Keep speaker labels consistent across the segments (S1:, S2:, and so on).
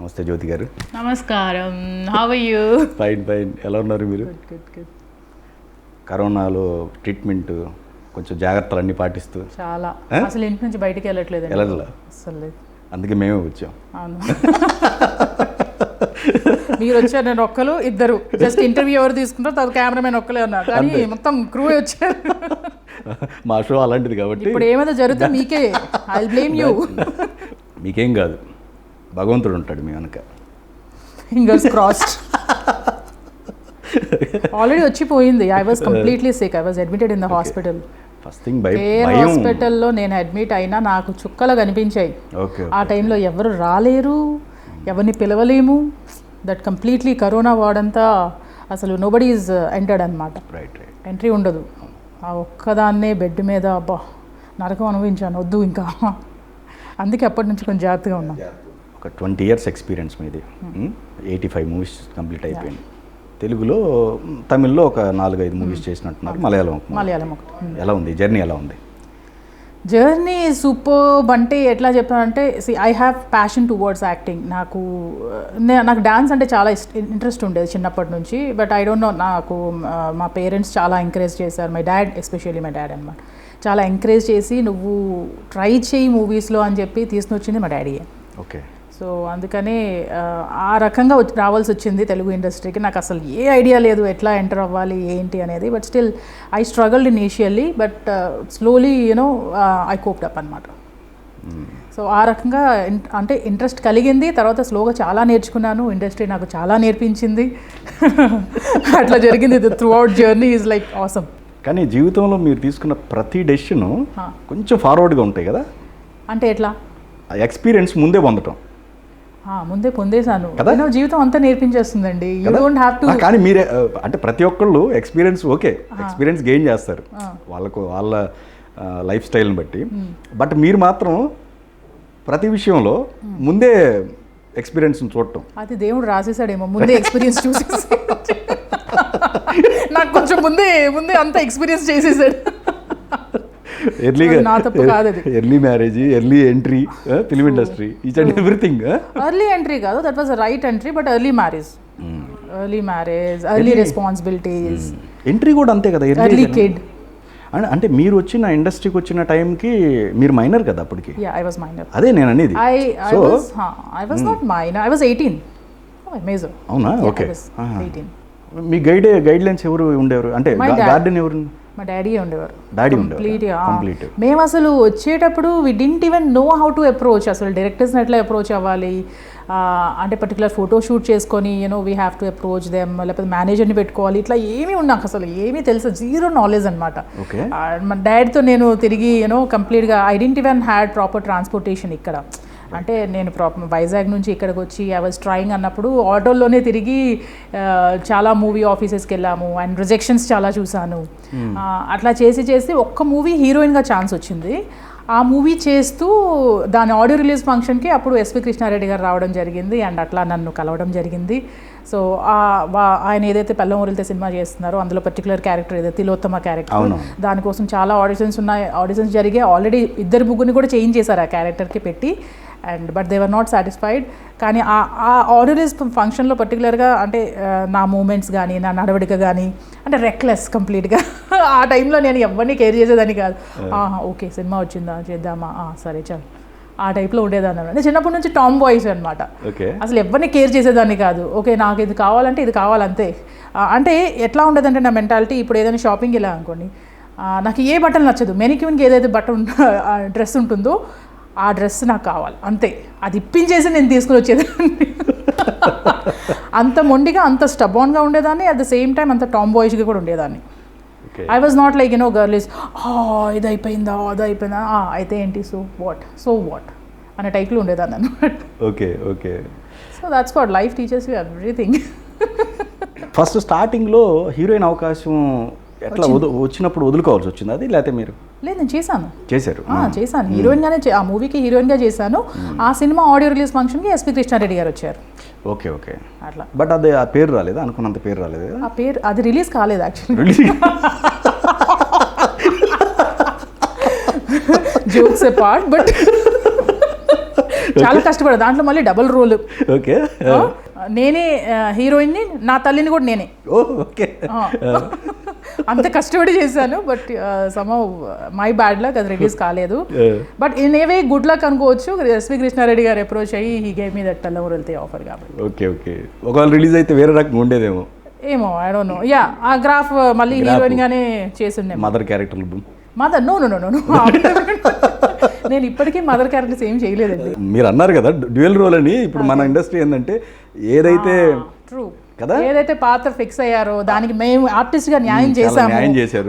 S1: నమస్తే జ్యోతి గారు.
S2: నమస్కారం. How are you?
S1: Fine fine. ఎలా ఉన్నారు మీరు?
S2: గుడ్.
S1: కరోనాలో ట్రీట్మెంట్ కొంచెం జాగ్రత్తలు అన్నీ పాటిస్తూ
S2: చాలా అసలు ఇంటి నుంచి బయటికి వెళ్ళట్లేదు. అసలు లేదు.
S1: అందుకే మేమే వచ్చాం.
S2: అవును. మీరు వచ్చారు, నేను ఒక్కరు ఇద్దరు జస్ట్ ఇంటర్వ్యూ ఎవరు తీసుకుంటారు, తర్వాత కెమెరామెన్ ఒక్కలే ఉన్నారు, కానీ మొత్తం క్రూ వచ్చారు.
S1: మా షో అలాంటిది కాబట్టి
S2: ఇప్పుడు ఏమైనా జరుగుతుంది మీకే. I will blame you.
S1: మీకేం కాదు, భగవంతుడు ఉంటాడు మీ వెనక.
S2: Fingers crossed. ఆల్రెడీ వచ్చిపోయింది. I was completely sick. I was admitted in the hospital.
S1: First thing
S2: హాస్పిటల్లో నేను అడ్మిట్ అయినా నాకు చుక్కలు కనిపించాయి. ఆ టైంలో ఎవరు రాలేరు, ఎవరిని పిలవలేము. దట్ కంప్లీట్లీ కరోనా వార్డ్ అసలు నోబడీ ఈజ్ ఎంటర్డ్ అనమాట. ఎంట్రీ ఉండదు. ఆ ఒక్కదాన్నే బెడ్ మీద అబ్బా నరకం అనుభవించాను. వద్దు ఇంకా. అందుకే అప్పటి నుంచి కొంచెం జాగ్రత్తగా ఉన్నాం.
S1: ఒక 20 years ఎక్స్పీరియన్స్ మీది. 85 మూవీస్ కంప్లీట్ అయిపోయింది. తెలుగులో, తమిళ్లో ఒక 4-5 మూవీస్ చేసినట్టున్నారు. మలయాళం ఒకటి. ఎలా ఉంది జర్నీ? ఎలా ఉంది
S2: జర్నీ? సూపర్బ్. అంటే ఎట్లా చెప్పానంటే, I have passion towards acting. నాకు డాన్స్ అంటే చాలా ఇంట్రెస్ట్ ఉండేది చిన్నప్పటి నుంచి. బట్ ఐ డోంట్ నో, నాకు మా పేరెంట్స్ చాలా ఎంకరేజ్ చేశారు. My dad, especially my dad అనమాట, చాలా ఎంకరేజ్ చేసి నువ్వు ట్రై చేయి మూవీస్లో అని చెప్పి తీసుకుని వచ్చింది మా డాడీయే.
S1: ఓకే.
S2: సో అందుకనే ఆ రకంగా రావాల్సి వచ్చింది తెలుగు ఇండస్ట్రీకి. నాకు అసలు ఏ ఐడియా లేదు ఎట్లా ఎంటర్ అవ్వాలి ఏంటి అనేది. But still I struggled initially, but slowly I కోప్డ్ up అనమాట. సో ఆ రకంగా అంటే ఇంట్రెస్ట్ కలిగింది. తర్వాత స్లోగా చాలా నేర్చుకున్నాను. ఇండస్ట్రీ నాకు చాలా నేర్పించింది. అట్లా జరిగింది. Through out journey is like awesome.
S1: కానీ జీవితంలో మీరు తీసుకున్న ప్రతి డెసిషన్ కొంచెం ఫార్వర్డ్గా ఉంటాయి కదా.
S2: అంటే ఎట్లా?
S1: ఎక్స్పీరియన్స్ ముందే
S2: ముందే పొందేశాను. జీవితం అంతా నేర్పించేస్తుందండి. You don't have to.
S1: కానీ మీరే అంటే ప్రతి ఒక్కళ్ళు ఎక్స్పీరియన్స్ ఎక్స్పీరియన్స్ గెయిన్ చేస్తారు వాళ్ళ లైఫ్ స్టైల్ని బట్టి. బట్ మీరు మాత్రం ప్రతి విషయంలో ముందే ఎక్స్పీరియన్స్ చూడటం.
S2: అది దేవుడు రాసేసాడేమో, ముందే ఎక్స్పీరియన్స్ చూసేసి. నాకు కొంచెం ముందే అంత ఎక్స్పీరియన్స్ చేసేసాడు.
S1: Early marriage, early entry film industry, each and everything.
S2: Early entry కాదు, that was right entry, but early marriage, early responsibilities.
S1: Entry కూడా అంతే కదా,
S2: ఎర్లీ కిడ్.
S1: అంటే మీరు వచ్చిన ఇండస్ట్రీకి వచ్చిన టైంకి మీరు మైనర్ కదా అప్పటికి.
S2: I was minor.
S1: అదే నేను అనేది.
S2: I was not minor, I was 18.
S1: అవునా? ఓకే. మీ గైడ్ లైన్స్ ఎవరు ఉండేవారు? అంటే గార్డెన్ ఎవరు?
S2: మా డాడీ ఉండేవారు.
S1: కంప్లీట్.
S2: మేము అసలు వచ్చేటప్పుడు we didn't even know how to approach. అసలు డైరెక్టర్స్ని ఎట్లా అప్రోచ్ అవ్వాలి అంటే పర్టికులర్ ఫోటో షూట్ చేసుకొని we have to approach them, లేకపోతే మేనేజర్ని పెట్టుకోవాలి, ఇట్లా నాకు అసలు ఏమీ తెలుసు, జీరో నాలెడ్జ్ అనమాట. మా డాడీతో నేను తిరిగి కంప్లీట్గా I didn't even had proper transportation ఇక్కడ. అంటే నేను వైజాగ్ నుంచి ఇక్కడికి వచ్చి ఐ వాజ్ ట్రయింగ్ అన్నప్పుడు ఆటోల్లోనే తిరిగి చాలా మూవీ ఆఫీసెస్కి వెళ్ళాము అండ్ రిజెక్షన్స్ చాలా చూసాను. అట్లా చేసి ఒక్క మూవీ హీరోయిన్గా ఛాన్స్ వచ్చింది. ఆ మూవీ చేస్తూ దాని ఆడియో రిలీజ్ ఫంక్షన్కి అప్పుడు ఎస్వి కృష్ణారెడ్డి గారు రావడం జరిగింది అండ్ అట్లా నన్ను కలవడం జరిగింది. సో ఆయన ఏదైతే పెళ్ళం ఊరితే సినిమా చేస్తున్నారో అందులో పర్టికులర్ క్యారెక్టర్ ఏదైతే తిలోత్తమ క్యారెక్టర్, దానికోసం చాలా ఆడిషన్స్ జరిగాయి. ఆల్రెడీ 2-3 కూడా చేంజ్ చేశారు ఆ క్యారెక్టర్కి పెట్టి. And but they were not satisfied. కానీ ఆ ఆడియో రిలీజ్ ఫంక్షన్లో పర్టికులర్గా అంటే నా మూమెంట్స్ కానీ నా నడవడిక కానీ అంటే రెక్లెస్ కంప్లీట్గా. ఆ టైంలో నేను ఎవరిని కేర్ చేసేదాన్ని కాదు. ఓకే సినిమా వచ్చిందా, చేద్దామా, సరే చాలు, ఆ టైప్లో ఉండేదాన్ని. అంటే చిన్నప్పటి నుంచి టామ్ బాయ్స్ అనమాట. అసలు ఎవరిని కేర్ చేసేదాన్ని కాదు. ఓకే నాకు ఇది కావాలంటే ఇది కావాలంతే. అంటే ఎట్లా ఉండేదంటే నా మెంటాలిటీ, ఇప్పుడు ఏదైనా షాపింగ్కి వెళ్ళా అనుకోండి, నాకు ఏ బట్టలు నచ్చదు, మెనిక్యూన్కి ఏదైతే డ్రెస్ ఉంటుందో ఆ డ్రెస్ నాకు కావాలి అంతే, అది ఇప్పించేసి నేను తీసుకుని వచ్చేదాన్ని. అంత మొండిగా, అంత స్టబాన్గా ఉండేదాన్ని. అట్ ద సేమ్ టైం అంత టామ్ బాయ్స్గా కూడా ఉండేదాన్ని. I was not like girl is ఇది అయిపోయిందా అది అయిపోయిందా అయితే ఏంటి, సో వాట్ అనే టైప్లో ఉండేదాన్ని అనమాట.
S1: Okay.
S2: So that's what life teachers you everything.
S1: First స్టార్టింగ్లో హీరోయిన్ అవకాశం ఎట్లా వచ్చినప్పుడు వదులుకోవాల్సి వచ్చింది అది, లేకపోతే మీరు?
S2: లేదు, నేను చేశాను.
S1: హీరోయిన్గానే
S2: ఆ మూవీకి హీరోయిన్గా చేశాను. ఆ సినిమా ఆడియో రిలీజ్ ఫంక్షన్కి ఎస్పి కృష్ణారెడ్డి గారు వచ్చారు.
S1: ఓకే అట్లా. బట్ అది ఆ పేరు రాలేదా? అనుకున్నంత పేరు రాలేదు.
S2: ఆ పేరు అది రిలీజ్ కాలేదు యాక్చువల్లీ. జోక్స్ అపార్ట్, బట్ చాలా కష్టపడా, దాంట్లో మళ్ళీ డబుల్ రోల్.
S1: ఓకే,
S2: నేనే హీరోయిన్ని, నా తల్లిని కూడా నేనే.
S1: ఓకే,
S2: అంత కష్టపడి చేశాను. But somehow my bad luck, అది రిలీజ్ కాలేదు. But in a way good luck అనుకోవచ్చు. ఎస్వి కృష్ణారెడ్డి గారు అప్రోచ్ అయ్యి హీ గేవ్ మీ దట్ తెల్లవూరు వెళ్తే ఆఫర్ కాబట్టి.
S1: ఓకే ఓకే, ఒకవేళ రిలీజ్ అయితే వేరే రకంగా ఉండేదేమో.
S2: ఏమో, ఐ డోంట్ నో. యా, ఆ గ్రాఫ్ మళ్ళీ హీరోయిన్ గానే చేసిండే.
S1: మదర్ క్యారెక్టర్లు
S2: mother no no no no నేను ఇప్పటికీ మదర్ క్యారెక్టర్స్ ఏం చేయలేదండి.
S1: మీరు అన్నారు కదా డ్యూయల్ రోల్ అని. ఇప్పుడు మన ఇండస్ట్రీ ఏంటంటే ఏదైతే
S2: ట్రూ
S1: కదా,
S2: ఏదైతే పాత్ర ఫిక్స్ అయ్యారో దానికి మేము ఆర్టిస్ట్ గా న్యాయం చేసాము,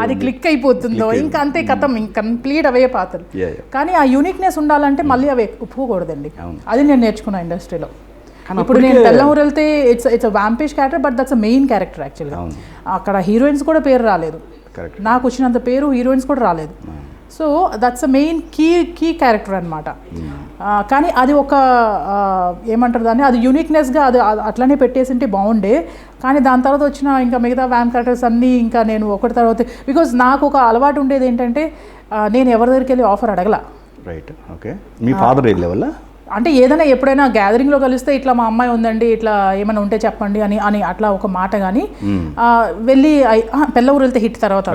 S2: అది క్లిక్ అయిపోతుందో ఇంకా అంతే కథం, కంప్లీట్ అవే పాత్ర. కానీ ఆ యూనిక్నెస్ ఉండాలంటే మళ్ళీ అవి ఒప్పుకోకూడదండి. అది నేను నేర్చుకున్నా ఇండస్ట్రీలో. ఇప్పుడు నేను తెల్లవూరు వెళ్తే it's vampish character, but that's a main character యాక్చువల్గా. అక్కడ హీరోయిన్స్ కూడా పేరు రాలేదు, నాకు వచ్చినంత పేరు హీరోయిన్స్ కూడా రాలేదు. So that's a main key character అనమాట. కానీ అది ఒక ఏమంటారు దాన్ని, అది యూనిక్నెస్గా అది అట్లనే పెట్టేసింటే బాగుండే. కానీ దాని తర్వాత వచ్చిన ఇంకా మిగతా వ్యామ్ క్యారెక్టర్స్ అన్నీ ఇంకా నేను ఒకటి తర్వాత, బికాజ్ నాకు ఒక అలవాటు ఉండేది ఏంటంటే నేను ఎవరి దగ్గరికి వెళ్ళి ఆఫర్ అడగల.
S1: Right, okay. మీ ఫాదర్ వెళ్ళే వల్ల
S2: అంటే ఏదైనా ఎప్పుడైనా గ్యాదరింగ్లో కలిస్తే ఇట్లా మా అమ్మాయి ఉందండి, ఇట్లా ఏమైనా ఉంటే చెప్పండి అని అట్లా ఒక మాట. కానీ వెళ్ళి పెళ్ళ వెళ్తే హిట్ తర్వాత,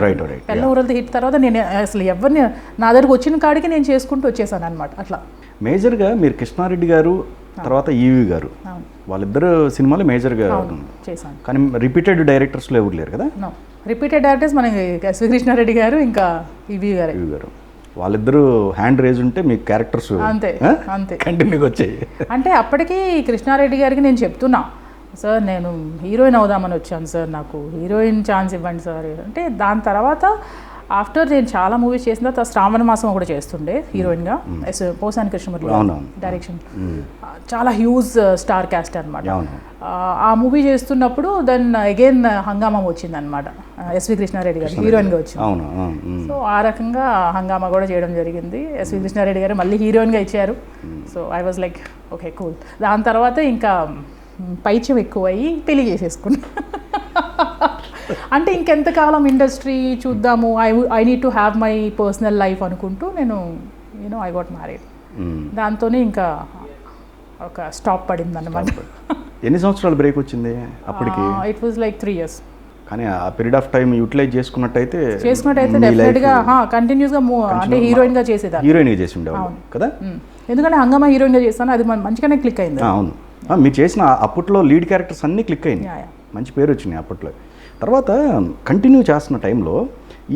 S2: పెళ్ళ వెళ్తే హిట్ తర్వాత నేను అసలు ఎవరిని నా దగ్గరకు వచ్చిన కాడికి నేను చేసుకుంటూ వచ్చేసాను అనమాట. అట్లా
S1: మేజర్గా మీరు కృష్ణారెడ్డి గారు తర్వాత ఈవి గారు వాళ్ళిద్దరు సినిమాలు మేజర్గా
S2: చేశాను.
S1: కానీ రిపీటెడ్ డైరెక్టర్స్లో ఎవరు లేరు కదా.
S2: రిపీటెడ్ డైరెక్టర్స్ మనకి ఎస్వి కృష్ణారెడ్డి గారు ఇంకా ఈవి గారు.
S1: వాళ్ళిద్దరూ హ్యాండ్ రేజ్ ఉంటే మీకు క్యారెక్టర్స్
S2: అంతే అంతే
S1: కంటిన్యూగా వచ్చాయి.
S2: అంటే అప్పటికి కృష్ణారెడ్డి గారికి నేను చెప్తున్నా, సార్ నేను హీరోయిన్ అవుదామని వచ్చాను సార్, నాకు హీరోయిన్ ఛాన్స్ ఇవ్వండి సార్ అంటే. దాని తర్వాత ఆఫ్టర్ నేను చాలా మూవీస్ చేసిన తర్వాత శ్రావణ మాసం కూడా చేస్తుండే హీరోయిన్గా, పోసాని కృష్ణమూర్తి డైరెక్షన్, చాలా హ్యూజ్ స్టార్ క్యాస్ట్ అనమాట. ఆ మూవీ చేస్తున్నప్పుడు దెన్ అగైన్ హంగామా వచ్చింది అనమాట, ఎస్వి కృష్ణారెడ్డి గారు హీరోయిన్గా వచ్చింది. సో ఆ రకంగా హంగామా కూడా చేయడం జరిగింది. ఎస్వి కృష్ణారెడ్డి గారు మళ్ళీ హీరోయిన్గా ఇచ్చారు. So I was like okay cool. దాని తర్వాత ఇంకా పైచ్యం ఎక్కువయ్యి పెళ్లి చేసేసుకున్నా. అంటే ఇంకెంతకాలం ఇండస్ట్రీ చూద్దాము, I need to have my personal life అనుకుంటూ నేను ఐ గాట్ మ్యారీడ్. దాంతోనే ఇంకా ఒక స్టాప్ పడింది అన్నమాట.
S1: ఎన్ని సంవత్సరాలు బ్రేక్ వచ్చింది అప్పటికి?
S2: It was like 3 years.
S1: కానీ ఆ పీరియడ్ ఆఫ్ టైం యూటిలైజ్ చేసుకున్నట్టయితే
S2: డెఫినెట్గా కంటిన్యూస్గా అంటే హీరోయిన్గా చేసేదాన్ని.
S1: హీరోయిన్గా చేసి ఉండేవాళ్ళు కదా.
S2: ఎందుకంటే హంగామా హీరోయిన్గా చేస్తాను, అది మంచిగానే క్లిక్ అయింది.
S1: అవును, మీరు చేసిన అప్పట్లో లీడ్ క్యారెక్టర్స్ అన్నీ క్లిక్ అయినాయి, మంచి పేరు వచ్చినాయి అప్పట్లో. తర్వాత కంటిన్యూ చేస్తున్న టైంలో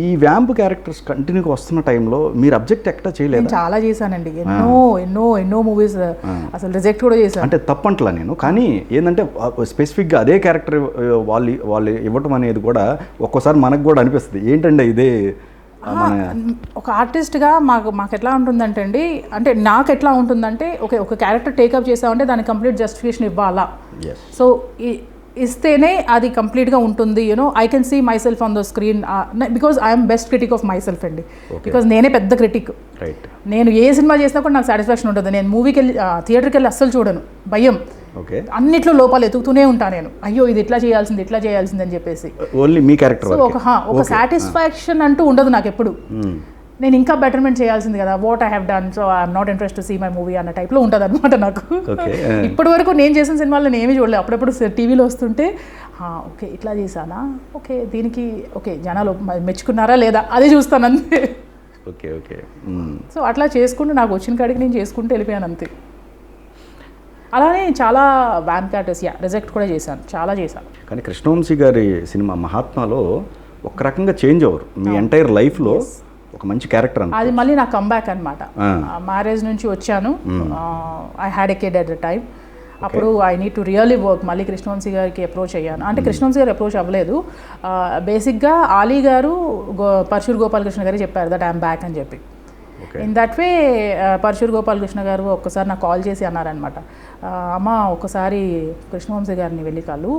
S1: ఈ వ్యాంప్ క్యారెక్టర్స్ కంటిన్యూగా వస్తున్న టైంలో మీరు అబ్జెక్ట్ ఎక్కడ చేయలేదు?
S2: చాలా చేశానండి, ఎన్నో మూవీస్ అసలు రిజెక్ట్ కూడా చేశాను.
S1: అంటే తప్పంటలా నేను, కానీ ఏంటంటే స్పెసిఫిక్గా అదే క్యారెక్టర్ వాళ్ళు ఇవ్వటం అనేది కూడా ఒక్కోసారి మనకు కూడా అనిపిస్తుంది, ఏంటంటే ఇదే
S2: ఒక ఆర్టిస్ట్గా మాకు ఎట్లా ఉంటుందంటే అండి, అంటే నాకు ఎట్లా ఉంటుందంటే ఒక క్యారెక్టర్ టేకప్ చేసామంటే దానికి కంప్లీట్ జస్టిఫికేషన్ ఇవ్వాలా. సో ఇస్తేనే అది కంప్లీట్గా ఉంటుంది. I can see myself on the screen, because I'm best critic of myself అండి. బికాజ్ నేనే పెద్ద క్రిటిక్. నేను ఏ సినిమా చేసినా కూడా నాకు సాటిస్ఫాక్షన్ ఉంటుంది. నేను మూవీకి వెళ్ళి థియేటర్కి వెళ్ళి అస్సలు చూడను, భయం. అన్నిట్లో లోపాలు ఎతుకుతూనే ఉంటాను నేను, అయ్యో ఇది ఇట్లా చేయాల్సింది అని చెప్పేసి. ఒక సాటిస్ఫాక్షన్ అంటూ ఉండదు నాకు ఎప్పుడు. నేను ఇంకా బెటర్మెంట్ చేయాల్సింది కదా, what I have done, so I'm not interest to see my movie అన్న టైప్లో ఉంటుంది అనమాట నాకు. ఇప్పటి వరకు నేను చేసిన సినిమాలు నేను ఏమీ చూడలేదు. అప్పుడప్పుడు టీవీలో వస్తుంటే ఓకే ఇట్లా చేశానా, ఓకే దీనికి ఓకే జనాలు మెచ్చుకున్నారా లేదా అదే చూస్తాను అంతే. సో అట్లా చేసుకుంటూ నాకు వచ్చిన కాడికి నేను చేసుకుంటూ వెళ్ళిపోయాను అంతే. అలానే చాలా వ్యాన్ క్యారెక్టర్స్ రిజెక్ట్ కూడా చేశాను, చాలా చేశాను.
S1: కానీ కృష్ణవంశీ గారి సినిమా మహాత్మాలో ఒక రకంగా చేంజ్ అవ్వరు మీ ఎంటైర్ లైఫ్లో, ఒక మంచి క్యారెక్టర్ అని.
S2: అది మళ్ళీ నా కంబ్యాక్ అనమాట. మ్యారేజ్ నుంచి వచ్చాను, I had a kid at the time. అప్పుడు I need to really work. మళ్ళీ కృష్ణవంశీ గారికి అప్రోచ్ అయ్యాను. అంటే కృష్ణవంశీ గారు అప్రోచ్ అవ్వలేదు, బేసిక్గా ఆలీ గారు పరశూర్ గోపాలకృష్ణ గారు చెప్పారు దట్ ఐఎమ్ బ్యాక్ అని చెప్పి. ఇన్ దట్ వే పరశూర్ గోపాలకృష్ణ గారు ఒక్కసారి నాకు కాల్ చేసి అన్నారనమాట, అమ్మ ఒకసారి కృష్ణవంశీ గారిని వెళ్ళి కాలు,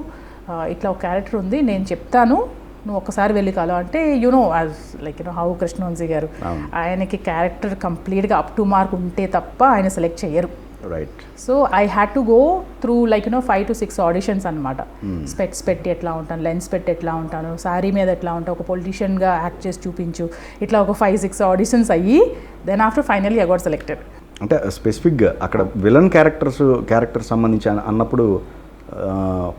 S2: ఇట్లా ఒక క్యారెక్టర్ ఉంది నేను చెప్తాను, నువ్వు ఒక్కసారి వెళ్ళి కాలు అంటే యాజ్ లైక్ హౌ కృష్ణవంశీ గారు ఆయనకి క్యారెక్టర్ కంప్లీట్గా అప్ టు మార్క్ ఉంటే తప్ప ఆయన సెలెక్ట్ చేయరు. So I had to go through 5 to 6 auditions అనమాట. స్పెట్స్ పెట్టి ఎట్లా ఉంటాను, లెన్స్ పెట్టి ఎట్లా ఉంటాను, శారీ మీద ఎట్లా ఉంటాను, ఒక పొలిటీషియన్గా యాక్ట్ చేసి చూపించు, ఇట్లా ఒక 5-6 ఆడిషన్స్ అయ్యి then after finally I got selected.
S1: అంటే స్పెసిఫిక్గా అక్కడ విలన్ క్యారెక్టర్ సంబంధించి అన్నప్పుడు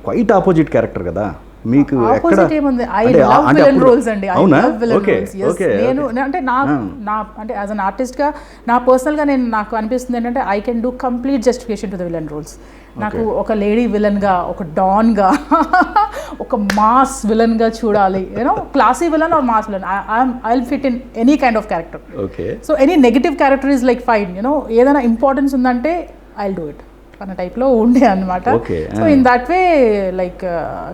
S1: క్వైట్ ఆపోజిట్ క్యారెక్టర్ కదా మీకు ఎక్కడ
S2: ఆపోజిట్ ఏముంది, ఐ
S1: అంటే
S2: లవ్
S1: అంటే
S2: విలన్
S1: అప్పుడు-
S2: రోల్స్ అండి. ఐ
S1: అవునా?
S2: Love villain
S1: Okay,
S2: roles. Yes.
S1: okay,
S2: నేను అంటే నా అంటే యాజ్ అన్ ఆర్టిస్ట్గా నా పర్సనల్గా నాకు అనిపిస్తుంది ఏంటంటే I can do complete justification to the villain roles. నాకు ఒక లేడీ విలన్గా, ఒక డాన్గా, ఒక మాస్ విలన్గా చూడాలి. You know classy villain or mass villain, I will fit in any kind of character.
S1: Okay.
S2: So any negative character is like fine. You know ఏదైనా importance ఉందంటే I will do it అన్న టైప్లో ఉండే అనమాట.
S1: Okay,
S2: so in that way like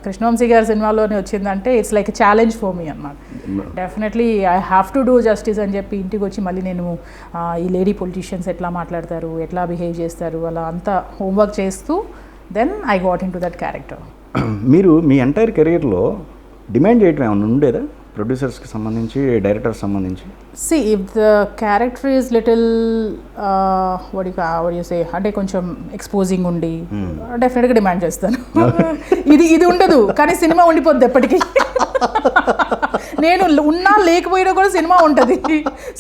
S2: Krishna Vamsi గారి సినిమాలోనే వచ్చిందంటే it's like challenge for me అనమాట. Definitely I have to do justice అని చెప్పి ఇంటికి వచ్చి మళ్ళీ నేను ఈ లేడీ పొలిటీషియన్స్ ఎట్లా మాట్లాడతారు, ఎట్లా బిహేవ్ చేస్తారు, అలా అంతా హోంవర్క్ చేస్తూ then I got into that character.
S1: మీరు మీ ఎంటైర్ కెరీర్లో డిమాండ్ చేయటం ఏమైనా ఉండేదా ప్రొడ్యూసర్స్కి సంబంధించి, డైరెక్టర్స్ సంబంధించి?
S2: See, if the character is little what do you say, అంటే కొంచెం ఎక్స్పోజింగ్ ఉండి డెఫినెట్గా డిమాండ్ చేస్తాను. ఇది ఉండదు కానీ సినిమా ఉండిపోద్ది ఎప్పటికీ. నేను ఉన్నా లేకపోయినా కూడా సినిమా ఉంటుంది.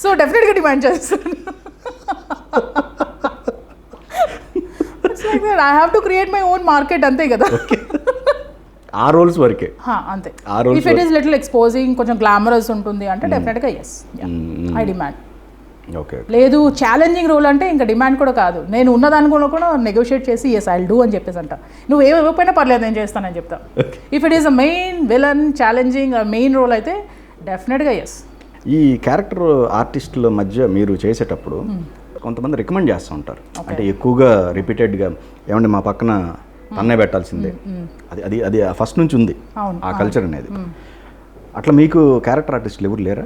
S2: సో డెఫినెట్గా డిమాండ్ చేస్తాను. I have to create my own market, అంతే కదా.
S1: ఆ రోల్స్ వరకే.
S2: అంతే. If it is little exposing, కొంచెం గ్లామరస్ ఉంటుంది అంటే డెఫినెట్గా ఎస్, ఐ డిమాండ్.
S1: ఓకే.
S2: లేదు ఛాలెంజింగ్ రోల్ అంటే ఇంకా డిమాండ్ కూడా కాదు, నేను ఉన్నదాని కూడా నెగోషియేట్ చేసి ఎస్ ఐ డూ అని చెప్పేసి అంట. నువ్వు ఇవ్వకపోయినా పర్లేదు నేను చేస్తానని చెప్తా. If it is a main villain challenging main role అయితే డెఫినెట్గా ఎస్.
S1: ఈ క్యారెక్టర్ ఆర్టిస్టుల మధ్య మీరు చేసేటప్పుడు కొంతమంది రికమెండ్ చేస్తూ ఉంటారు. అంటే ఎక్కువగా రిపీటెడ్గా ఏమంటే మా పక్కన తన్నే పెట్టాల్సిందే, అది అది ఫస్ట్ నుంచి ఉంది ఆ కల్చర్ అనేది. అట్లా మీకు క్యారెక్టర్ ఆర్టిస్టులు ఎవరు లేరా?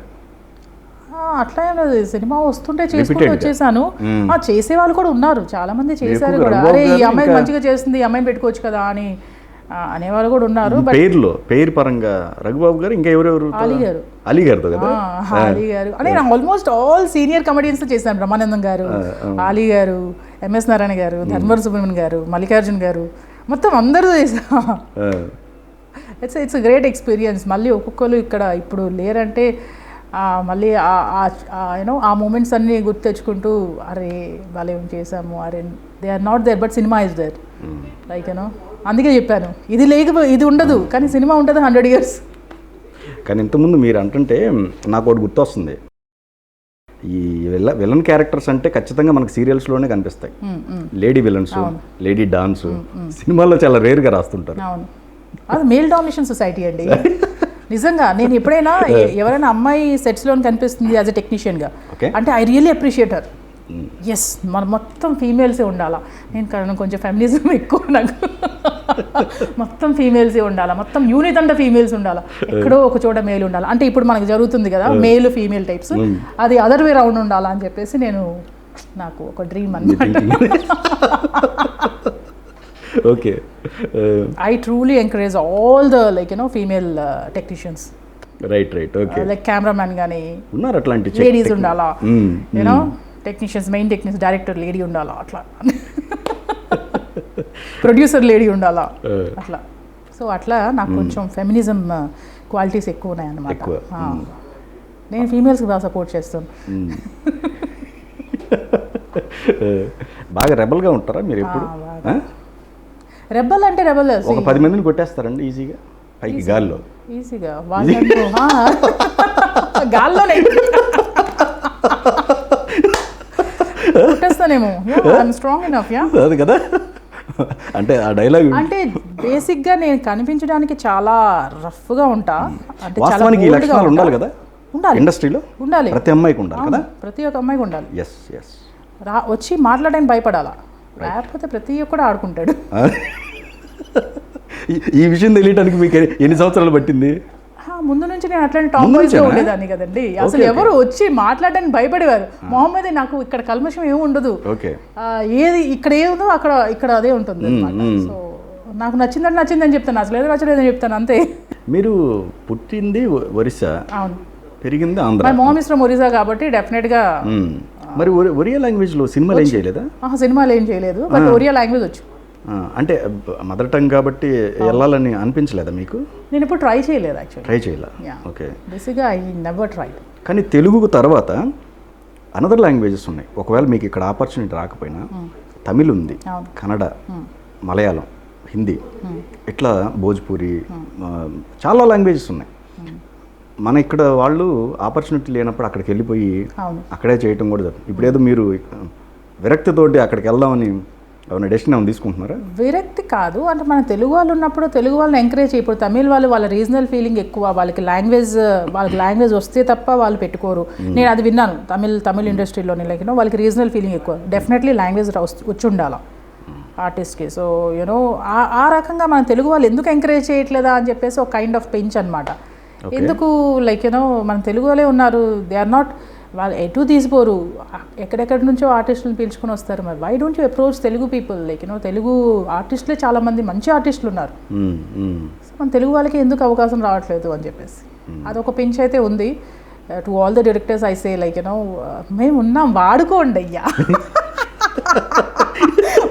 S2: అట్లా ఏం లేదు, సినిమా వస్తుంటే చేసుకుంటూ వచ్చేసాను. చేసే వాళ్ళు కూడా ఉన్నారు, చాలా మంది చేశారు కూడా. అరే ఈ అమ్మాయి మంచిగా చేస్తుంది, ఈ అమ్మాయిని పెట్టుకోవచ్చు కదా అని అనేవాళ్ళు కూడా ఉన్నారు.
S1: పేరు పరంగా రఘుబాబు గారు, ఇంకా ఎవరెవరు? అలీ గారితో కదా.
S2: అలీ గారు అంటే నేను ఆల్మోస్ట్ ఆల్ సీనియర్ కమెడియన్స్ చేశాను. బ్రహ్మానందం గారు, అలీ గారు, ఎంఎస్ నారాయణ గారు, ధర్మవర సుబ్రహ్మణ్యం గారు, మల్లికార్జున్ గారు, మొత్తం అందరూ చేసా. It's great experience. మళ్ళీ ఒక్కొక్కరు ఇక్కడ ఇప్పుడు లేరంటే మళ్ళీ యూనో ఆ మూమెంట్స్ అన్నీ గుర్తు తెచ్చుకుంటూ అరే వాళ్ళు ఏం చేసాము, అరే they are not there but cinema is there. Like you know అందుకే చెప్పాను ఇది ఉండదు కానీ సినిమా ఉంటుంది 100 years.
S1: కానీ ఇంతకుముందు మీరు అంటుంటే నాకు ఒకటి గుర్తొస్తుంది. ఈ విలన్ క్యారెక్టర్స్ అంటే ఖచ్చితంగా మనకు సీరియల్స్లోనే కనిపిస్తాయి. లేడీ విలన్స్, లేడీ డాన్స్ సినిమాల్లో చాలా రేర్గా రాస్తుంటారు.
S2: అవును, అది మేల్ డామినేషన్ సొసైటీ అండి. నిజంగా నేను ఎప్పుడైనా ఎవరైనా అమ్మాయి సెట్స్లో కనిపిస్తుంది యాజ్ ఎ టెక్నీషియన్గా అంటే I really appreciate her. Yes, మన మొత్తం ఫీమేల్సే ఉండాలా. నేను కొంచెం ఫెమినిజం ఎక్కువ, నాకు మొత్తం ఫీమేల్సే ఉండాలా, మొత్తం యూనిట్ అంతా ఫీమేల్స్ ఉండాలా, ఎక్కడో ఒక చోట మేల్ ఉండాలి. అంటే ఇప్పుడు మనకు జరుగుతుంది కదా మేల్ ఫీమేల్ టైప్స్, అది అదర్ వే రౌండ్ ఉండాలా అని చెప్పేసి నాకు ఒక డ్రీమ్ అన్నమాట.
S1: Okay.
S2: I truly encourage all the female technicians.
S1: Right. Okay.
S2: Like cameraman గానీ
S1: ఉన్నారు అట్లాంటి
S2: లేడీస్ ఉండాలా, technicians, main technicians, director lady ఉండాలా, అట్లా ప్రొడ్యూసర్ లేడీ ఉండాలా, అట్లా. సో అట్లా నాకు కొంచెం ఫెమినిజం క్వాలిటీస్ ఎక్కువ ఉన్నాయి అన్నమాట. నేను ఫీమేల్స్కి బాగా సపోర్ట్ చేస్తాను.
S1: బాగా రెబల్గా ఉంటారా మీరు ఎప్పుడు?
S2: రెబల్ అంటే రెబల్
S1: ఒక 10 మందిని కొట్టేస్తారండి ఈజీగా పైకి గాల్లో?
S2: ఈజీగా గాల్లోనే కొట్టేస్తానేమో. I'm strong enough.
S1: అది కదా అంటే ఆ డైలాగ్
S2: అంటే బేసిక్గా నేను కనిపించడానికి చాలా రఫ్గా ఉంటా. అంటే
S1: వాస్తవానికి ఈ లక్షణాలు ఉండాలి కదా ఇండస్ట్రీలో,
S2: ఉండాలి,
S1: ప్రతి అమ్మాయికి ఉండాలి కదా,
S2: ప్రతి ఒక్క అమ్మాయికి ఉండాలి.
S1: Yes yes.
S2: వచ్చి మాట్లాడడానికి భయపడాలా, లేకపోతే ప్రతి ఒక్కడు ఆడుకుంటాడు.
S1: ఈ విషయం తెలియడానికి మీకు ఎన్ని సంవత్సరాలు పట్టింది?
S2: ముందు నుంచి నేను అట్లాంటి టాప్ బాయ్స్లో ఉండేదాన్ని కదండి. అసలు ఎవరు వచ్చి మాట్లాడడానికి భయపడేవారు. మొహమ్మద్ నాకు ఇక్కడ కల్మషం ఏమి ఉండదు, ఏది ఇక్కడ ఏముందో ఇక్కడ అదే ఉంటుంది అన్నమాట. సో నాకు నచ్చిందని చెప్తాను, అసలు ఏదో నచ్చలేదని చెప్తాను, అంతే.
S1: మీరు పుట్టింది ఒరిస్సా,
S2: అవును,
S1: పెరిగింది Andhra.
S2: My mom is from Orissa కాబట్టి డెఫినెట్గా.
S1: మరి ఒరియా లాంగ్వేజ్లో సినిమాలు ఏం చేయలేదా?
S2: సినిమాలు ఏం చేయలేదు, బట్ ఒరియా లాంగ్వేజ్ వచ్చు.
S1: అంటే మదర్ టంగ్ కాబట్టి వెళ్ళాలని అనిపించలేదా మీకు?
S2: నేను ఇప్పుడు ట్రై చేయలేదు యాక్చువల్లీ.
S1: ట్రై చేయలే. ఓకే.
S2: బేసిక్గా ఐ నెవర్ ట్రై.
S1: కానీ తెలుగు తర్వాత అనదర్ లాంగ్వేజెస్ ఉన్నాయి. ఒకవేళ మీకు ఇక్కడ ఆపర్చునిటీ రాకపోయినా తమిళ్ ఉంది, కన్నడ, మలయాళం, హిందీ, ఇట్లా భోజ్పూరి, చాలా లాంగ్వేజెస్ ఉన్నాయి. మన ఇక్కడ వాళ్ళు ఆపర్చునిటీ లేనప్పుడు అక్కడికి వెళ్ళిపోయి అక్కడే చేయటం కూడా జరుగుతుంది. ఇప్పుడు ఏదో మీరు విరక్తితోటి అక్కడికి వెళ్దామని ఏమైనా డెసిషన్ ఏమైనా తీసుకుంటున్నారా?
S2: విరక్తి కాదు, అంటే మన తెలుగు వాళ్ళు ఉన్నప్పుడు తెలుగు వాళ్ళని ఎంకరేజ్ చేయరు. ఇప్పుడు తమిళ వాళ్ళు వాళ్ళ రీజనల్ ఫీలింగ్ ఎక్కువ, వాళ్ళకి లాంగ్వేజ్ వస్తే తప్ప వాళ్ళు పెట్టుకోరు. నేను అది విన్నాను తమిళ్ ఇండస్ట్రీలోని, లైక్ వాళ్ళకి రీజనల్ ఫీలింగ్ ఎక్కువ. డెఫినెట్లీ లాంగ్వేజ్ వచ్చి ఉండాలి ఆర్టిస్ట్కి. సో యూనో ఆ రకంగా మన తెలుగు వాళ్ళు ఎందుకు ఎంకరేజ్ చేయట్లేదా అని చెప్పేసి ఒక కైండ్ ఆఫ్ పెంచ్ అనమాట. ఎందుకు లైక్ మన తెలుగు వాళ్ళే ఉన్నారు, దే ఆర్ నాట్, వాళ్ళు ఎటు తీసిపోరు, ఎక్కడెక్కడి నుంచో ఆర్టిస్టులను పిలుచుకొని వస్తారు. మరి why don't you approach Telugu people, like Telugu ఆర్టిస్టులే చాలామంది మంచి ఆర్టిస్టులు ఉన్నారు. సో మన తెలుగు వాళ్ళకి ఎందుకు అవకాశం రావట్లేదు అని చెప్పేసి అదొక పెంచ్ అయితే ఉంది. To all the directors I say, like మేము ఉన్నాం, వాడుకోండి అయ్యా,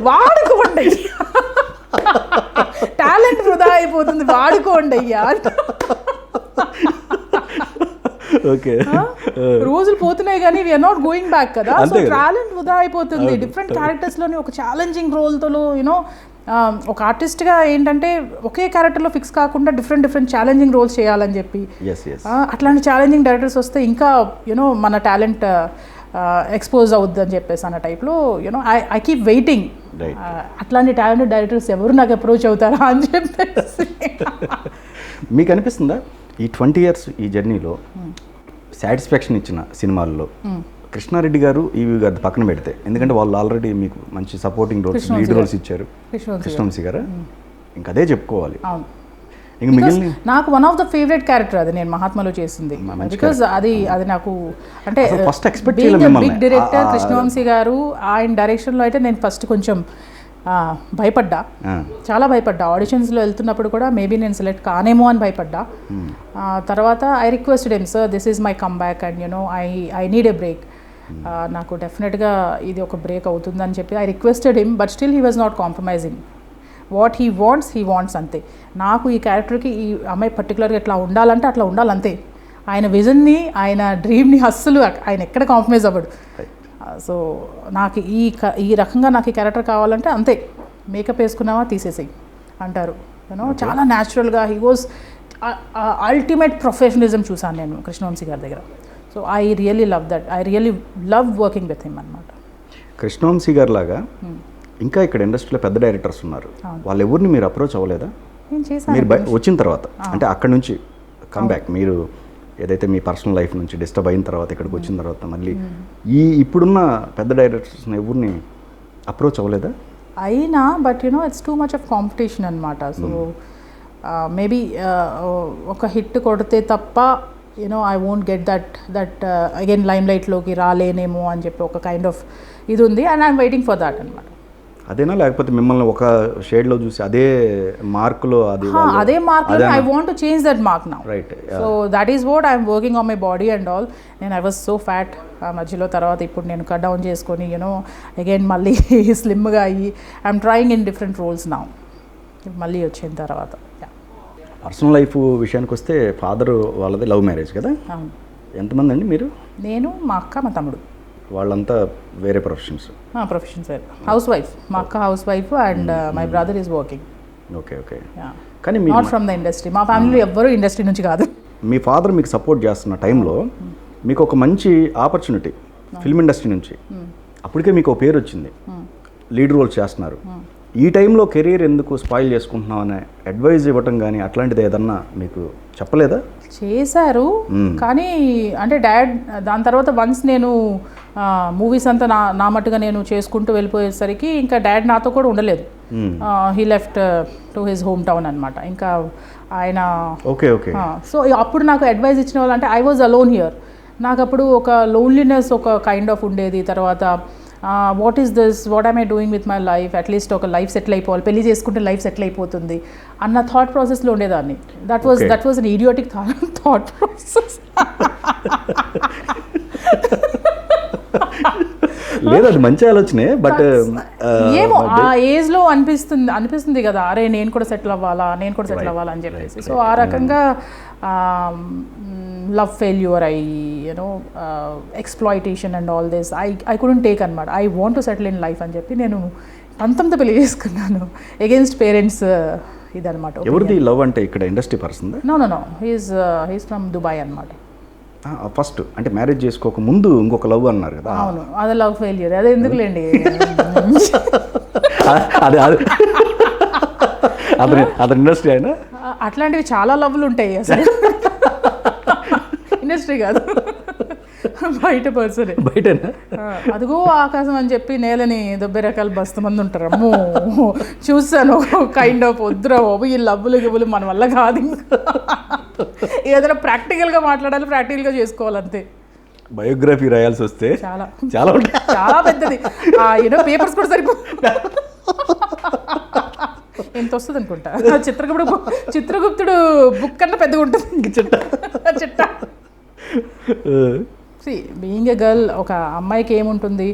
S2: వాడుకోండి అయ్యా, టాలెంట్ వృధా అయిపోతుంది, వాడుకోండి అయ్యా.
S1: ఓకే,
S2: రోజులు పోతున్నాయి కానీ వీఆర్ నాట్ గోయింగ్ బ్యాక్ కదా. సో టాలెంట్ వృధా అయిపోతుంది. డిఫరెంట్ క్యారెక్టర్స్లోని ఒక ఛాలెంజింగ్ రోల్తో ఒక ఆర్టిస్ట్గా ఏంటంటే ఒకే క్యారెక్టర్లో ఫిక్స్ కాకుండా డిఫరెంట్ ఛాలెంజింగ్ రోల్స్ చేయాలని చెప్పి అట్లాంటి ఛాలెంజింగ్ డైరెక్టర్స్ వస్తే ఇంకా మన టాలెంట్ ఎక్స్పోజ్ అవుద్ది అని చెప్పేసి అన్న టైప్లో ఐ కీప్ వెయిటింగ్. అట్లాంటి టాలెంటెడ్ డైరెక్టర్స్ ఎవరు నాకు అప్రోచ్ అవుతారా అని చెప్పేసి.
S1: మీకు అనిపిస్తుందా ఈ 20 years ఈ జర్నీలో సాటిస్ఫాక్షన్ ఇచ్చిన సినిమాల్లో కృష్ణారెడ్డి గారు, ఈవి గారు పక్కన పెడితే, ఎందుకంటే వాళ్ళు ఆల్రెడీ మీకు మంచి సపోర్టింగ్ రోల్స్, లీడ్ రోల్స్ ఇచ్చారు, కృష్ణవంశీ గారు, ఇంకా అదే చెప్పుకోవాలి. ఇంక మిగిలిన
S2: నాకు one of the favourite character అది నేను మహాత్మలో చేసింది. బికాజ్ అది నాకు అంటే
S1: ఫస్ట్ ఎక్స్పెక్ట్ చేయలేదు.
S2: బిగ్ డైరెక్టర్ కృష్ణవంశీ గారు, ఆయన డైరెక్షన్లో అయితే నేను ఫస్ట్ కొంచెం భయపడ్డా, చాలా భయపడ్డా. ఆడిషన్స్లో వెళ్తున్నప్పుడు కూడా మేబీ నేను సెలెక్ట్ కానేమో అని భయపడ్డా. తర్వాత I requested him, sir this is my come back and I need a break, నాకు డెఫినెట్గా ఇది ఒక బ్రేక్ అవుతుందని చెప్పి I requested him. But still he was not compromising. What he wants అంతే. నాకు ఈ క్యారెక్టర్కి ఈ అమ్మాయి పర్టికులర్గా ఎట్లా ఉండాలంటే అట్లా ఉండాలంతే. ఆయన విజన్ని, ఆయన డ్రీమ్ని అస్సలు ఆయన ఎక్కడ కాంప్రమైజ్ అవ్వడు. సో నాకు ఈ రకంగా నాకు ఈ క్యారెక్టర్ కావాలంటే అంతే, మేకప్ వేసుకున్నావా తీసేసేయి అంటారు. చాలా న్యాచురల్గా హీ వాజ్ అల్టిమేట్ ప్రొఫెషనలిజం చూసాను నేను కృష్ణవంశీ గారి దగ్గర. So I really love that, I really love working with him అనమాట.
S1: కృష్ణవంశీ గారి లాగా ఇంకా ఇక్కడ ఇండస్ట్రీలో పెద్ద డైరెక్టర్స్ ఉన్నారు, వాళ్ళు ఎవరిని మీరు అప్రోచ్ అవ్వలేదా?
S2: నేను చేశాను.
S1: మీరు వచ్చిన తర్వాత అంటే అక్కడ నుంచి కమ్బ్యాక్, మీరు ఏదైతే మీ పర్సనల్ లైఫ్ నుంచి డిస్టర్బ్ అయిన తర్వాత ఇక్కడికి వచ్చిన తర్వాత మళ్ళీ ఇప్పుడున్న పెద్ద డైరెక్టర్స్ని ఎవరిని అప్రోచ్ అవ్వలేదా?
S2: అయినా but it's too much of competition అనమాట. సో మేబీ ఒక హిట్ కొడితే తప్ప I won't get that again lime లైట్లోకి రాలేనేమో అని చెప్పి ఒక కైండ్ ఆఫ్ ఇది ఉంది. And I'm waiting for that అనమాట.
S1: అదేనా, లేకపోతే మిమ్మల్ని ఒక షేడ్లో చూసి అదే మార్కులో
S2: అదే మార్కులో I want to change that mark now,
S1: right?
S2: So that is what I'm working on my body and all. నేను ఐ వాజ్ సో ఫ్యాట్ ఆ మధ్యలో, తర్వాత ఇప్పుడు నేను కట్ డౌన్ చేసుకొని అగైన్ మళ్ళీ స్లిమ్గా అయ్యి I'm trying in different roles now మళ్ళీ వచ్చిన తర్వాత.
S1: పర్సనల్ లైఫ్ విషయానికి వస్తే ఫాదర్ వాళ్ళది లవ్ మ్యారేజ్ కదా?
S2: అవును.
S1: ఎంతమంది అండి మీరు?
S2: నేను, మా అక్క, మా తమ్ముడు.
S1: వాళ్ళంతా వేరే ప్రొఫెషన్స్?
S2: ప్రొఫెషన్స్ వేరే. హౌస్ వైఫ్, మా అక్క house wife and my brother is working.
S1: Okay okay. కానీ
S2: నాట్ ఫ్రమ్ ద ఇండస్ట్రీ. మా ఫ్యామిలీలో ఎవ్వరూ ఇండస్ట్రీ నుంచి కాదు.
S1: మీ ఫాదర్ మీకు సపోర్ట్ చేస్తున్న టైంలో మీకు ఒక మంచి ఆపర్చునిటీ ఫిల్మ్ ఇండస్ట్రీ నుంచి, అప్పటికే మీకు ఒక పేరు వచ్చింది, లీడ్ రోల్ చేస్తున్నారు. ఈ టైంలో కెరీర్ ఎందుకు స్పాయిల్ చేసుకుంటున్నాం అనే అడ్వైజ్ ఇవ్వటం కానీ అట్లాంటిది ఏదన్నా మీకు చెప్పలేదా?
S2: చేశారు, కానీ అంటే డాడ్ దాని తర్వాత వన్స్ నేను మూవీస్ అంతా నా మట్టుగా నేను చేసుకుంటూ వెళ్ళిపోయేసరికి ఇంకా డాడ్ నాతో కూడా ఉండలేదు. He left to his home town అనమాట. ఇంకా ఆయన
S1: ఓకే ఓకే.
S2: సో అప్పుడు నాకు అడ్వైజ్ ఇచ్చిన వాళ్ళు అంటే ఐ వాజ్ అలోన్ హియర్. నాకు అప్పుడు ఒక లోన్లీనెస్ ఒక కైండ్ ఆఫ్ ఉండేది. తర్వాత what is this, what I'm I doing with my life, at least ఒక లైఫ్ సెటిల్ అయిపోవాలి, పెళ్లి చేసుకుంటే లైఫ్ సెటిల్ అయిపోతుంది అన్న థాట్ ప్రాసెస్లో ఉండేదాన్ని. That was an idiotic thought process.
S1: లేదు, అది మంచి ఆలోచనే. బట్
S2: ఏమో ఆ ఏజ్లో అనిపిస్తుంది కదా, అరే నేను కూడా సెటిల్ అవ్వాలా అని చెప్పేసి. సో ఆ రకంగా love failure exploitation and all this I couldn't take అనమాట. I want to settle in life అని చెప్పి నేను 19తో పెళ్లి చేసుకున్నాను అగేన్స్ట్ పేరెంట్స్ ఇదనమాట.
S1: ఎవరిది లవ్ అంటే ఇక్కడ industry person?
S2: No he's from Dubai అనమాట.
S1: ఫస్ట్ అంటే మ్యారేజ్ చేసుకోక ముందు ఇంకొక లవ్ అన్నారు కదా?
S2: అవును, అదే లవ్ ఫెయిల్యూర్. అదే ఎందుకులేండి
S1: అదే అతని ఇండస్ట్రీ అయినా
S2: అట్లాంటివి చాలా లవ్లు ఉంటాయి అసలు. ఇండస్ట్రీ కాదు, బయట పర్సన్.
S1: బయటనా?
S2: అదిగో ఆకాశం అని చెప్పి నేలని 70 రకాల బస్తు మంది ఉంటారు. అమ్మో చూసాను కైండ్ ఆఫ్ వద్దురా బాబు ఈ లవ్వులు గివ్వులు మన వల్ల కాదు. ఏదైనా ప్రాక్టికల్గా మాట్లాడాలి, ప్రాక్టికల్గా చేసుకోవాలంతే.
S1: బయోగ్రఫీ రాయాల్సి వస్తే
S2: చాలా
S1: చాలా
S2: చాలా పెద్దది. పేపర్స్ కూడా సరిపో ఎంత వస్తుంది అనుకుంటా. చిత్రగుప్తుడు బుక్ కన్నా పెద్దగా ఉంటుంది చిట్ట. బీయింగ్ ఎ గర్ల్, ఒక అమ్మాయికి ఏముంటుంది,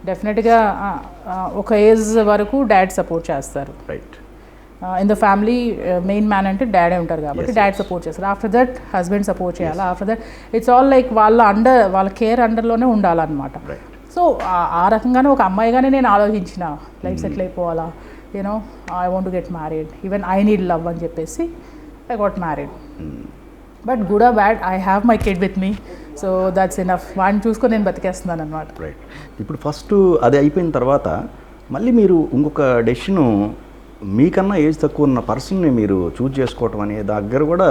S2: డెఫినెట్గా ఒక ఏజ్ వరకు డాడ్ సపోర్ట్ చేస్తారు.
S1: Right.
S2: In the family main man అంటే డాడే ఉంటారు కాబట్టి డాడ్ సపోర్ట్ చేస్తారు. ఆఫ్టర్ దట్ హస్బెండ్ సపోర్ట్ చేయాలి. After that it's all like వాళ్ళ కేర్ అండర్లోనే ఉండాలన్నమాట. సో ఆ రకంగానే ఒక అమ్మాయిగానే నేను ఆలోచించిన లైఫ్ సెటిల్ అయిపోవాలా, I want to get married, even I need love అని చెప్పేసి I got married. But good or bad, I have my kid with me, so that's enough. వాడిని చూసుకొని నేను బతికేస్తున్నాను అనమాట.
S1: రైట్. ఇప్పుడు ఫస్ట్ అది అయిపోయిన తర్వాత మళ్ళీ మీరు ఇంకొక డెసిషను, మీకన్నా ఏజ్ తక్కువ ఉన్న పర్సన్ని మీరు చూజ్ చేసుకోవటం అనే దగ్గర కూడా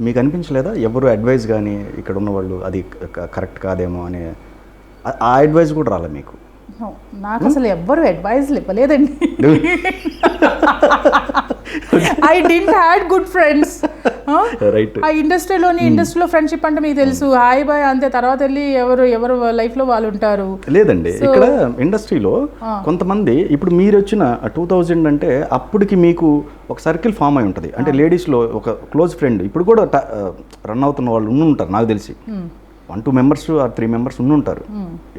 S1: మీకు అనిపించలేదా? ఎవరు అడ్వైస్ కానీ ఇక్కడ ఉన్నవాళ్ళు అది కరెక్ట్ కాదేమో అనే ఆ అడ్వైస్ కూడా రాలే మీకు?
S2: నాకు అసలు ఎవ్వరు అడ్వైజ్ ఇవ్వలేదండి. I didn't had good friends. ఆ ఇండస్ట్రీలో ఫ్రెండ్షిప్ అంటే మీకు తెలుసు, హాయ్ బాయ్ అంతే. తర్వాత వెళ్ళి ఎవరు లైఫ్లో వాళ్ళు ఉంటారు.
S1: లేదండి, ఇక్కడ ఇండస్ట్రీలో కొంతమంది, ఇప్పుడు మీరు వచ్చిన 2000 అంటే అప్పటికి మీకు ఒక సర్కిల్ ఫామ్ అయి ఉంటుంది. అంటే లేడీస్లో ఒక క్లోజ్ ఫ్రెండ్ ఇప్పుడు కూడా రన్ అవుతున్న వాళ్ళు ఉంటారు నాకు తెలిసి. 1-2 మెంబర్స్ ఆర్ 3 మెంబర్స్ ఉంటారు.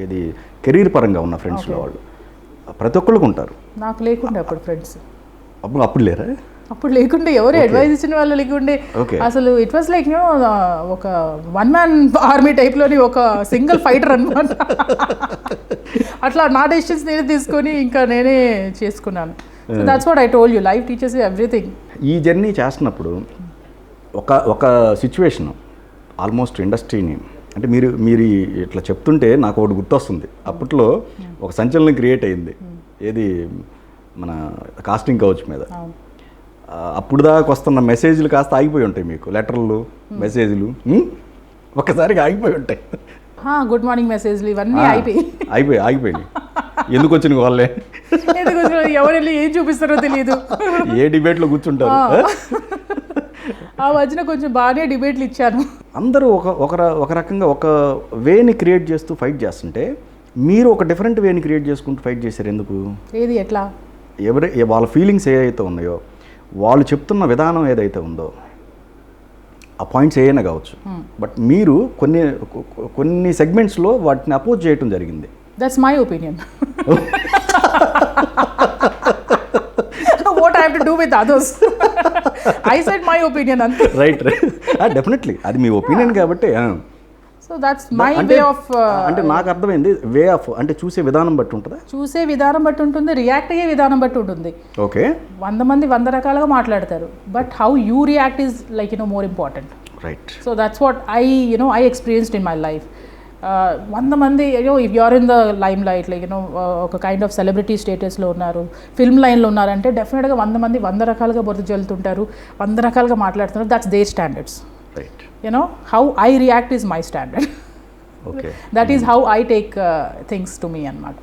S1: ఇది కెరీర్ పరంగా ఉన్న ఫ్రెండ్స్లో వాళ్ళు ప్రతి ఒక్కళ్ళకు ఉంటారు.
S2: నాకు లేకుండే అప్పుడు ఫ్రెండ్స్.
S1: అప్పుడు లేరా?
S2: అప్పుడు లేకుండే, ఎవరు అడ్వైజ్ ఇచ్చిన వాళ్ళు లేకుండే. అసలు ఇట్ వాస్ లైక్ ఒక 1 man ఆర్మీ టైప్లోని ఒక సింగిల్ ఫైటర్ అనమాట. అట్లా నా డెసిషన్స్ నేనే తీసుకొని ఇంకా నేనే చేసుకున్నాను. So that's what I told you, life teachers you everything.
S1: ఈ జర్నీ చేస్తున్నప్పుడు ఒక సిచ్యువేషన్ ఆల్మోస్ట్ ఇండస్ట్రీని, అంటే మీరు ఇట్లా చెప్తుంటే నాకు ఒకటి గుర్తొస్తుంది. అప్పట్లో ఒక సంచలనం క్రియేట్ అయింది, ఏది మన కాస్టింగ్ కౌచ్ మీద. అప్పుడు దాకా వస్తున్న మెసేజ్లు కాస్త ఆగిపోయి ఉంటాయి మీకు, లెటర్లు మెసేజ్లు ఒక్కసారిగా ఆగిపోయి ఉంటాయి.
S2: గుడ్ మార్నింగ్ మెసేజ్లు ఇవన్నీ
S1: ఆగిపోయినాయి. ఎందుకు వచ్చిన వాళ్ళే,
S2: ఎవరు వెళ్ళి ఏం చూపిస్తారో తెలియదు,
S1: ఏ డిబేట్లో కూర్చుంటారు.
S2: ఆ మధ్యన కొంచెం బాగానే డిబేట్లు ఇచ్చాను.
S1: అందరూ ఒక రకంగా ఒక వేని క్రియేట్ చేస్తూ ఫైట్ చేస్తుంటే మీరు ఒక డిఫరెంట్ వేని క్రియేట్ చేసుకుంటూ ఫైట్ చేశారు. ఎందుకు?
S2: ఏది ఎట్లా?
S1: వాళ్ళ ఫీలింగ్స్ ఏవైతే ఉన్నాయో, వాళ్ళు చెప్తున్న విధానం ఏదైతే ఉందో, ఆ పాయింట్స్ ఏమైనా కావచ్చు, బట్ మీరు కొన్ని సెగ్మెంట్స్లో వాటిని అపోజ్ చేయటం జరిగింది.
S2: That's my opinion. What I have to do with others? I said my opinion.
S1: Right. Definitely. అది మీ ఒపీనియన్ కాబట్టి.
S2: So that's my way of.
S1: అంటే నాకు అర్థమైంది, వే ఆఫ్ అంటే చూసే విధానం బట్టి ఉంటుందా?
S2: చూసే విధానం బట్టి ఉంటుంది, రియాక్ట్ అయ్యే విధానం బట్టి ఉంటుంది.
S1: ఓకే. 100
S2: మంది 100 రకాలుగా మాట్లాడతారు, but how you react is like more important.
S1: Right. So
S2: that's what I experienced in my life. 100 మంది if you are in the lime light, like ఒక కైండ్ ఆఫ్ సెలబ్రిటీ స్టేటస్లో ఉన్నారు, ఫిల్మ్ లైన్లో ఉన్నారంటే డెఫినెట్గా 100 మంది 100 రకాలుగా బురద జల్లుతుంటారు, 100 రకాలుగా మాట్లాడుతున్నారు. That's their standards.
S1: Right.
S2: How I react is my standard.
S1: Okay.
S2: That is how I take things to me అనమాట.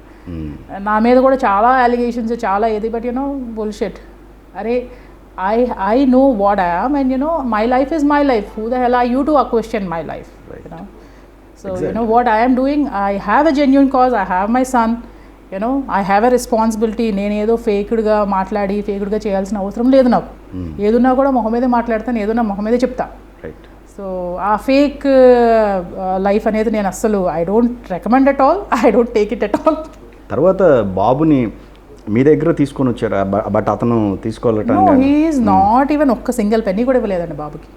S2: నా మీద కూడా చాలా అలిగేషన్స్ చాలా ఏది, బట్ బుల్షిట్. అరే I know what I am, and my life is my life. Who the hell are you to question my life?
S1: Right.
S2: So exactly. What I am doing, I have a genuine cause. I have my son. I have a responsibility. నేను ఏదో ఫేక్డ్గా మాట్లాడి ఫేక్డ్గా చేయాల్సిన అవసరం లేదు నాకు. ఏదున్నా కూడా మొహం మీదే మాట్లాడతాను, ఏదున్నా మొహం మీదే చెప్తా.
S1: రైట్.
S2: సో ఆ ఫేక్ లైఫ్ అనేది నేను అస్సలు I don't recommend at all, I don't take it at all.
S1: తర్వాత బాబుని మీ దగ్గర తీసుకొని వచ్చారా? బట్ అతను తీసుకోవాలట.
S2: హీ ఈజ్ నాట్ ఈవెన్ ఒక్క సింగిల్ పెన్నీ కూడా ఇవ్వలేదండి బాబుకి.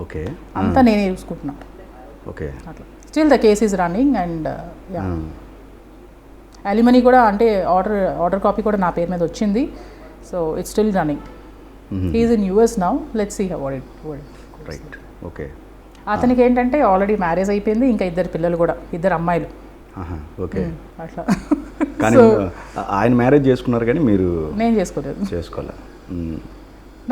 S1: ఓకే.
S2: అంతా నేనే చూసుకుంటున్నా.
S1: ఓకే.
S2: అట్లా still the case is running and alimony కూడా అంటే ఆర్డర్ కాపీ కూడా నా పేరు మీద వచ్చింది. So it's still running. He's in US now, let's see what it.
S1: Right. Okay.
S2: అతనికి ఏంటంటే ఆల్రెడీ మ్యారేజ్ అయిపోయింది, ఇంకా 2 పిల్లలు కూడా, 2 అమ్మాయిలు.
S1: ఓకే.
S2: అట్లా
S1: కానీ ఆయన మ్యారేజ్ చేసుకున్నారు కానీ మీరు
S2: నేను చేసుకోలేదు.
S1: చేసుకోవాలి.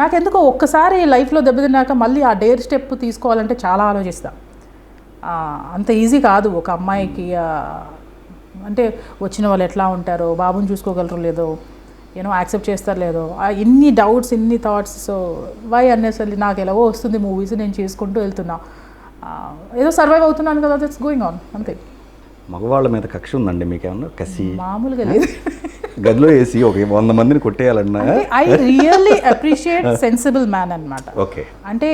S2: నాకెందుకో ఒక్కసారి లైఫ్లో దెబ్బతిన్నాక మళ్ళీ ఆ డేర్ స్టెప్ తీసుకోవాలంటే చాలా ఆలోచిస్తా. అంత ఈజీ కాదు ఒక అమ్మాయికి. అంటే వచ్చిన వాళ్ళు ఎట్లా ఉంటారో, బాబుని చూసుకోగలరో లేదో, యాక్సెప్ట్ చేస్తారో లేదో, ఇన్ని డౌట్స్, ఇన్ని థాట్స్. సో వై అన్నెసర్లీ నాకు ఎలాగో వస్తుంది మూవీస్, నేను చేసుకుంటూ వెళ్తున్నా, ఏదో సర్వైవ్ అవుతున్నాను కదా, దట్స్ గోయింగ్ ఆన్, అంతే.
S1: మగవాళ్ళ మీద కక్ష ఉందండి మీకేమన్నా? కసి
S2: మామూలుగా లేదు.
S1: గదిలో వేసి ఒక 100 మందిని కొట్టేయాలన్నా.
S2: I really appreciate sensible man అనమాట.
S1: ఓకే.
S2: అంటే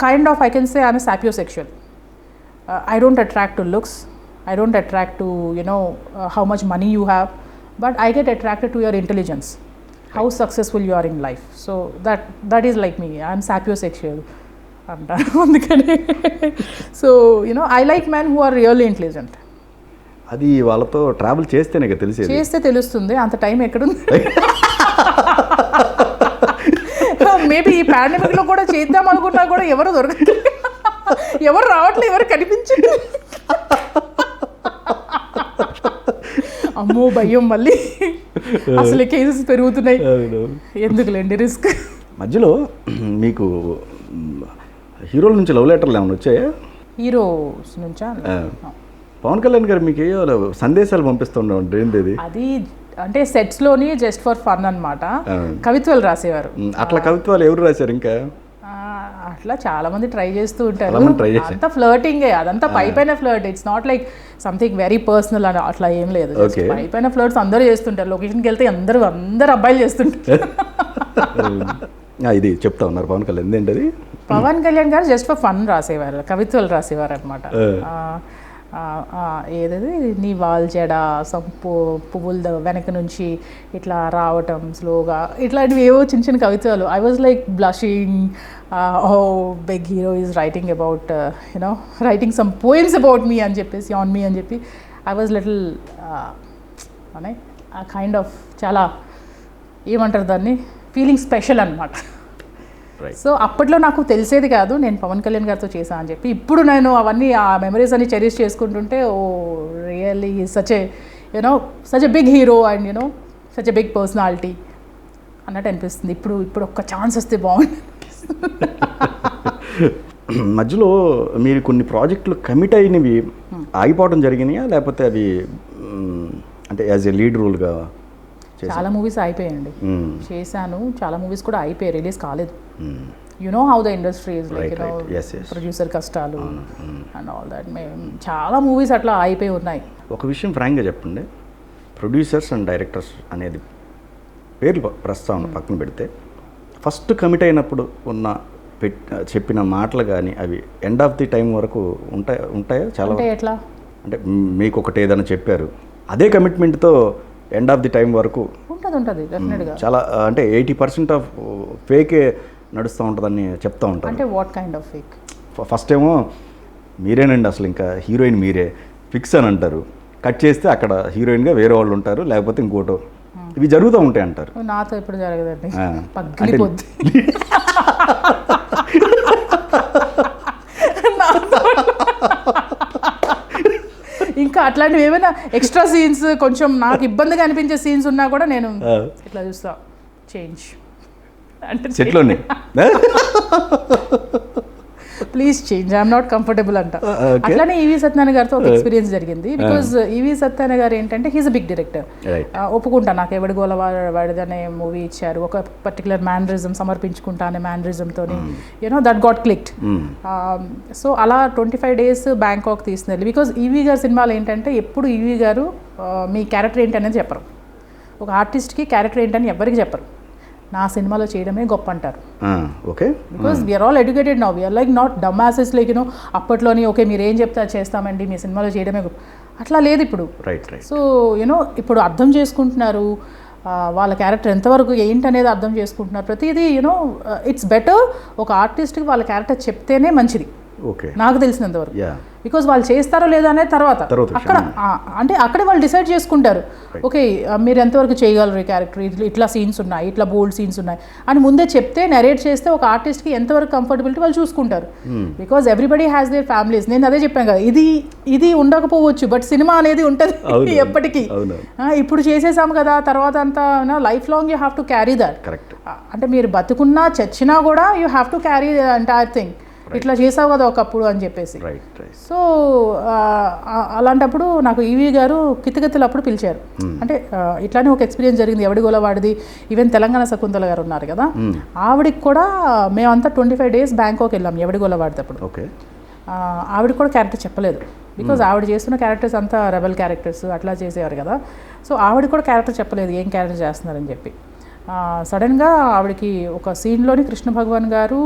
S2: kind of I can say I'm sapiosexual. I don't attract to looks, I don't attract to how much money you have, but I get attracted to your intelligence, how successful you are in life. So that is like me. I'm sapiosexual. So I like men who are really intelligent.
S1: అది వాళ్ళతో travel చేస్తేనే కదా తెలిసేది.
S2: చేస్తే తెలుస్తుంది. అంత time ఎక్కడుంది? Maybe ఈ పాండమిక్లో కూడా చేద్దాం అనుకున్నా కూడా ఎవరు దొరకదు, ఎవరు రావట్లేదు, ఎవరు కనిపించదు. అమ్మో భయం, మళ్ళీ అసలు కేసెస్ పెరుగుతున్నాయి, ఎందుకులేండి రిస్క్.
S1: మధ్యలో మీకు హీరోల నుంచి లవ్ లెటర్లు ఏమైనా వచ్చాయా?
S2: హీరోస్ నుంచా?
S1: పవన్ కళ్యాణ్ గారు మీకు ఏదో సందేశాలు పంపిస్తుండే ఏంటి
S2: అది? అంటే సెట్స్లోని జస్ట్ ఫర్ ఫన్ అనమాట, కవిత్వాలు రాసేవారు.
S1: అట్లా కవిత్వాలు ఎవరు రాశారు? ఇంకా
S2: అట్లా చాలా మంది ట్రై చేస్తూ ఉంటారు. అంతా ఫ్లర్టింగే, అదంతా పైపైన flirt. It's not like something very personal అని అట్లా ఏం లేదు. పైపైన ఫ్లర్ట్స్ అందరూ చేస్తుంటారు. లొకేషన్కి వెళ్తే అందరు అబ్బాయిలు చేస్తుంటారు.
S1: ఇది చెప్తా ఉన్నారు పవన్ కళ్యాణ్ ఏంటది?
S2: పవన్ కళ్యాణ్ గారు జస్ట్ ఫర్ ఫన్ రాసేవారు, కవిత్వాలు రాసేవారు అనమాట. ఏదది, నీ వాల్ జడ పువ్వుల వెనక నుంచి ఇట్లా రావటం స్లోగా, ఇట్లాంటివి ఏవో చిన్న చిన్న కవిత్వాలు. I was like blushing, oh big hero is writing about writing some poems about me అని చెప్పేసి, ఆన్ మీ అని చెప్పి. ఐ వాజ్ లిటిల్ అనే ఆ కైండ్ ఆఫ్ చాలా ఏమంటారు దాన్ని, ఫీలింగ్ స్పెషల్ అనమాట. సో అప్పట్లో నాకు తెలిసేది కాదు నేను పవన్ కళ్యాణ్ గారితో చేశాను అని చెప్పి. ఇప్పుడు నేను అవన్నీ ఆ మెమరీస్ అన్ని చెరిష్ చేసుకుంటుంటే, oh really such a big hero and such a big personality అన్నట్టు అనిపిస్తుంది. ఇప్పుడు ఒక్క ఛాన్స్ వస్తే బాగుంది.
S1: మధ్యలో మీరు కొన్ని ప్రాజెక్టులు కమిట్ అయినవి ఆగిపోవడం జరిగినాయా, లేకపోతే అవి అంటే యాజ్ ఎ లీడ్ రోల్గా?
S2: చాలా మూవీస్ అయిపోయాయండి, చేశాను. చాలా మూవీస్ కూడా అయిపోయాయి, రిలీజ్ కాలేదు. How the industry is like, producer కష్టాలు అండ్ ఆల్ దట్. చాలా మూవీస్ అట్లా అయిపోయి ఉన్నాయి.
S1: ఒక విషయం ఫ్రాంక్గా చెప్పండి, ప్రొడ్యూసర్స్ అండ్ డైరెక్టర్స్ అనేది పేర్లు ప్రస్తావన పక్కన పెడితే, ఫస్ట్ కమిట్ అయినప్పుడు చెప్పిన మాటలు కానీ అవి ఎండ్ ఆఫ్ ది టైం వరకు ఉంటాయా? చాలా
S2: ఎట్లా
S1: అంటే మీకు ఒకటి ఏదైనా చెప్పారు, అదే కమిట్మెంట్తో ఎండ్ ఆఫ్ ది టైం వరకు
S2: ఉంటుంది డెఫినెట్గా.
S1: చాలా అంటే 80% ఆఫ్ ఫేకే నడుస్తూ ఉంటుందని చెప్తూ ఉంటారు.
S2: అంటే what kind of fake?
S1: First ఏమో మీరేనండి అసలు ఇంకా హీరోయిన్ మీరే ఫిక్స్ అని అంటారు, కట్ చేస్తే అక్కడ హీరోయిన్గా వేరే వాళ్ళు ఉంటారు, లేకపోతే ఇంకోటో. ఇవి జరుగుతూ ఉంటాయి అంటారు.
S2: నాతో ఎప్పుడు జరగదండి, పగిలిపోద్ది. ఇంకా అట్లాంటివి ఏమైనా ఎక్స్ట్రా సీన్స్, కొంచెం నాకు ఇబ్బందిగా అనిపించే సీన్స్ ఉన్నా కూడా నేను ఇట్లా చూస్తా, చేంజ్ అంటే
S1: చెట్లోనే
S2: please change, I'm not comfortable అంట. అట్లానే ఈవి సత్యనారాయణ గారితో ఒక ఎక్స్పీరియన్స్ జరిగింది. బికాజ్ ఈవి సత్యనారాయణ గారు ఏంటంటే హీస్ అ బిగ్ డైరెక్టర్. ఒప్పుకుంటా, నాకు ఎవడి గోల వాడిదనే మూవీ ఇచ్చారు, ఒక పర్టికులర్ మ్యానరిజం సమర్పించుకుంటా అనే మ్యానరిజంతో దట్ గాట్ క్లిక్డ్. సో అలా 25 days బ్యాంకాక్ తీస్తున్నారు. బికాజ్ ఈవి గారి సినిమాలు ఏంటంటే ఎప్పుడు ఈవి గారు మీ క్యారెక్టర్ ఏంటి అనేది చెప్పరు, ఒక ఆర్టిస్ట్కి క్యారెక్టర్ ఏంటని ఎవరికి చెప్పరు. నా సినిమాలో చేయడమే గొప్ప అంటారు.
S1: Okay,
S2: because we're all educated now, we're like not dumb asses like అప్పట్లోని ఓకే మీరు ఏం చెప్తే చేస్తామండి, మీ సినిమాలో చేయడమే గొప్ప, అట్లా లేదు ఇప్పుడు. సో ఇప్పుడు అర్థం చేసుకుంటున్నారు, వాళ్ళ క్యారెక్టర్ ఎంతవరకు ఏంటనేది అర్థం చేసుకుంటున్నారు. ప్రతిదీ ఇట్స్ బెటర్ ఒక ఆర్టిస్ట్కి వాళ్ళ క్యారెక్టర్ చెప్తేనే మంచిది.
S1: ఓకే,
S2: నాకు తెలిసినంత వరకు.
S1: యా,
S2: బికాజ్ వాళ్ళు చేస్తారో లేదా అనేది తర్వాత అక్కడ అంటే అక్కడే వాళ్ళు డిసైడ్ చేసుకుంటారు. ఓకే, మీరు ఎంతవరకు చేయగలరు ఈ క్యారెక్టర్, ఇట్లా సీన్స్ ఉన్నాయి, ఇట్లా బోల్డ్ సీన్స్ ఉన్నాయి అని ముందే చెప్తే నెరేట్ చేస్తే ఒక ఆర్టిస్ట్కి ఎంతవరకు కంఫర్టబిలిటీ వాళ్ళు చూసుకుంటారు. Because everybody has their families. నేను అదే చెప్పాను కదా, ఇది ఉండకపోవచ్చు బట్ సినిమా అనేది ఉంటుంది ఎప్పటికీ. ఇప్పుడు చేసేసాము కదా, తర్వాత అంతా life long you have to carry that.
S1: Correct.
S2: అంటే మీరు బతుకున్నా చచ్చినా కూడా you have to carry the entire thing. ఇట్లా చేసావు కదా ఒకప్పుడు అని చెప్పేసి. సో అలాంటప్పుడు నాకు ఈవీ గారు కితకితలు అప్పుడు పిలిచారు. అంటే ఇట్లానే ఒక ఎక్స్పీరియన్స్ జరిగింది ఎవడి గోలవాడిది. ఈవెన్ తెలంగాణ శకుంతల గారు ఉన్నారు కదా, ఆవిడికి కూడా మేమంతా 25 days బ్యాంకాక్ వెళ్ళాం ఎవడి గోలవాడితప్పుడు.
S1: ఓకే,
S2: ఆవిడకి కూడా క్యారెక్టర్ చెప్పలేదు. బికాజ్ ఆవిడ చేస్తున్న క్యారెక్టర్స్ అంతా రెబల్ క్యారెక్టర్స్ అట్లా చేసేవారు కదా. సో ఆవిడ కూడా క్యారెక్టర్ చెప్పలేదు ఏం క్యారెక్టర్ చేస్తున్నారని చెప్పి. సడన్గా ఆవిడకి ఒక సీన్లోని కృష్ణ భగవాన్ గారు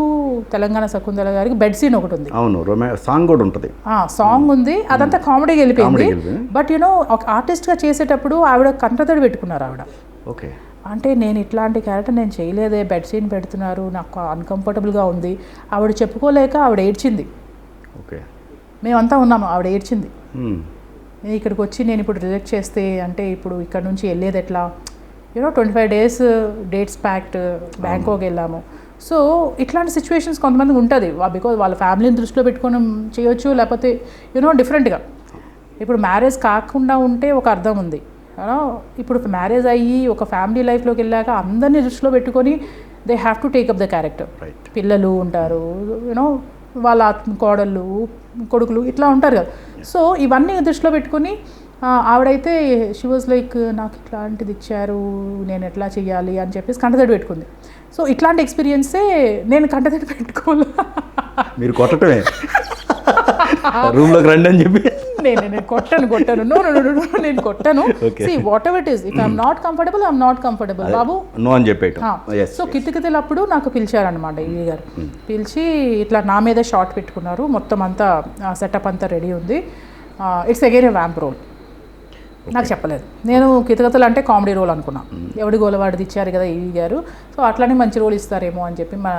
S2: తెలంగాణ శకుంతల గారికి బెడ్ సీన్ ఒకటి ఉంది.
S1: అవును, సాంగ్ కూడా ఉంటుంది.
S2: సాంగ్ ఉంది, అదంతా కామెడీకి వెళ్ళిపోయింది. బట్ యూనో ఒక ఆర్టిస్ట్గా చేసేటప్పుడు ఆవిడ కంటతడి పెట్టుకున్నారు ఆవిడ.
S1: ఓకే,
S2: అంటే నేను ఇట్లాంటి క్యారెక్టర్ నేను చేయలేదే, బెడ్ సీన్ పెడుతున్నారు, నాకు అన్కంఫర్టబుల్గా ఉంది. ఆవిడ చెప్పుకోలేక ఆవిడ ఏడ్చింది.
S1: ఓకే,
S2: మేమంతా ఉన్నాము, ఆవిడ ఏడ్చింది. నేను ఇక్కడికి వచ్చి నేను ఇప్పుడు రిజెక్ట్ చేస్తే అంటే ఇప్పుడు ఇక్కడ నుంచి వెళ్ళేది ఎట్లా, 25 days డేట్స్ ప్యాక్డ్, బ్యాంకాక్ వెళ్ళాము. సో ఇట్లాంటి సిచ్యువేషన్స్ కొంతమందికి ఉంటుంది. బికాజ్ వాళ్ళ ఫ్యామిలీని దృష్టిలో పెట్టుకొని చేయొచ్చు, లేకపోతే డిఫరెంట్గా. ఇప్పుడు మ్యారేజ్ కాకుండా ఉంటే ఒక అర్థం ఉంది. ఇప్పుడు మ్యారేజ్ అయ్యి ఒక ఫ్యామిలీ లైఫ్లోకి వెళ్ళాక అందరినీ దృష్టిలో పెట్టుకొని they have to take up the character. పిల్లలు ఉంటారు, వాళ్ళ కోడళ్ళు, కొడుకులు ఇట్లా ఉంటారు కదా. సో ఇవన్నీ దృష్టిలో పెట్టుకొని ఆవిడైతే షీ వాజ్ లైక్ నాకు ఇట్లాంటిది ఇచ్చారు, నేను ఎట్లా చెయ్యాలి అని చెప్పేసి కంటతడి పెట్టుకుంది. సో ఇట్లాంటి ఎక్స్పీరియన్సే నేను కంటతడి పెట్టుకోలే.
S1: మీరు కొట్టటమే రూమ్లోకి రండి అని చెప్పి
S2: నేను కొట్టను నో నేను కొట్టను. See whatever it is, if I'm not comfortable I'm not comfortable బాబు
S1: నో అని చెప్పేయటం.
S2: సో కితకితలప్పుడు నాకు పిలిచారనమాట ఈవీ గారు. పిలిచి ఇట్లా నా మీద షాట్ పెట్టుకున్నారు, మొత్తం అంతా సెటప్ అంతా రెడీ ఉంది. It's again a vamp role. నాకు చెప్పలేదు. నేను కితకితలు అంటే కామెడీ రోల్ అనుకున్నా. ఎవడి గోలవాడిది ఇచ్చారు కదా ఈవీ గారు, సో అట్లనే మంచి రోల్ ఇస్తారేమో అని చెప్పి మా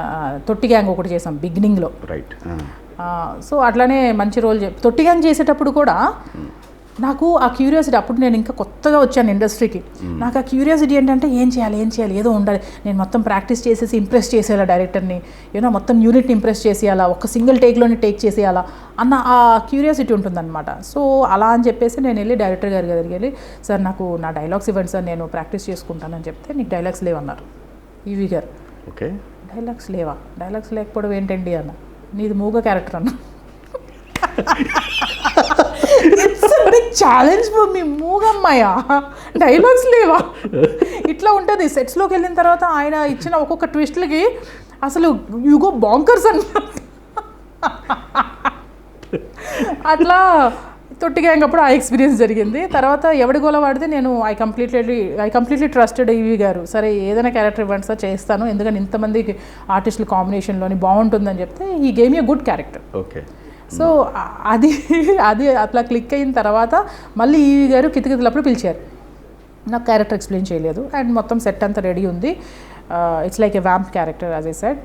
S2: తొట్టి గ్యాంగ్ ఒకటి చేసాం బిగినింగ్లో.
S1: రైట్.
S2: సో అట్లానే మంచి రోల్ తొట్టి గ్యాంగ్ చేసేటప్పుడు కూడా నాకు ఆ క్యూరియాసిటీ, అప్పుడు నేను ఇంకా కొత్తగా వచ్చాను ఇండస్ట్రీకి. నాకు ఆ క్యూరియాసిటీ ఏంటంటే ఏం చేయాలి ఏదో ఉండాలి, నేను మొత్తం ప్రాక్టీస్ చేసేసి ఇంప్రెస్ చేసేయాలా డైరెక్టర్ని, మొత్తం యూనిట్ని ఇంప్రెస్ చేసేయాలా, ఒక సింగిల్ టేక్లోనే టేక్ చేసేయాలా అన్న ఆ క్యూరియాసిటీ ఉంటుందన్నమాట. సో అలా అని చెప్పేసి నేను వెళ్ళి డైరెక్టర్ గారి దగ్గరికి వెళ్ళి, సార్ నాకు నా డైలాగ్స్ ఇవ్వండి సార్, నేను ప్రాక్టీస్ చేసుకుంటానని చెప్తే, నీకు డైలాగ్స్ లేవన్నారు ఈవీ గారు.
S1: ఓకే,
S2: డైలాగ్స్ లేవా? డైలాగ్స్ లేకపోవడం ఏంటండి అన్న, నీది మూగ క్యారెక్టర్ అన్న. It's a big challenge for me, మూగమ్మాయా, డైలాగ్స్ లేవా? ఇట్లా ఉంటుంది. సెట్స్లోకి వెళ్ళిన తర్వాత ఆయన ఇచ్చిన ఒక్కొక్క ట్విస్ట్లకి అసలు యుగో బాంకర్స్ అన్నమాట. అట్లా తొట్టి గ్యాంగ్ అప్పుడు ఆ ఎక్స్పీరియన్స్ జరిగింది. తర్వాత ఎవడి గోల వాడితే నేను ఐ కంప్లీట్లీ ట్రస్టెడ్ ఈవీ గారు. సరే ఏదైనా క్యారెక్టర్ ఇవ్వండి సార్ చేస్తాను, ఎందుకంటే ఇంతమంది ఆర్టిస్టుల కాంబినేషన్లోని బాగుంటుందని చెప్తే ఈ game a good character.
S1: Okay.
S2: So అది అట్లా క్లిక్ అయిన తర్వాత మళ్ళీ ఈవీ గారు కితకితలప్పుడు పిలిచారు. నాకు క్యారెక్టర్ ఎక్స్ప్లెయిన్ చేయలేదు అండ్ మొత్తం సెట్ అంతా రెడీ ఉంది. It's like A vamp character as I said.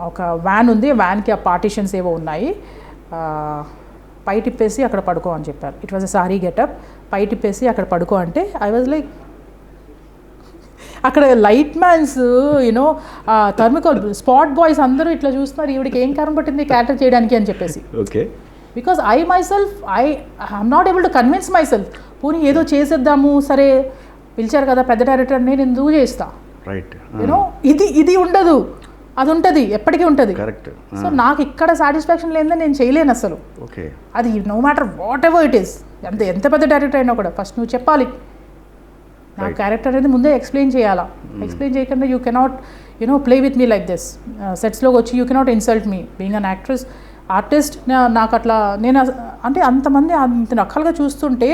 S2: ఒక వ్యాన్ ఉంది, వ్యాన్కి ఆ పార్టీషన్స్ ఏవో ఉన్నాయి, పై టిప్పేసి అక్కడ పడుకో అని చెప్పారు. It was a sari getup. పై టిప్పేసి అక్కడ పడుకో అంటే ఐ వాజ్ లైక్, అక్కడ లైట్ మ్యాన్స్ థర్మికల్ స్పాట్ బాయ్స్ అందరూ ఇట్లా చూస్తున్నారు, ఈవిడికి ఏం కారణం పట్టింది క్యారెక్టర్ చేయడానికి అని చెప్పేసి.
S1: Okay.
S2: Because I'm not able to convince my self. పోనీ ఏదో చేసేద్దాము, సరే పిలిచారు కదా పెద్ద డైరెక్టర్, నేను ఎందుకు చేస్తా,
S1: రైట్.
S2: ఇది ఉండదు, అది ఉంటుంది, ఎప్పటికీ ఉంటుంది.
S1: కరెక్ట్.
S2: సో నాకు ఇక్కడ సాటిస్ఫాక్షన్ లేదని నేను చేయలేను అసలు.
S1: ఓకే.
S2: అది no matter whatever it is, ఎంత పెద్ద డైరెక్టర్ అయినా కూడా ఫస్ట్ నువ్వు చెప్పాలి. నా క్యారెక్టర్ అనేది ముందే ఎక్స్ప్లెయిన్ చేయాలా. ఎక్స్ప్లెయిన్ చేయకుండా you cannot play with me like this. సెట్స్లోకి వచ్చి you cannot insult me being an actress artist. నాకు అట్లా నేను అంటే అంతమంది అంత రకాలుగా చూస్తుంటే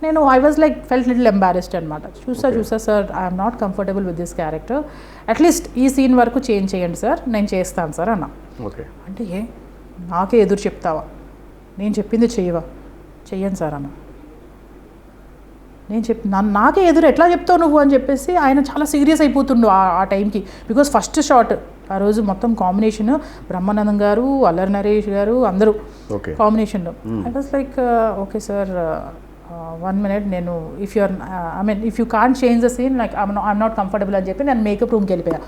S2: నేను I was like felt little embarrassed అనమాట. చూసా sir I'm not comfortable with this character, at least ఈ సీన్ వరకు చేంజ్ చేయండి సార్, నేను చేస్తాను సార్ అన్న.
S1: ఓకే.
S2: అంటే నాకే ఎదురు చెప్తావా, నేను చెప్పింది చెయ్యను సార్ అన్న. నాకే ఎదురు ఎట్లా చెప్తావు నువ్వు అని చెప్పేసి ఆయన చాలా సీరియస్ అయిపోతుండు ఆ టైంకి. బికాజ్ ఫస్ట్ షాట్ ఆ రోజు మొత్తం కాంబినేషన్ బ్రహ్మానందం గారు, అల్లరి నరేష్ గారు అందరూ
S1: ఓకే
S2: కాంబినేషన్లో. I was like okay sir 1 minute, నేను if you can't change the scene like I'm not comfortable అని చెప్పి నేను మేకప్ రూమ్కి వెళ్ళిపోయా.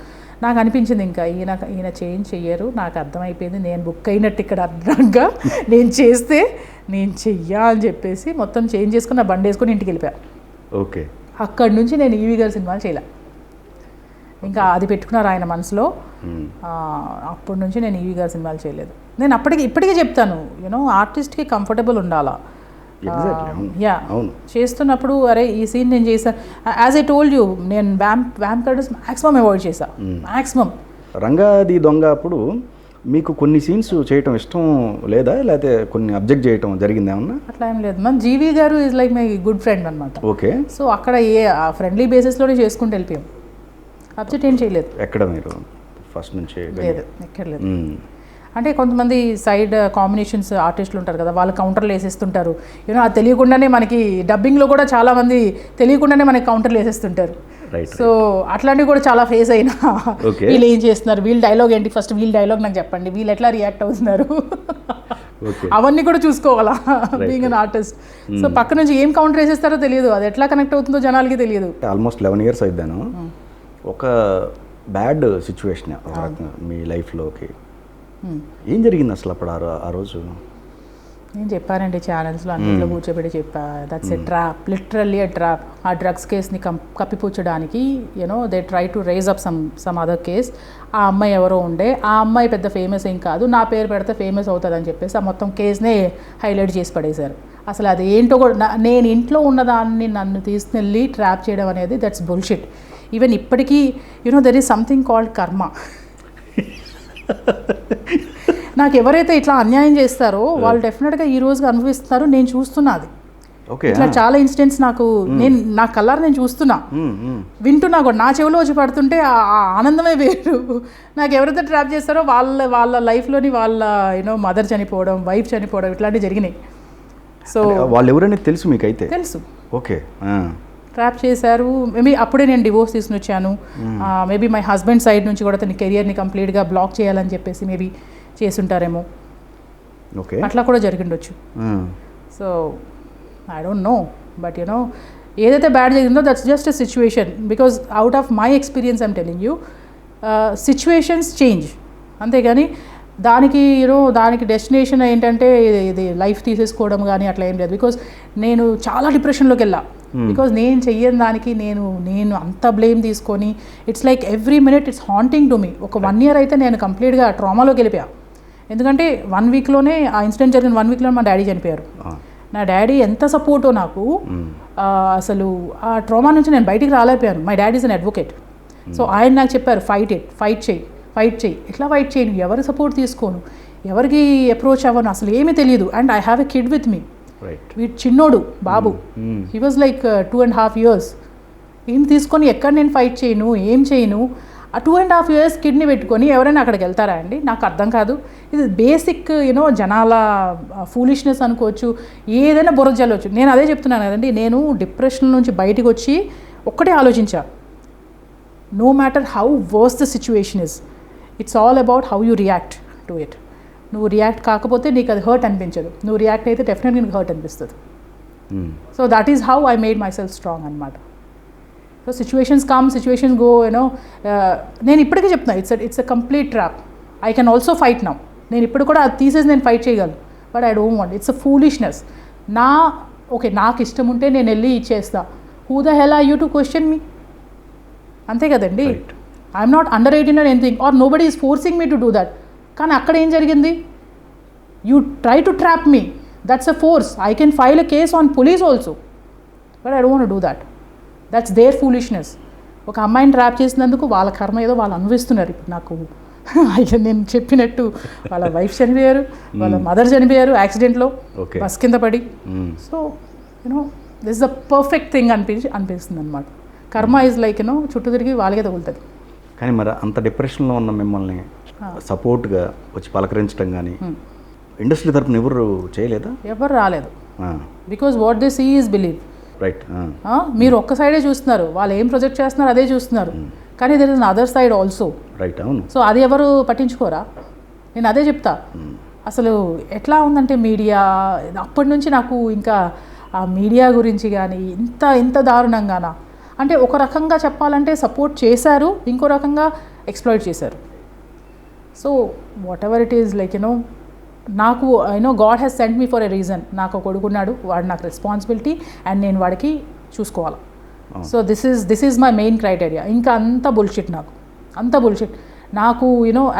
S2: నాకు అనిపించింది ఇంకా ఈయన చేంజ్ చెయ్యరు, నాకు అర్థమైపోయింది నేను బుక్ అయినట్టు ఇక్కడ అర్థంగా నేను చేస్తే నేను చెయ్యా అని చెప్పేసి మొత్తం చేంజ్ చేసుకుని నా బండి వేసుకొని ఇంటికి వెళ్ళిపోయా.
S1: ఓకే.
S2: అక్కడి నుంచి నేను ఈవీ గారి సినిమాలు చేయలే, ఇంకా అది పెట్టుకున్నారు ఆయన మనసులో. అప్పటి నుంచి నేను ఈవీ గారి సినిమాలు చేయలేదు. నేను ఇప్పటికీ చెప్తాను, ఆర్టిస్ట్కి కంఫర్టబుల్ ఉండాలా. యా, చేస్తున్నప్పుడు అరే ఈ సీన్ నేను చేశాను. యాజ్ ఐ టోల్డ్ యూ, నేను వ్యాంప్ కర్టర్స్ మ్యాక్సిమం అవాయిడ్ చేశా, మ్యాక్సిమం.
S1: రంగాది దొంగ అప్పుడు మీకు కొన్ని సీన్స్ చేయటం ఇష్టం లేదా, లేకపోతే కొన్ని అబ్జెక్ట్ చేయటం జరిగింది ఏమన్నా?
S2: అట్లా ఏం లేదు. మన జీవి గారు is like my good friend అనమాట.
S1: ఓకే.
S2: సో అక్కడ ఫ్రెండ్లీ బేసిస్లోనే చేసుకుంటూ వెళ్ళిపోయాం, అబ్జెక్ట్ ఏం చేయలేదు.
S1: ఎక్కడ మీరు ఫస్ట్ నుంచి?
S2: లేదు, ఎక్కడ లేదు. అంటే కొంతమంది సైడ్ కాంబినేషన్స్ ఆర్టిస్టులు ఉంటారు కదా, వాళ్ళు కౌంటర్లు వేసేస్తుంటారు. అది తెలియకుండానే మనకి డబ్బింగ్లో కూడా చాలామంది తెలియకుండానే మనకి కౌంటర్లు వేసేస్తుంటారు. సో అట్లాంటివి కూడా చాలా ఫేస్ అయినా, వీళ్ళు ఏం చేస్తున్నారు, వీళ్ళ డైలాగ్ ఏంటి, ఫస్ట్ వీళ్ళ డైలాగ్ నాకు చెప్పండి, వీళ్ళు ఎట్లా రియాక్ట్ అవుతున్నారు, అవన్నీ కూడా చూసుకోవాలా బీయింగ్ అన్ ఆర్టిస్ట్. సో పక్క నుంచి ఏం కౌంటర్ వేసేస్తారో తెలియదు, అది ఎట్లా కనెక్ట్ అవుతుందో జనాలకి తెలియదు.
S1: Almost 11 years అయిద్దాను. ఒక బ్యాడ్ సిచ్యువేషన్ మీ లైఫ్లోకి ఏం జరిగింది అసలు అప్పుడు ఆ రోజు?
S2: నేను చెప్పానండి ఛానల్స్లో అన్నింటిలో కూర్చోబెట్టి చెప్పా, that's a trap, literally a trap. ఆ డ్రగ్స్ కేస్ని కప్పిపుచ్చడానికి they try to raise up some other case. ఆ అమ్మాయి ఎవరో ఉండే, ఆ అమ్మాయి పెద్ద ఫేమస్ ఏం కాదు, నా పేరు పెడితే ఫేమస్ అవుతుంది అని చెప్పేసి ఆ మొత్తం కేస్నే హైలైట్ చేసి పడేశారు. అసలు అది ఏంటో కూడా నేను ఇంట్లో ఉన్నదాన్ని నన్ను తీసుకెళ్ళి ట్రాప్ చేయడం అనేది దట్స్ బుల్షిట్. ఈవెన్ ఇప్పటికీ దెర్ ఈస్ సంథింగ్ కాల్డ్ కర్మ. నాకు ఎవరైతే ఇట్లా అన్యాయం చేస్తారో వాళ్ళు డెఫినెట్గా ఈ రోజుగా అనుభవిస్తున్నారు, నేను చూస్తున్నా అది. ఇట్లా చాలా ఇన్సిడెంట్స్ నా కలర్ నేను చూస్తున్నా, వింటున్నా కూడా, నా చెవిలో వచ్చి పడుతుంటే ఆ ఆనందమే వేరు. నాకు ఎవరైతే ట్రాప్ చేస్తారో వాళ్ళ లైఫ్లోని వాళ్ళ మదర్ చనిపోవడం, వైఫ్ చనిపోవడం ఇట్లాంటివి జరిగినాయి. సో
S1: వాళ్ళు ఎవరైనా తెలుసు మీకైతే?
S2: తెలుసు.
S1: ఓకే.
S2: ట్రాప్ చేశారు. మేబీ అప్పుడే నేను డివోర్స్ తీసుకుని వచ్చాను. మేబీ మై హస్బెండ్ సైడ్ నుంచి కూడా తన కెరియర్ని కంప్లీట్గా బ్లాక్ చేయాలని చెప్పేసి మేబీ చేసుంటారేమో, అట్లా కూడా జరిగిండొచ్చు. So I don't know, but ఏదైతే బ్యాడ్ జరిగిందో that's just a situation. Because out of my experience I'm telling you, situations change, అంతేగాని దానికి డెస్టినేషన్ ఏంటంటే ఇది లైఫ్ తీసేసుకోవడం కానీ అట్లా ఏం లేదు. బికాజ్ నేను చాలా డిప్రెషన్లోకి వెళ్ళా, బికాజ్ నేను చెయ్యని దానికి నేను అంత బ్లేమ్ తీసుకొని it's like every minute it's haunting to me. ఒక 1 year అయితే నేను కంప్లీట్గా ట్రామాలోకి వెళ్ళిపోయా. ఎందుకంటే 1 weekలోనే ఆ ఇన్సిడెంట్ జరిగిన 1 weekలో మా డాడీ చనిపోయారు. నా డాడీ ఎంత సపోర్టో నాకు, అసలు ఆ ట్రామా నుంచి నేను బయటికి రాలేకపోయాను. My daddy is an advocate. So ఆయన నాకు చెప్పారు, ఫైట్ చేయి. ఎట్లా ఫైట్ చేయను, ఎవరి సపోర్ట్ తీసుకోను, ఎవరికి అప్రోచ్ అవ్వను, అసలు ఏమీ తెలియదు. And I have a kid with me. వీడు చిన్నోడు బాబు, హీ వాజ్ లైక్ 2.5 years. ఏం తీసుకొని ఎక్కడ నేను ఫైట్ చేయను, ఏం చేయను. ఆ 2.5 years కిడ్ని పెట్టుకొని ఎవరైనా అక్కడికి వెళ్తారా అండి? నాకు అర్థం కాదు. ఇది బేసిక్ జనాల ఫూలిష్నెస్ అనుకోవచ్చు, ఏదైనా బుర్ర జల్లవచ్చు. నేను అదే చెప్తున్నాను కదండి, నేను డిప్రెషన్ నుంచి బయటకు వచ్చి ఒక్కటే ఆలోచించా, no matter how worse the situation is, it's all about how you react to it. నువ్వు రియాక్ట్ కాకపోతే నీకు అది హర్ట్ అనిపించదు, నువ్వు రియాక్ట్ అయితే డెఫినెట్గా నీకు హర్ట్ అనిపిస్తుంది. So that is how I made myself strong అనమాట. So situations come, situations go. నేను ఇప్పటికీ చెప్తున్నా, it's a complete trap. I can also fight now. నేను ఇప్పుడు కూడా అది తీసేసి నేను ఫైట్ చేయగలను, but I don't want. It's a foolishness. నాకు ఇష్టం ఉంటే నేను వెళ్ళి ఇచ్చేస్తా. Who the hell are you to question me? అంతే కదండి. I'm not under 18 or anything, or no body is forcing me to do that. కానీ అక్కడ ఏం జరిగింది? You try to trap me, that's a force. I can file a case on police also, but I don't want do that. That's there foolishness. ఒక అమ్మాయిని trap చేసినందుకు వాళ్ళ కర్మ ఏదో వాళ్ళు అనుభవిస్తున్నారు. ఇప్పుడు నాకు నేను చెప్పినట్టు వాళ్ళ వైఫ్ చనిపోయారు, వాళ్ళ మదర్ చనిపోయారు యాక్సిడెంట్లో, బస్ కింద పడి. So this is the perfect thing అనిపిస్తుంది అనమాట. కర్మ ఈజ్ లైక్ చుట్టూ తిరిగి వాళ్ళకే తగులుతుంది.
S1: కానీ మరి అంత డిప్రెషన్లో ఉన్న మిమ్మల్ని సపోర్ట్గా వచ్చి పలకరించడం కానీ ఇండస్ట్రీ తరపున ఎవరు చేయలేదా? ఎవరు
S2: రాలేదు. Because what they see is believe.
S1: Right.
S2: మీరు ఒక్క సైడే చూస్తున్నారు, వాళ్ళు ఏం ప్రొజెక్ట్ చేస్తున్నారు అదే చూస్తున్నారు. కానీ there is other side also.
S1: Right, అవును.
S2: సో అది ఎవరు పట్టించుకోరా? నేను అదే చెప్తా. అసలు ఎట్లా ఉందంటే మీడియా, అప్పటి నుంచి నాకు ఇంకా ఆ మీడియా గురించి కానీ ఇంత దారుణంగానా అంటే, ఒక రకంగా చెప్పాలంటే సపోర్ట్ చేశారు, ఇంకో రకంగా ఎక్స్ప్లాయిట్ చేశారు. So whatever it is, like నాకు God has sent me for a reason. నాకు ఒక కొడుకున్నాడు, వాడు నాకు రెస్పాన్సిబిలిటీ అండ్ నేను వాడికి చూసుకోవాలి. So this is my main criteria. ఇంకా అంత బుల్షిట్, అంత బుల్షిట్ నాకు.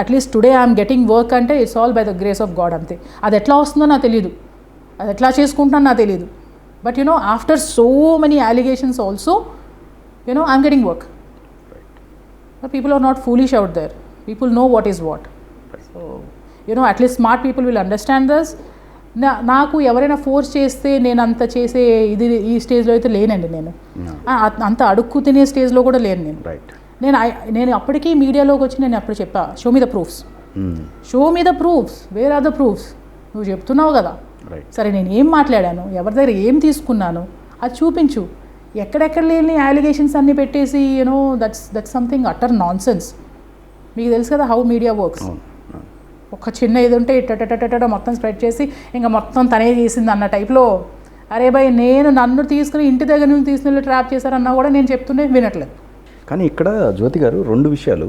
S2: At least today I'm getting work అంటే it's all by the grace of God అంతే. అది ఎట్లా వస్తుందో నాకు తెలియదు, అది ఎట్లా చేసుకుంటున్నాను నాకు తెలియదు. But after so many allegations also I'm getting work. People are not foolish out there, people know what is what. So at least smart people will understand this. నాకు ఎవరైనా ఫోర్స్ చేస్తే నేను అంత చేసే ఈ స్టేజ్లో అయితే లేనండి. నేను అంత అడుక్కు తినే స్టేజ్లో కూడా లేను నేను. నేను అప్పటికీ మీడియాలోకి వచ్చి నేను అప్పుడు చెప్పా, show me the proofs, show me the proofs, where are the proofs. నువ్వు చెప్తున్నావు కదా, సరే నేను ఏం మాట్లాడాను, ఎవరి దగ్గర ఏం తీసుకున్నాను అది చూపించు. ఎక్కడెక్కడ లేని అలిగేషన్స్ అన్నీ పెట్టేసి that's something utter non sense. మీకు తెలుసు కదా హౌ మీడియా వర్క్స్. ఒక చిన్న ఇది ఉంటే ఇట్ట మొత్తం స్ప్రెడ్ చేసి ఇంకా మొత్తం తనే చేసింది అన్న టైప్లో. అరే భయ్, నన్ను తీసుకుని ఇంటి దగ్గర నుంచి తీసుకుని ట్రాప్ చేశారన్నా కూడా నేను చెప్తుంటే వినట్లేదు.
S1: కానీ ఇక్కడ జ్యోతి గారు 2 విషయాలు.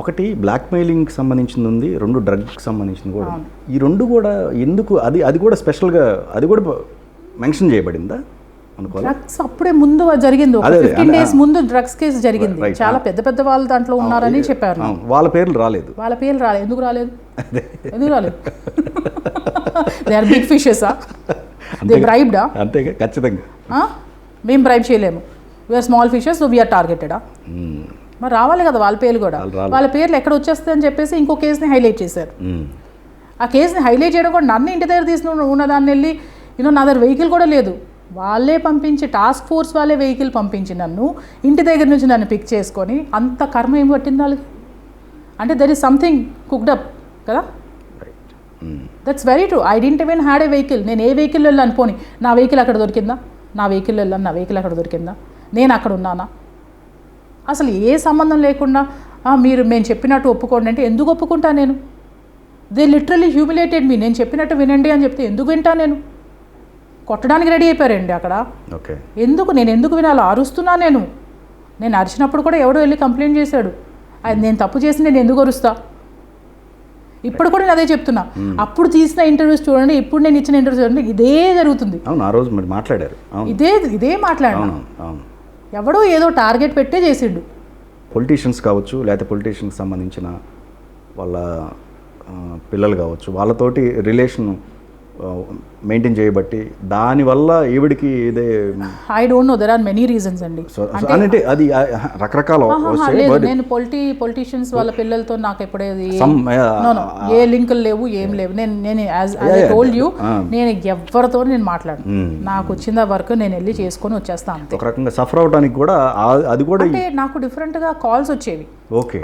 S1: ఒకటి బ్లాక్మెయిలింగ్కి సంబంధించింది ఉంది, 2 డ్రగ్కి సంబంధించింది కూడా. ఈ 2 కూడా ఎందుకు అది కూడా స్పెషల్గా అది కూడా మెన్షన్ చేయబడిందా అనుకోవాలి?
S2: డ్రగ్స్ అప్పుడే ముందు జరిగింది, 15 days ముందు డ్రగ్స్ కేసు జరిగింది. చాలా పెద్ద వాళ్ళు దాంట్లో ఉన్నారని చెప్పారు.
S1: వాళ్ళ పేర్లు రాలేదు.
S2: ఎందుకు రాలేదు? దే ఆర్ బిగ్ ఫిషెసా? దే బ్రైబ్డా?
S1: అంతేగా, ఖచ్చితంగా.
S2: మేము బ్రైబ్ చేయలేము, we're small fishes, so we're టార్గెటెడా? మరి రావాలి కదా వాళ్ళ పేర్లు కూడా. వాళ్ళ పేర్లు ఎక్కడ వచ్చేస్తాయని చెప్పేసి ఇంకో కేసుని హైలైట్ చేశారు. ఆ కేసుని హైలైట్ చేయడం కూడా నన్ను ఇంటి దగ్గర తీసుకుని ఉన్నదాన్ని వెళ్ళి నా దగ్గర వెహికల్ కూడా లేదు, వాళ్ళే పంపించి టాస్క్ ఫోర్స్ వాళ్ళే వెహికల్ పంపించి నన్ను ఇంటి దగ్గర నుంచి నన్ను పిక్ చేసుకొని అంత కర్మ ఏం పట్టింది వాళ్ళకి? అంటే there is something cooked up కదా. That's very true. I didn't even had a vehicle. నేను ఏ వెహికల్ వెళ్ళాను? పోనీ నా వెహికల్ అక్కడ దొరికిందా? నా వెహికల్ వెళ్ళాను, నా వెహికల్ అక్కడ దొరికిందా? నేను అక్కడ ఉన్నానా? అసలు ఏ సంబంధం లేకుండా మేము చెప్పినట్టు ఒప్పుకోండి అంటే ఎందుకు ఒప్పుకుంటా నేను? దే లిటరలీ హ్యూమిలేటెడ్ మీ. నేను చెప్పినట్టు వినండి అని చెప్తే ఎందుకు వింటా నేను? కొట్టడానికి రెడీ అయిపోయారండి అక్కడ. నేను ఎందుకు వినాలి? అరుస్తున్నా నేను అరిచినప్పుడు కూడా ఎవడో వెళ్ళి కంప్లైంట్ చేశాడు. అది నేను తప్పు చేసి నేను ఎందుకు అరుస్తా? ఇప్పుడు కూడా నేను అదే చెప్తున్నా. అప్పుడు తీసిన ఇంటర్వ్యూస్ చూడండి, ఇప్పుడు నేను ఇచ్చిన ఇంటర్వ్యూస్ చూడండి, ఇదే జరుగుతుంది. ఇదే మాట్లాడారు. ఎవడో ఏదో టార్గెట్ పెట్టే చేసిండు.
S1: పొలిటీషియన్స్ కావచ్చు, లేకపోతే పొలిటీషియన్కి సంబంధించిన వాళ్ళ పిల్లలు కావచ్చు, వాళ్ళతోటి రిలేషన్ మెయింటైన్ చేయబట్టి దానివల్ల ఈవిడికి ఇదే.
S2: I don't know, there are many reasons అండి.
S1: అంటే అది రకరకాల
S2: నేను పొలిటీషియన్స్ వాళ్ళ పిల్లలతో నాకు ఎప్పుడేది ఏ లింకులు లేవు, ఏం లేవు. నేను యాజ్ ఐ టోల్డ్ యూ, నేను ఎవరితో నేను మాట్లాడు, నాకు వచ్చిన వర్క్ నేను వెళ్ళి చేసుకొని వచ్చేస్తాను.
S1: ఒక రకంగా సఫర్ అవడానికి కూడా అది కూడా
S2: అంటే నాకు డిఫరెంట్గా కాల్స్ వచ్చేవి.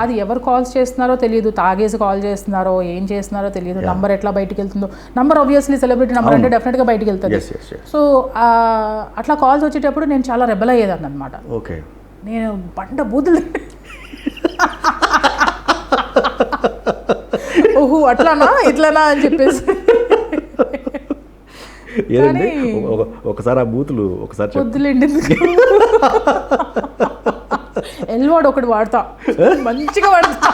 S2: అది ఎవరు కాల్స్ చేస్తున్నారో తెలియదు, తాగేసి కాల్ చేస్తున్నారో ఏం చేస్తున్నారో తెలియదు. నంబర్ ఎట్లా బయటకు వెళ్తుందో, నంబర్ ఆబ్వియస్లీ సెలబ్రిటీ నంబర్ అంటే డెఫినెట్గా బయటకు వెళ్తుంది. సో అట్లా కాల్స్ వచ్చేటప్పుడు నేను చాలా రెబల్ అయ్యేదాన్ని అనమాట. నేను బండ బూతులు ఓహో అట్లానా ఇట్లానా అని చెప్పేసి.
S1: ఒకసారి ఆ బూతులు ఒకసారి
S2: వద్దులేండి, ఎల్వాడు ఒకటి వాడతా, మంచిగా వాడతా.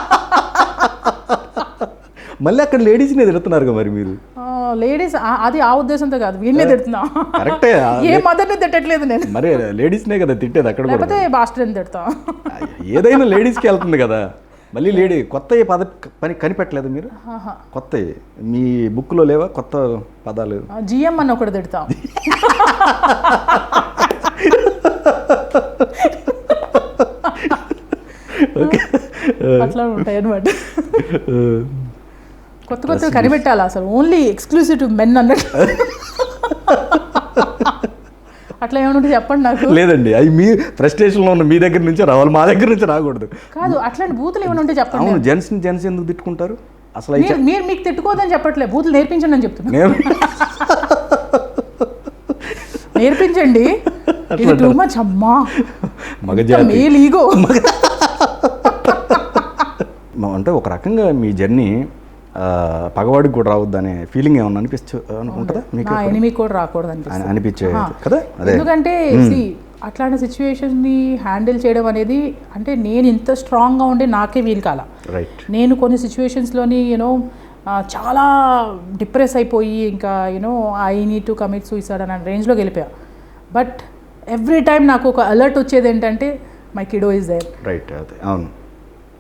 S1: మళ్ళీ అక్కడ లేడీస్ని తిడుతున్నారు మరి మీరు.
S2: లేడీస్ అది ఆ ఉద్దేశంతో కాదు, వీళ్ళనే తిడుతున్నా.
S1: కరెక్టే,
S2: ఏ మదర్ని తిట్టట్లేదు నేను.
S1: మరి లేడీస్నే కదా తిట్టేది అక్కడ,
S2: లేకపోతే బాస్టర్ని తిడతా.
S1: ఏదైనా లేడీస్కి వెళ్తుంది కదా. మళ్ళీ లేడీ కొత్త పని కనిపెట్టలేదు మీరు? కొత్త మీ బుక్లో లేవా కొత్త పదాలు?
S2: జిఎం అని ఒకటి తిడతా. అట్లా ఉంటాయి అన్నమాట. కొత్త కనిపెట్టాలి అసలు, ఓన్లీ ఎక్స్క్లూసివ్ టు మెన్ అన్నట్టు. అట్లా ఏమైనా చెప్పండి నాకు.
S1: లేదండి, అది మీ ఫ్రస్ట్రేషన్లో ఉన్న మీ దగ్గర నుంచే రావాలి, మా దగ్గర నుంచి రాకూడదు.
S2: కాదు, అట్లాంటి బూతులు ఏమైనా ఉంటే చెప్పండి.
S1: అవును, జెంట్స్ ఎందుకు తిట్టుకుంటారు అసలు?
S2: మీరు మీకు తిట్టుకోదని చెప్పట్లేదు, బూతులు నేర్పించండి అని చెప్తున్నా. నేర్పించండి. ఇది టూ మచ్ అమ్మా, మేల్ ఈగో.
S1: అంటే ఒక రకంగా మీ జర్నీ పగవాడికి కూడా రావద్దనే ఫీలింగ్ ఏమన్నా ఉంటుందా మీకు?
S2: నా ఎనిమి కూడా రాకూడదు
S1: అనిపించే కదా? అదే
S2: ఎందుకంటే అట్లాంటి సిచ్యువేషన్ని హ్యాండిల్ చేయడం అనేది, అంటే నేను ఇంత స్ట్రాంగ్గా ఉండి నాకే వీలు కాల.
S1: రైట్.
S2: నేను కొన్ని సిచ్యువేషన్స్లోని చాలా డిప్రెస్ అయిపోయి ఇంకా I need to commit suicide అనే రేంజ్లోకి వెళ్ళిపోయా. బట్ ఎవ్రీ టైం నాకు ఒక అలర్ట్ వచ్చేది ఏంటంటే my kiddo is there.
S1: Right. అదే అవును,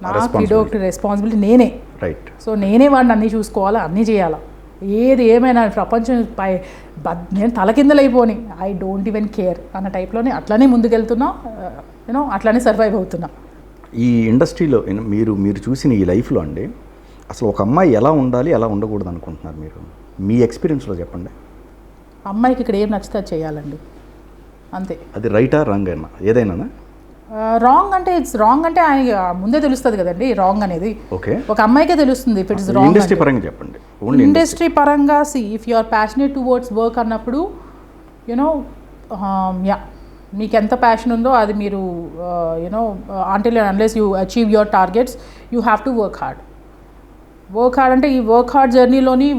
S2: నా కిడోకి రెస్పాన్సిబిలిటీ నేనే.
S1: రైట్.
S2: సో నేనే వాడిని అన్నీ చూసుకోవాలా, అన్నీ చేయాలా, ఏది ఏమైనా ప్రపంచం నేను తలకిందలైపోని ఐ డోంట్ ఈవెన్ కేర్ అన్న టైప్లోనే అట్లానే ముందుకెళ్తున్నా, అట్లానే సర్వైవ్ అవుతున్నా.
S1: ఈ ఇండస్ట్రీలో మీరు చూసిన ఈ లైఫ్లో అండి అసలు ఒక అమ్మాయి ఎలా ఉండాలి, ఎలా ఉండకూడదు అనుకుంటున్నారు మీరు? మీ ఎక్స్పీరియన్స్లో చెప్పండి.
S2: అమ్మాయికి ఇక్కడ ఏం నచ్చితే అది చేయాలండి, అంతే.
S1: అది రైటా రాంగ్ అయినా ఏదైనా?
S2: రాంగ్ అంటే ఇట్స్ రాంగ్ అంటే ఆయన ముందే తెలుస్తుంది కదండి రాంగ్ అనేది.
S1: ఓకే.
S2: ఒక అమ్మాయికే తెలుస్తుంది ఇఫ్ ఇట్స్ రాంగ్.
S1: ఇండస్ట్రీ పరంగా చెప్పండి.
S2: ఇండస్ట్రీ పరంగా if you are passionate towards work అన్నప్పుడు మీకు ఎంత ప్యాషన్ ఉందో అది మీరు until and unless you achieve your targets you have to work hard. Work hard అంటే ఈ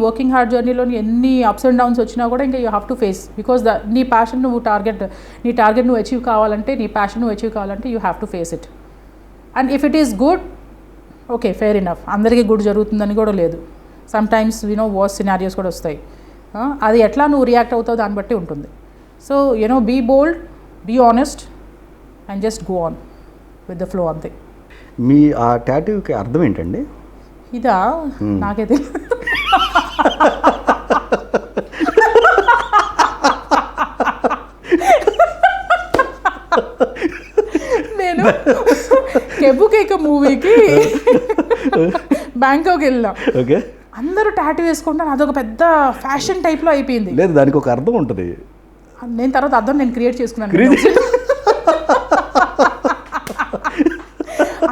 S2: వర్కింగ్ హార్డ్ జర్నీలోని ఎన్ని అప్స్ అండ్ డౌన్స్ వచ్చినా కూడా ఇంకా you have to face, because నీ ప్యాషన్ నువ్వు నీ టార్గెట్ నువ్వు అచీవ్ కావాలంటే, నీ ప్యాషన్ నువ్వు అచీవ్ కావాలంటే you have to face it. And if it is good, okay, fair enough. అందరికీ గుడ్ జరుగుతుందని కూడా లేదు. సమ్ టైమ్స్ వర్స్ సినారియోస్ కూడా వస్తాయి. అది ఎట్లా నువ్వు రియాక్ట్ అవుతావు దాన్ని బట్టి ఉంటుంది. So be bold, be honest and just go on with the flow, అంతే.
S1: మీ ఆ టాటూకి అర్థం ఏంటండి?
S2: ఇదా నాకే తెలియదు. నేను కెబు కేక మూవీకి బ్యాంకాక్ వెళ్ళాం.
S1: ఓకే.
S2: అందరూ టాటూ వేసుకుంటారు, అదొక పెద్ద ఫ్యాషన్ టైప్లో అయిపోయింది.
S1: లేదు, దానికి ఒక అర్థం ఉంటుంది.
S2: నేను తర్వాత అర్థం నేను క్రియేట్ చేసుకున్నాను.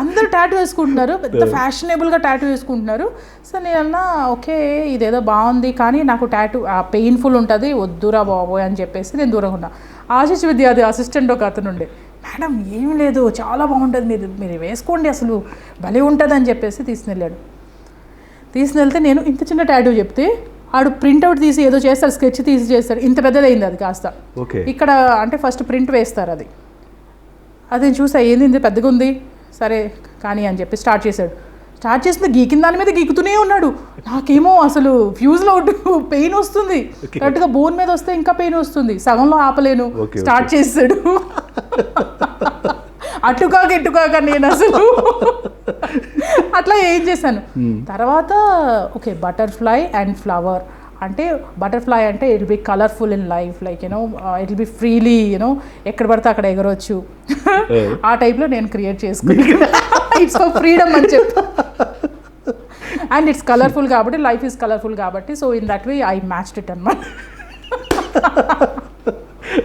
S2: అందరూ టాటూ వేసుకుంటున్నారు, పెద్ద ఫ్యాషనబుల్గా టాటూ వేసుకుంటున్నారు. సో నేను అన్నా ఓకే ఇదేదో బాగుంది, కానీ నాకు టాటూ పెయిన్ఫుల్ ఉంటుంది, వద్దురా బాబోయ్ అని చెప్పేసి నేను దూరంగా ఉన్నా. ఆశిష్ విద్య అది అసిస్టెంట్ ఒక అతను ఉండే, మేడం ఏం లేదు చాలా బాగుంటుంది, మీరు వేసుకోండి అసలు భలే ఉంటుంది అని చెప్పేసి తీసుకుని వెళ్తే నేను ఇంత చిన్న టాటూ చెప్తే ఆడు ప్రింట్అవుట్ తీసి ఏదో చేస్తాడు, స్కెచ్ తీసి చేస్తాడు, ఇంత పెద్దదైంది అది కాస్త. ఇక్కడ అంటే ఫస్ట్ ప్రింట్ వేస్తారు, అది చూసా ఏంది ఇంత పెద్దగా ఉంది, సరే కానీ అని చెప్పి స్టార్ట్ చేసింది గీకిన దాని మీద గీకుతూనే ఉన్నాడు. నాకేమో అసలు ఫ్యూజ్లో పెయిన్ వస్తుంది, కరెక్ట్గా బోన్ మీద వస్తే ఇంకా పెయిన్ వస్తుంది, సగంలో ఆపలేను. స్టార్ట్ చేసాడు అటుకాక నేను అసలు అట్లా ఏం చేశాను. తర్వాత ఓకే బటర్ఫ్లై అండ్ ఫ్లవర్ అంటే, బటర్ఫ్లై అంటే it be colourful in life, like it be freely ఎక్కడ పడితే అక్కడ ఎగరవచ్చు. ఆ టైప్లో నేను క్రియేట్ చేసుకున్నాను. ఇట్స్ ఫర్ ఫ్రీడమ్ అని చెప్పి, అండ్ ఇట్స్ కలర్ఫుల్ కాబట్టి, లైఫ్ ఈజ్ కలర్ఫుల్ కాబట్టి, so in that way I matched it అన్నమాట.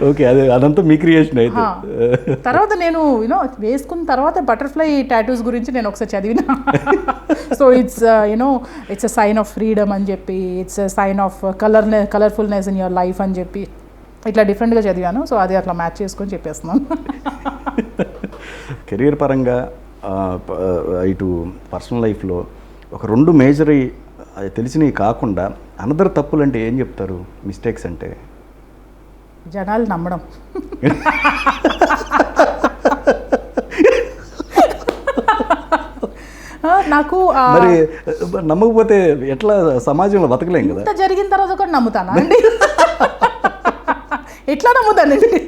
S1: ఓకే, అదంతా మీ క్రియేషన్ అయితే.
S2: తర్వాత నేను వేసుకున్న తర్వాత బటర్ఫ్లై టాటూస్ గురించి నేను ఒకసారి చదివిన. So it's a sign of freedom అని చెప్పి, ఇట్స్ అ సైన్ ఆఫ్ కలర్ఫుల్నెస్ ఇన్ యువర్ లైఫ్ అని చెప్పి ఇట్లా డిఫరెంట్గా చదివాను. సో అది అట్లా మ్యాచ్ చేసుకొని చెప్పేస్తున్నాను.
S1: కెరీర్ పరంగా ఇటు పర్సనల్ లైఫ్లో ఒక 2 మేజర్ తెలిసినవి కాకుండా అనదర్ తప్పులు అంటే ఏం చెప్తారు? మిస్టేక్స్ అంటే
S2: జనాలు నమ్మడం. నాకు
S1: మరి నమ్మకపోతే ఎట్లా సమాజంలో బతకలేం కదా.
S2: ఇంత జరిగిన తర్వాత కూడా నమ్ముతానా అండి? ఎట్లా నమ్ముతానండి?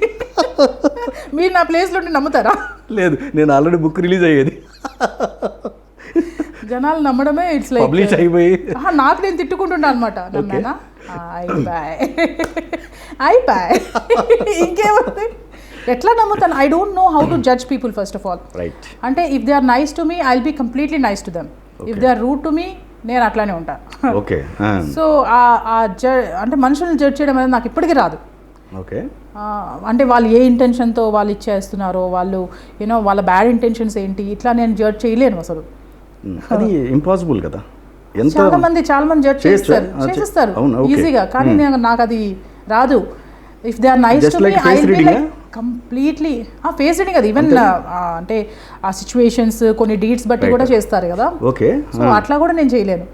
S2: మీరు నా ప్లేస్లో ఉండి నమ్ముతారా?
S1: లేదు, నేను ఆల్రెడీ బుక్ రిలీజ్ అయ్యేది.
S2: జనాలు నమ్మడమే ఇట్స్ లైక్
S1: పబ్లిష్ అయిపోయి
S2: నాకు నేను తిట్టుకుంటున్నా అనమాట. నమ్మేనా? అయిపోయి ఇంకేముంది, ఎట్లా నమ్ముతాను? I don't know how to judge people first of all.
S1: Right.
S2: అంటే if they are nice to me I will be completely nice to them. If they are rude to me నేను అట్లానే ఉంటాను.
S1: ఓకే.
S2: సో అంటే మనుషులను judge చేయడం అనేది నాకు ఇప్పటికీ రాదు.
S1: ఓకే.
S2: అంటే వాళ్ళు ఏ ఇంటెన్షన్తో వాళ్ళు ఇచ్చేస్తున్నారో, వాళ్ళు వాళ్ళ బ్యాడ్ ఇంటెన్షన్స్ ఏంటి, ఇట్లా నేను జడ్జ్ చేయలేను అసలు.
S1: అది ఇంపాసిబుల్ కదా.
S2: చాలా మంది జడ్జ్ చేస్తారు ఈజీగా, కానీ నాకు అది రాదు. If they are nice
S1: Just
S2: to me
S1: like
S2: I
S1: face
S2: will be
S1: reading,
S2: like completely face reading అది ఈవెన్ అంటే ఆ సిచ్యువేషన్స్ కొన్ని డీట్స్ బట్టి కూడా చేస్తారు కదా.
S1: ఓకే.
S2: సో అట్లా కూడా నేను చేయలేను.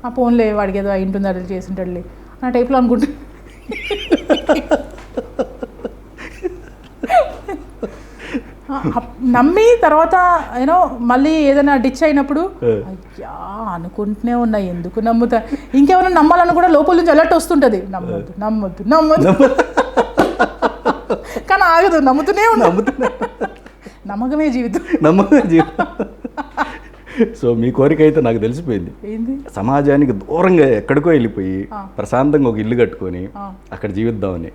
S2: ఆ ఫోన్లే వాడికి ఏదో అయింటుంది అది చేసింటాడులే ఆ టైప్లో అనుకుంటా. నమ్మి తర్వాత యూనో మళ్ళీ ఏదైనా డిచ్ అయినప్పుడు అయ్యా అనుకుంటూనే ఉన్నా ఎందుకు నమ్ముతా, ఇంకేమైనా నమ్మాలని కూడా లోపల నుంచి అలర్ట్ వస్తుంటుంది, నమ్మొద్దు నమ్మొద్దు నమ్మొద్దు కానీ ఆగదు, నమ్ముతూనే ఉన్నా. నమ్మకమే జీవితం.
S1: సో మీ కోరిక అయితే నాకు తెలిసిపోయింది.
S2: ఏంది?
S1: సమాజానికి దూరంగా ఎక్కడికో వెళ్ళిపోయి ప్రశాంతంగా ఒక ఇల్లు కట్టుకొని అక్కడ జీవిద్దామని.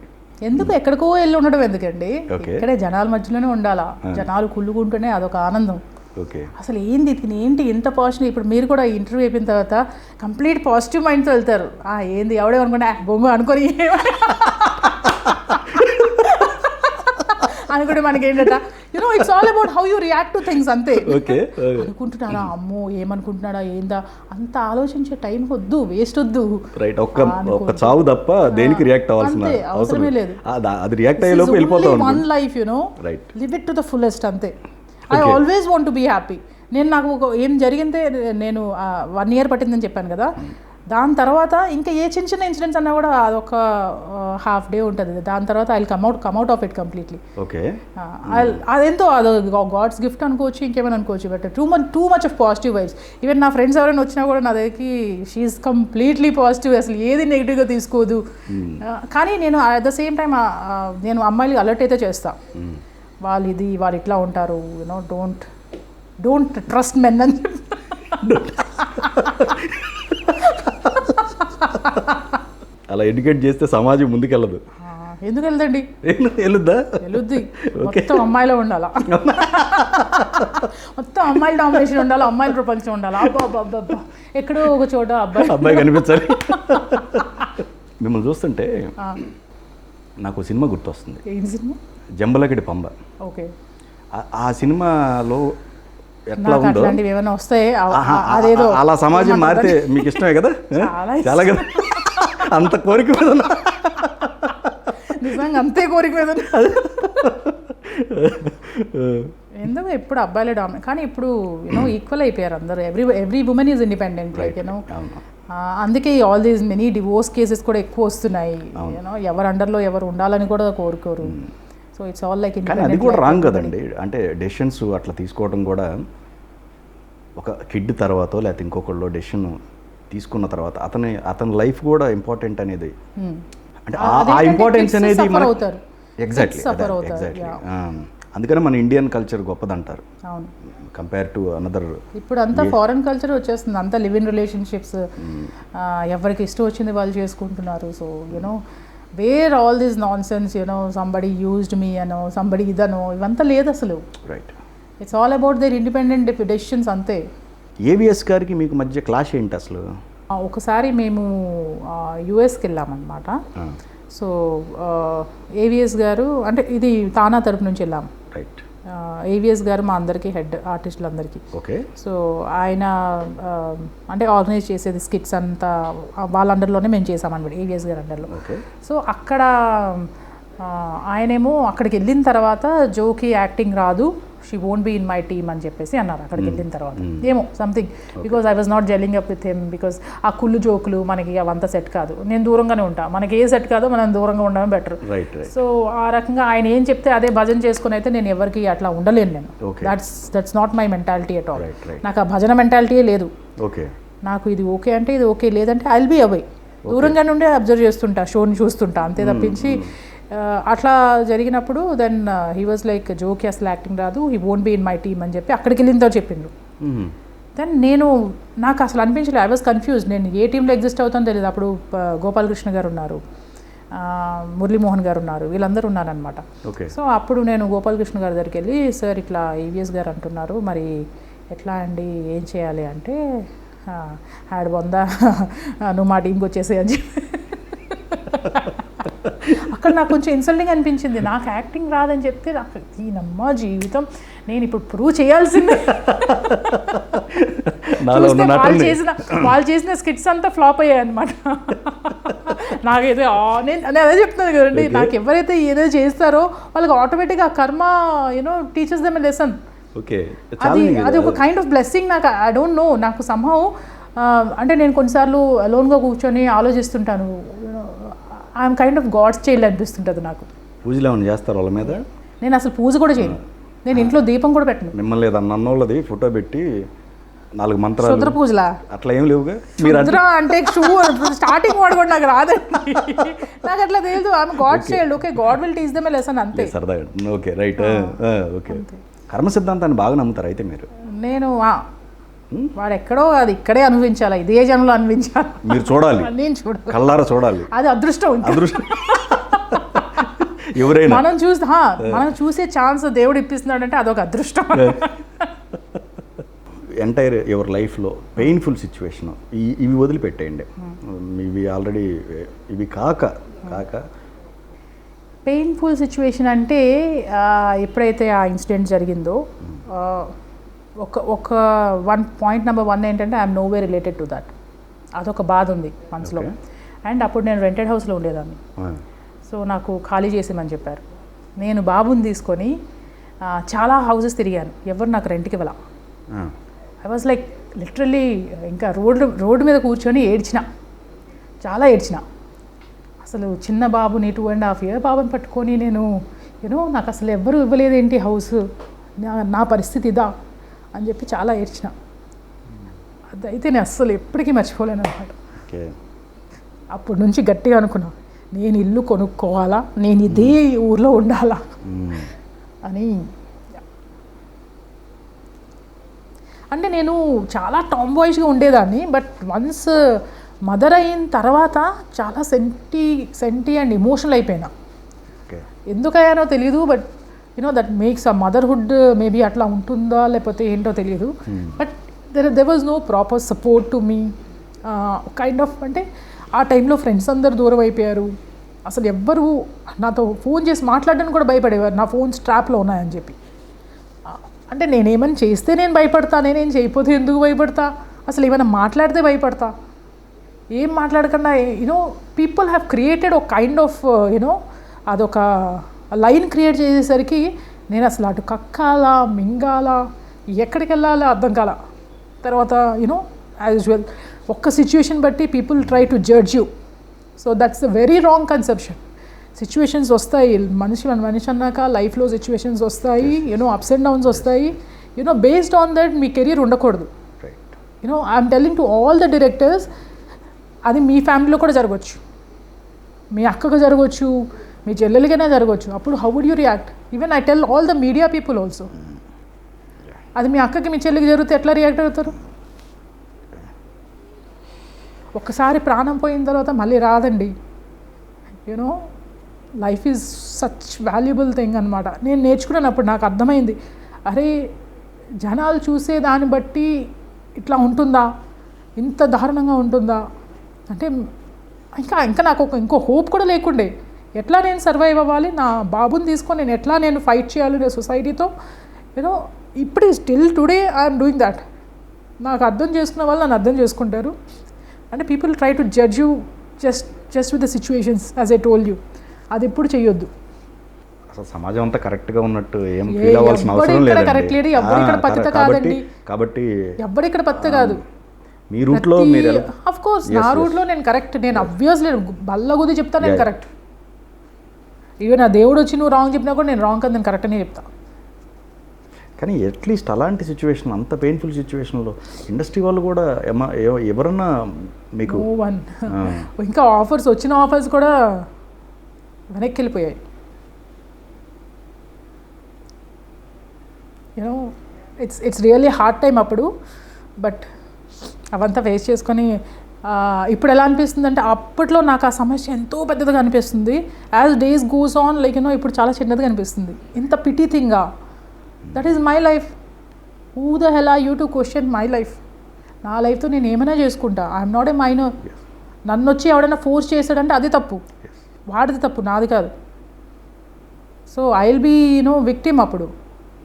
S2: ఎందుకు ఎక్కడికో వెళ్ళి ఉండడం ఎందుకండి, ఇక్కడే జనాల మధ్యలోనే ఉండాలా, జనాలు కుళ్ళుకుంటూనే అదొక ఆనందం.
S1: ఓకే.
S2: అసలు ఏంది ఏంటి ఎంత పాజిటివ్. ఇప్పుడు మీరు కూడా ఇంటర్వ్యూ అయిపోయిన తర్వాత కంప్లీట్ పాజిటివ్ మైండ్తో వెళ్తారు. ఏంది ఎవడేమనుకుంటే బొమ్మ అనుకొని అనుకుంటే మనకి ఏంటంటే you know it's all about how you react to things అంతే. అనుకుంటున్నారా అమ్మో ఏమనుకుంటున్నాడా ఏందా అంత ఆలోచించే టైం వద్దు, వేస్ట్ వద్దు.
S1: రైట్. ఒక్క చావు తప్ప దేనికి రియాక్ట్ అవ్వాల్సిన
S2: అవసరమే లేదు.
S1: అది రియాక్ట్ అయ్యే లోపు వెళ్ళిపోతా ఉంటుంది.
S2: One life you know, live it to the fullest అంతే. I always want to be happy. నాకు ఏం జరిగిందే నేను 1 year పట్టిందని చెప్పాను కదా, దాని తర్వాత ఇంకా ఏ చిన్న చిన్న ఇన్సిడెంట్స్ అన్నా కూడా అదొక హాఫ్ డే ఉంటుంది. దాని తర్వాత I come out of it completely.
S1: Okay.
S2: అదేంతో అది గాడ్స్ గిఫ్ట్ అనుకోవచ్చు, ఇంకేమైనా అనుకోవచ్చు. But too much of positive vibes. Even నా ఫ్రెండ్స్ ఎవరైనా వచ్చినా కూడా నా దగ్గరికి షీఈస్ కంప్లీట్లీ పాజిటివ్, అసలు ఏది నెగిటివ్గా తీసుకోదు. కానీ నేను అట్ ద సేమ్ టైం నేను అమ్మాయిలు అలర్ట్ అయితే చేస్తాను, వాళ్ళు ఇట్లా ఉంటారు, యూనో డోంట్ ట్రస్ట్ మెన్ అని
S1: అలా ఎడ్యుకేట్ చేస్తే సమాజం ముందుకెళ్ళదు.
S2: ఎందుకు వెళ్దండి? వెళ్ళుద్ది. మొత్తం అమ్మాయిలో ఉండాలా, మొత్తం అమ్మాయిల డామినేషన్ ఉండాలి, అమ్మాయిల ప్రపంచం ఉండాలి. అబ్బా ఎక్కడో ఒక చోట
S1: అబ్బాయి కనిపించాలి. మిమ్మల్ని చూస్తుంటే నాకు సినిమా గుర్తొస్తుంది.
S2: ఏం సినిమా?
S1: జంబలగడి పంబ.
S2: ఓకే.
S1: ఆ సినిమాలో ఎట్లా ఉందో
S2: ఏమైనా వస్తాయి అదేదో
S1: అలా సమాజం మారితే మీకు ఇష్టమే కదా? చాలా కదా, అంత కోరిక మీద
S2: నిజంగా అంతే కోరిక మీద. ఎందుకు ఎప్పుడు అబ్బాయిలే డామినేట్, కానీ ఇప్పుడు యూనో ఈక్వల్ అయిపోయారు అందరూ. Every women is independent, like you know. అందుకే all these many divorce cases కూడా ఎక్కువ వస్తున్నాయి. యూనో ఎవరు అండర్లో ఎవరు ఉండాలని కూడా కోరుకోరు. So it's all like.
S1: కానీ అది కూడా రాంగ్ కదండి. అంటే డెసిషన్స్ అట్లా తీసుకోవడం కూడా ఒక కిడ్ తర్వాత లేకపోతే ఇంకొకళ్ళు డెసిషన్ తీసుకున్న తర్వాత అతని లైఫ్ కూడా ఇంపార్టెంట్ అనేది, అంటే ఆ ఇంపార్టెన్స్ అనేది ఎగ్జాక్ట్లీ. అందుకనే మన ఇండియన్ కల్చర్ గొప్పదంటారు కంపేర్ టు అనదర్.
S2: ఇప్పుడు అంతా ఫారెన్ కల్చర్ వచ్చేస్తుంది, అంతా లివ్ ఇన్ రిలేషన్షిప్స్, ఎవరికి ఇష్టం వచ్చింది వాళ్ళు చేసుకుంటున్నారు. So you know where all this nonsense, you know somebody used me అనో సంబడి ఇదనో ఇవంతా లేదు అసలు.
S1: Right.
S2: It's all about their independent decisions అంతే.
S1: ఏవిఎస్ గారికి మీకు మధ్య క్లాష్ ఏంటి అసలు?
S2: ఒకసారి మేము యుఎస్కి వెళ్ళామన్నమాట. సో ఏవిఎస్ గారు అంటే ఇది తానా తరపు నుంచి వెళ్ళాము.
S1: రైట్.
S2: ఏవిఎస్ గారు మా అందరికీ హెడ్ ఆర్టిస్టులందరికీ.
S1: ఓకే.
S2: సో ఆయన అంటే ఆర్గనైజ్ చేసేది స్కిట్స్ అంతా వాళ్ళ అండర్లోనే మేము చేసామన్నమాట, ఏవిఎస్ గారి అండర్లో.
S1: ఓకే.
S2: సో అక్కడ ఆయనేమో అక్కడికి వెళ్ళిన తర్వాత జోకి యాక్టింగ్ రాదు, she won't be in my team అని చెప్పేసి అన్నారు అక్కడికి వెళ్ళిన తర్వాత. ఏమో something because I was not gelling up with him, because ఆ కుళ్ళు జోకులు మనకి అవంతా సెట్ కాదు. నేను దూరంగానే ఉంటా, మనకి ఏ సెట్ కాదో మనం దూరంగా ఉండడం బెటర్. సో ఆ రకంగా ఆయన ఏం చెప్తే అదే భజన చేసుకుని అయితే నేను ఎవరికి అట్లా ఉండలేను. నేను that's not my mentality at all. నాకు ఆ భజన మెంటాలిటీయే లేదు. నాకు ఇది ఓకే అంటే ఇది ఓకే, లేదంటే ఐ విల్ బీ అవే, దూరంగా నుండే అబ్జర్వ్ చేస్తుంటా, షోని చూస్తుంటా అంతే తప్పించి. అట్లా జరిగినప్పుడు దెన్ హీ వాజ్ లైక్ జోకి అసలు యాక్టింగ్ రాదు, he won't be in my team అని చెప్పి అక్కడికి వెళ్ళిందో చెప్పిండు. దెన్ నాకు అసలు అనిపించలేదు, ఐ వాజ్ కన్ఫ్యూజ్, నేను ఏ టీంలో ఎగ్జిస్ట్ అవుతానో తెలియదు. అప్పుడు గోపాలకృష్ణ గారు ఉన్నారు, మురళీమోహన్ గారు ఉన్నారు, వీళ్ళందరూ ఉన్నారనమాట. సో అప్పుడు నేను గోపాలకృష్ణ గారి దగ్గరికి వెళ్ళి, సార్ ఇట్లా ఏవిఎస్ గారు అంటున్నారు, మరి ఎట్లా అండి ఏం చేయాలి అంటే, హ్యాడ్ బొందా నువ్వు మా టీంకి వచ్చేసి అని చెప్పి అక్కడ నాకు కొంచెం ఇన్సల్టింగ్ అనిపించింది. నాకు యాక్టింగ్ రాదని చెప్తే నాకు ఈయనమ్మ జీవితం నేను ఇప్పుడు ప్రూవ్ చేయాల్సిందే. వాళ్ళు చేసిన స్కిట్స్ అంతా ఫ్లాప్ అయ్యాయి అనమాట. నాకైతే నేను అదే చెప్తున్నాను కదండి, నాకు ఎవరైతే ఏదో చేస్తారో వాళ్ళకి ఆటోమేటిక్గా ఆ కర్మ టీచర్స్ దెమ్ లెసన్.
S1: ఓకే,
S2: అది ఒక కైండ్ ఆఫ్ బ్లెస్సింగ్. నాకు ఐ డోంట్ నో, నాకు సంహౌ అంటే నేను కొన్నిసార్లు అలోన్గా కూర్చొని ఆలోచిస్తుంటాను, I'm kind of God's child అనిపిస్తుంటుంది నాకు.
S1: పూజలు ఏమైనా చేస్తారు వాళ్ళ మీద?
S2: నేను అసలు పూజ కూడా చేయను, నేను ఇంట్లో దీపం కూడా పెట్టను.
S1: మిమ్మల్ని లేదా నన్నోళ్ళది ఫోటో పెట్టి 4 మంత్రాలు
S2: క్షుద్ర పూజలా?
S1: అట్లా ఏం లేవుగా.
S2: క్షుద్ర అంటే స్టార్టింగ్ వాడు కూడా నాకు రాదండి, నాకు అట్లా తెలియదు. I'm God child. Okay, God will teach them a lesson అంతే.
S1: సరదాగా. Okay, right. ఓకే, కర్మ సిద్ధాంతాన్ని బాగా నమ్ముతారు అయితే మీరు?
S2: నేను వాడు ఎక్కడో అది ఇక్కడే అనుభవించాలా, ఇదే జనంలో అనుభవించాలి.
S1: మీరు చూడాలి,
S2: నేను చూడాలి,
S1: కళ్ళారా చూడాలి.
S2: అది అదృష్టం.
S1: అదృష్టం ఎవరైనా
S2: మనం చూసే ఛాన్స్ దేవుడు ఇప్పిస్తున్నాడు అంటే అదొక అదృష్టం.
S1: ఎంటైర్ యువర్ లైఫ్లో పెయిన్ఫుల్ సిచ్యువేషన్ ఇవి వదిలిపెట్టేయండి, ఇవి ఆల్రెడీ ఇవి కాక
S2: పెయిన్ఫుల్ సిచ్యువేషన్ అంటే ఎప్పుడైతే ఆ ఇన్సిడెంట్ జరిగిందో ఒక పాయింట్ నెంబర్ 1 ఏంటంటే I'm no way related to that. అదొక బాధ ఉంది మనసులో. అండ్ అప్పుడు నేను రెంటెడ్ హౌస్లో ఉండేదాన్ని. సో నాకు ఖాళీ చేసేమని చెప్పారు. నేను బాబుని తీసుకొని చాలా హౌసెస్ తిరిగాను, ఎవరు నాకు రెంట్కి ఇవ్వాల. ఐ వాజ్ లైక్ లిటరల్లీ ఇంకా రోడ్డు మీద కూర్చొని చాలా ఏడ్చిన. అసలు చిన్న బాబుని 2.5 year బాబుని పట్టుకొని నేను నాకు అసలు ఎవ్వరూ ఇవ్వలేదేంటి హౌస్, నా పరిస్థితి ఇదా అని చెప్పి చాలా ఏడ్చిన. అదైతే నేను అస్సలు ఎప్పటికీ మర్చిపోలేను అన్నమాట. అప్పటి నుంచి గట్టిగా అనుకున్నా, నేను ఇల్లు కొనుక్కోవాలా, నేను ఇదే ఊర్లో ఉండాలా అని. అంటే నేను చాలా టామ్ బాయ్స్గా ఉండేదాన్ని, బట్ వన్స్ మదర్ అయిన తర్వాత చాలా సెంటీ అండ్ ఎమోషనల్ అయిపోయినా. ఎందుకయ్యానో తెలీదు, but that makes a motherhood maybe అట్లా ఉంటుందా లేకపోతే ఏంటో తెలియదు. But there was no proper support to me. Kind of అంటే ఆ టైంలో ఫ్రెండ్స్ అందరు దూరం అయిపోయారు. అసలు ఎవ్వరు నాతో ఫోన్ చేసి మాట్లాడడానికి కూడా భయపడేవారు, నా ఫోన్స్ ట్రాప్లో ఉన్నాయని చెప్పి. అంటే నేనేమైనా చేస్తే నేను భయపడతా, నేనేం చేయకపోతే ఎందుకు భయపడతా, అసలు ఏమైనా మాట్లాడితే భయపడతా. ఏం మాట్లాడకుండా పీపుల్ హ్యావ్ క్రియేటెడ్ ఒక కైండ్ ఆఫ్ అదొక లైన్ క్రియేట్ చేసేసరికి నేను అసలు అటు కక్కాలా మింగాలా ఎక్కడికి వెళ్ళాలా అర్థం కాల. తర్వాత యాజ్ యూజువల్ ఒక్క సిచ్యువేషన్ బట్టి people try to judge you. So that's a very wrong conception. Situations వస్తాయి, మనిషి అన్నాక లైఫ్లో సిచ్యువేషన్స్ వస్తాయి, అప్స్ అండ్ డౌన్స్ వస్తాయి. బేస్డ్ ఆన్ దట్ మీ కెరీర్ ఉండకూడదు. I'm telling to all the directors, అది మీ ఫ్యామిలీలో కూడా జరగవచ్చు, మీ అక్కకు జరగవచ్చు, మీ చెల్లెలికైనా జరగవచ్చు. అప్పుడు how would you react? Even I tell all the media people also, అది మీ అక్కకి మీ చెల్లికి జరిగితే ఎట్లా రియాక్ట్ అవుతారు? ఒక్కసారి ప్రాణం పోయిన తర్వాత మళ్ళీ రాదండి. Life is such valuable thing అనమాట. నేను నేర్చుకున్నప్పుడు నాకు అర్థమైంది, అరే జనాలు చూసే దాన్ని బట్టి ఇట్లా ఉంటుందా, ఇంత దారుణంగా ఉంటుందా అంటే ఇంకా నాకు ఇంకో హోప్ కూడా లేకుండే. ఎట్లా నేను సర్వైవ్ అవ్వాలి, నా బాబుని తీసుకొని నేను ఫైట్ చేయాలి సొసైటీతో. ఇప్పుడు still today I'm doing that. నాకు అర్థం చేసుకున్న వాళ్ళు నన్ను అర్థం చేసుకుంటారు. అంటే people try to judge you just with the situations as I told you. అది ఎప్పుడు చేయొద్దు.
S1: అసలు సమాజం అంతా కరెక్ట్గా ఉన్నట్టు ఏం ఫీల్ అవ్వాల్సిన అవసరం లేదు.
S2: కరెక్ట్ లేదు, ఎవరు ఇక్కడ పతిత కాదండి,
S1: కాబట్టి
S2: ఎవరు ఇక్కడ పతిత కాదు.
S1: మీ రూట్లో మీరు
S2: ఆఫ్ కోర్స్ నా రూట్లో నేను కరెక్ట్, నేను అబ్వియస్లీ బల్లగుది చెప్తా, నేను కరెక్ట్. ఈవెన్ నా దేవుడు వచ్చి నువ్వు రాంగ్ చెప్పినా కూడా నేను రాంగ్ కదా, నేను కరెక్ట్ అనే చెప్తా.
S1: కానీ అట్లీస్ట్ అలాంటి సిచ్యువేషన్, అంత పెయిన్ఫుల్ సిచ్యువేషన్లో ఇండస్ట్రీ వాళ్ళు కూడా ఎవరన్నా మీకు
S2: ఇంకా వచ్చిన ఆఫర్స్ కూడా వెనక్కి వెళ్ళిపోయాయి. ఇట్స్ రియల్లీ హార్డ్ టైం అప్పుడు. బట్ అవంతా ఫేస్ చేసుకొని ఇప్పుడు ఎలా అనిపిస్తుంది అంటే, అప్పట్లో నాకు ఆ సమస్య ఎంతో పెద్దదిగా అనిపిస్తుంది. As days goes on like ఇప్పుడు చాలా చిన్నదిగా అనిపిస్తుంది. ఇంత పిటీ థింగా, that is my life. Who the hell are you to question my life? నా లైఫ్తో నేను ఏమైనా చేసుకుంటా. I'm not a minor. నన్ను వచ్చి ఎవడైనా ఫోర్స్ చేశాడంటే అది తప్పు, వాడిది తప్పు, నాది కాదు. So I will be victim. అప్పుడు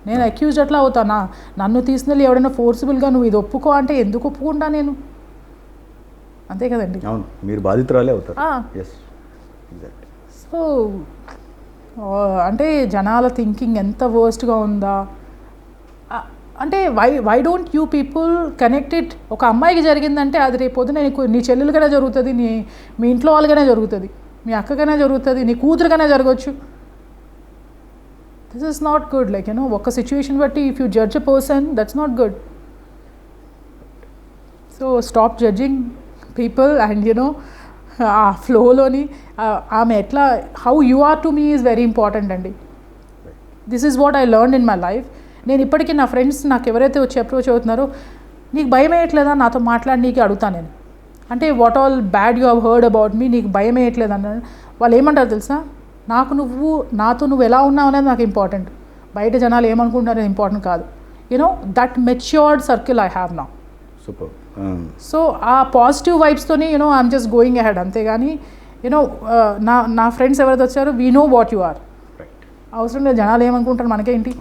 S2: నేను అక్యూజ్డ్ అట్లా అవుతానా? నన్ను తీసుకెళ్ళి ఎవడైనా ఫోర్సిబుల్గా నువ్వు ఇది ఒప్పుకో అంటే ఎందుకు ఒప్పుకుంటా నేను? అంతే కదండి.
S1: అవును, మీరు బాధితురాలే అవుతారు. ఎగ్జాక్ట్.
S2: సో అంటే జనాల థింకింగ్ ఎంత వర్స్ట్గా ఉందా అంటే why don't you people connected. ఒక అమ్మాయికి జరిగిందంటే అది రేపు పొద్దున నీ చెల్లెలుగానే జరుగుతుంది, మీ ఇంట్లో వాళ్ళగానే జరుగుతుంది, మీ అక్కగానే జరుగుతుంది, నీ కూతురుగానే జరగవచ్చు. This is not good. Like you know ఒక సిచ్యువేషన్ బట్టి if you judge a person that's not good. So stop judging people and you know ఆ ఫ్లోలోని ఆమె ఎట్లా how you are to me is very important అండి. This is what I learn in my life. నేను ఇప్పటికీ నా friends నాకు ఎవరైతే వచ్చి అప్రోచ్ అవుతున్నారో నీకు భయం వేయట్లేదా నాతో మాట్లాడి నీకు అడుగుతాను నేను. అంటే what all bad you have heard about me, నీకు భయం వేయట్లేదు అన్నాడు. వాళ్ళు ఏమంటారు తెలుసా, నాతో నువ్వు ఎలా ఉన్నావు అనేది నాకు ఇంపార్టెంట్, బయట జనాలు ఏమనుకుంటారు ఇంపార్టెంట్ కాదు. You know that matured circle I have now.
S1: Super.
S2: So ఆ పాజిటివ్ వైబ్స్తోని you know I'm just going ahead అంతేగాని యూనో నా ఫ్రెండ్స్ ఎవరైతే వచ్చారో we know what you are. అవసరం లేదు జనాలు ఏమనుకుంటారు మనకేంటి,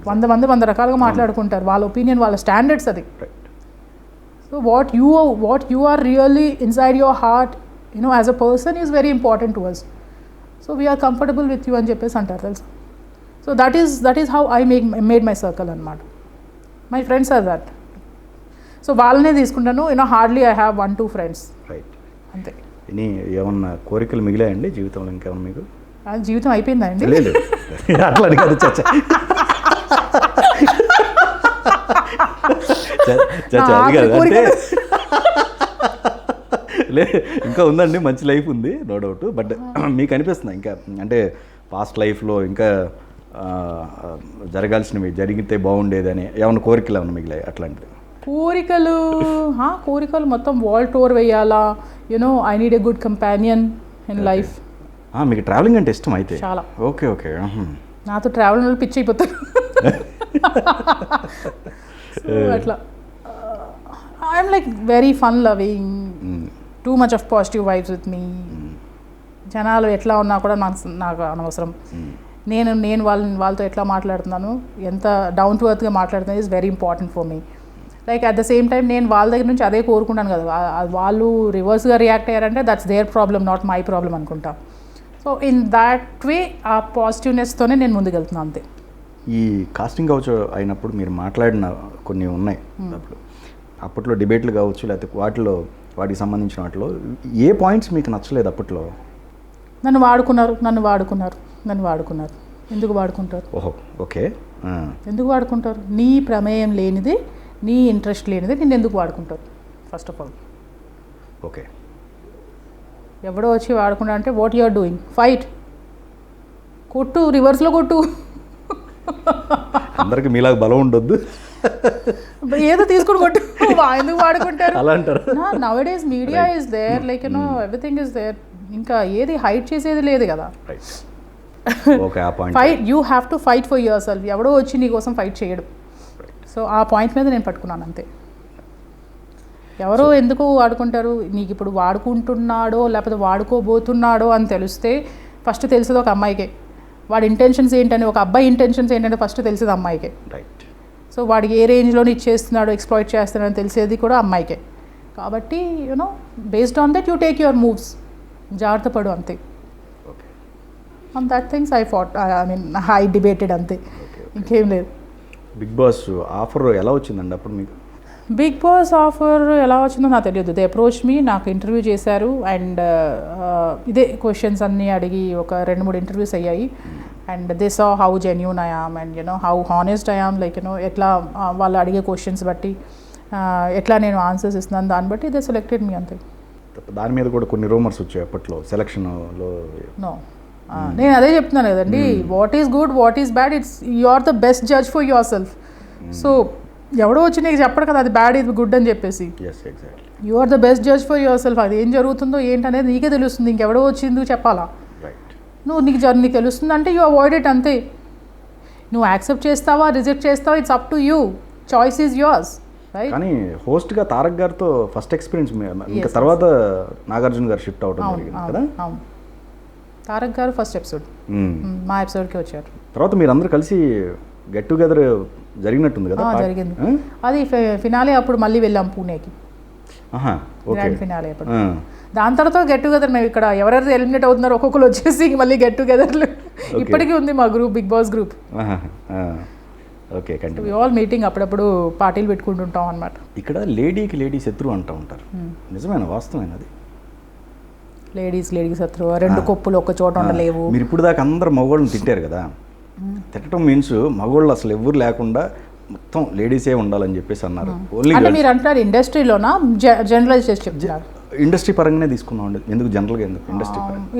S2: 100 మంది 100 రకాలుగా మాట్లాడుకుంటారు, వాళ్ళ ఒపీనియన్ వాళ్ళ స్టాండర్డ్స్ అది. So what you are really inside your heart you know as a person is very important to us. So we're comfortable with you అని చెప్పేసి అంటారు తెలుసు. So that is how I made my circle అనమాట. My friends are that. So వాళ్ళనే తీసుకుంటాను. You know hardly I have 1-2 friends
S1: right.
S2: అంతే.
S1: ఏమన్నా కోరికలు మిగిలాయండి జీవితంలో ఇంకేమన్నా మీకు?
S2: జీవితం అయిపోయిందా అండి?
S1: లేదు అట్లా అని కాదు చచ్చా అది కాదు అంటే లే ఇంకా ఉందండి, మంచి లైఫ్ ఉంది నో డౌట్. బట్ మీకు అనిపిస్తుంది ఇంకా అంటే పాస్ట్ లైఫ్లో ఇంకా జరగాల్సినవి జరిగితే బాగుండేది అని ఏమన్నా కోరికలు ఏమన్నా మిగిలాయి అట్లాంటిది?
S2: కోరికలు మొత్తం వాల్ టూర్ వేయాలా, you know I need a good companion in life.
S1: మీకు ట్రావెలింగ్ అంటే ఇష్టం అయితే?
S2: చాలా.
S1: Okay okay.
S2: నాతో ట్రావెల్ వల్ల పిచ్చి అయిపోతారు అట్లా. I'm like very fun loving, too much of positive vibes with me. జనాలు ఎట్లా ఉన్నా కూడా నాకు అనవసరం. నేను వాళ్ళతో ఎట్లా మాట్లాడుతున్నాను, ఎంత డౌన్ టు ఎర్త్గా మాట్లాడుతున్నాను is very important for me. Like at the same time నేను వాళ్ళ దగ్గర నుంచి అదే కోరుకుంటాను కదా, వాళ్ళు రివర్స్గా రియాక్ట్ అయ్యారంటే that's there problem not my problem అనుకుంటా. సో ఇన్ దాట్ వే ఆ పాజిటివ్నెస్తోనే నేను ముందుకెళ్తున్నాను అంతే.
S1: ఈ కాస్టింగ్ కావచ్చు అయినప్పుడు మీరు మాట్లాడిన కొన్ని ఉన్నాయి అప్పట్లో డిబేట్లు కావచ్చు లేకపోతే వాటికి సంబంధించిన వాటిలో ఏ పాయింట్స్ మీకు నచ్చలేదు అప్పట్లో?
S2: నన్ను వాడుకున్నారు. ఎందుకు వాడుకుంటారు?
S1: ఓహో ఓకే.
S2: ఎందుకు వాడుకుంటారు? నీ ప్రమేయం లేనిది, నీ ఇంట్రెస్ట్ లేనిది నిన్ను ఎందుకు వాడుకుంటారు? First of all
S1: okay.
S2: ఎవడో వచ్చి వాడుకున్నా అంటే what you are doing, fight, కొట్టు, రివర్స్లో కొట్టు.
S1: అందరికి మీలాగా బలం ఉండొద్దు,
S2: ఏదో తీసుకుని కొట్టు. ఎందుకు వాడుకుంటారు
S1: అలా అంటారు?
S2: Nowadays media is there, like you know everything is there. ఇంకా ఏది హైట్ చేసేది లేదు కదా. Fight, you have to fight for yourself. ఎవడో వచ్చి నీ కోసం ఫైట్ చేయడు. సో ఆ పాయింట్ మీద నేను పట్టుకున్నాను అంతే. ఎవరో ఎందుకు వాడుకుంటారు? నీకు ఇప్పుడు వాడుకుంటున్నాడో లేకపోతే వాడుకోబోతున్నాడో అని తెలిస్తే ఫస్ట్ తెలిసేది ఒక అమ్మాయికే. వాడి ఇంటెన్షన్స్ ఏంటని, ఒక అబ్బాయి ఇంటెన్షన్స్ ఏంటంటే ఫస్ట్ తెలిసేది అమ్మాయికే. సో వాడికి ఏ రేంజ్లోని ఇచ్చేస్తున్నాడో, ఎక్స్ప్లాయిట్ చేస్తున్నాడో అని తెలిసేది కూడా అమ్మాయికే. కాబట్టి you know based on that you take your moves. జాగ్రత్త పడు అంతే. On that things I debated అంతే, ఇంకేం లేదు.
S1: బిగ్ బాస్ ఆఫర్ ఎలా వచ్చిందండి అప్పుడు మీకు?
S2: బిగ్ బాస్ ఆఫర్ ఎలా వచ్చిందో నాకు తెలియదు. దే అప్రోచ్ మీ, నాకు ఇంటర్వ్యూ చేశారు అండ్ ఇదే క్వశ్చన్స్ అన్నీ అడిగి ఒక 2-3 ఇంటర్వ్యూస్ అయ్యాయి. And they saw how genuine I am and you know how honest I am. Like you know ఎట్లా వాళ్ళు అడిగే క్వశ్చన్స్ బట్టి ఎట్లా నేను ఆన్సర్స్ ఇస్తున్నాను దాన్ని బట్టి దే సెలెక్టెడ్ మీ అంతే.
S1: దాని మీద కూడా కొన్ని రూమర్స్ వచ్చాయి అప్పట్లో సెలక్షన్లో.
S2: నో, నేను అదే చెప్తున్నాను కదండి, what is good, what is bad, it's you are the best judge for yourself. So ఎవడో వచ్చి నీకు చెప్పడు కదా అది బ్యాడ్, ఇది గుడ్ అని చెప్పేసి. You are the best judge for yourself. అది ఏం జరుగుతుందో ఏంటనేది నీకే తెలుస్తుంది, ఇంకెవడో వచ్చింది చెప్పాలా? నీకు తెలుస్తుంది అంటే యూ అవాయిడ్ ఇట్ అంతే. నువ్వు యాక్సెప్ట్ చేస్తావా, రిజెక్ట్ చేస్తావా, it's up to you. Choice is yours.
S1: కానీ హోస్ట్గా తారక్ గారితో ఫస్ట్ ఎక్స్పీరియన్స్, ఇంకా తర్వాత నాగార్జున గారు షిఫ్ట్ అవడం జరిగింది కదా?
S2: అవును, తారక్ గారు ఫస్ట్ ఎపిసోడ్, మా ఎపిసోడ్కి వచ్చారు.
S1: తర్వాత మీరు అందరూ కలిసి గెట్ టుగెదర్ జరిగినట్టుంది కదా?
S2: జరిగింది. అది ఫినాలే అప్పుడు మళ్ళీ వెళ్ళాం పూణేకి, గ్రాండ్ ఫినాలే అప్పుడు. దాని తర్వాత గెట్ టుగెదర్ మేము ఇక్కడ ఎవరెవరు ఎలిమినేట్ అవుతున్నారో ఒక్కొక్కరు వచ్చేసి మళ్ళీ గెట్ టుగెదర్లు ఇప్పటికీ ఉంది మా group, Bigg Boss group.
S1: Okay,
S2: we all meeting అప్పుడప్పుడు పార్టీలు పెట్టుకుంటుంటాం అనమాట.
S1: ఇక్కడ లేడీ శత్రువు అంటూ ఉంటారు, నిజమైన వాస్తవమైన అది?
S2: లేడీస్ శత్రువు, రెండు కొప్పులు ఒక చోట ఉండలేవు.
S1: మీరు ఇప్పుడు దాకా అందరు మగవాళ్ళని తిట్టారు కదా, తిట్టడం మీన్స్ మగవాళ్ళు అసలు ఎవరు లేకుండా మొత్తం లేడీసే ఉండాలని చెప్పేసి అన్నారు. ఓన్లీ
S2: అంటే మీరు అంటారు ఇండస్ట్రీలోనా, జనరలైజ్ చేసి చెప్తున్నారు?
S1: ఇండస్ట్రీ పరంగానే తీసుకున్నాం. ఎందుకు జనరల్గా ఎందుకు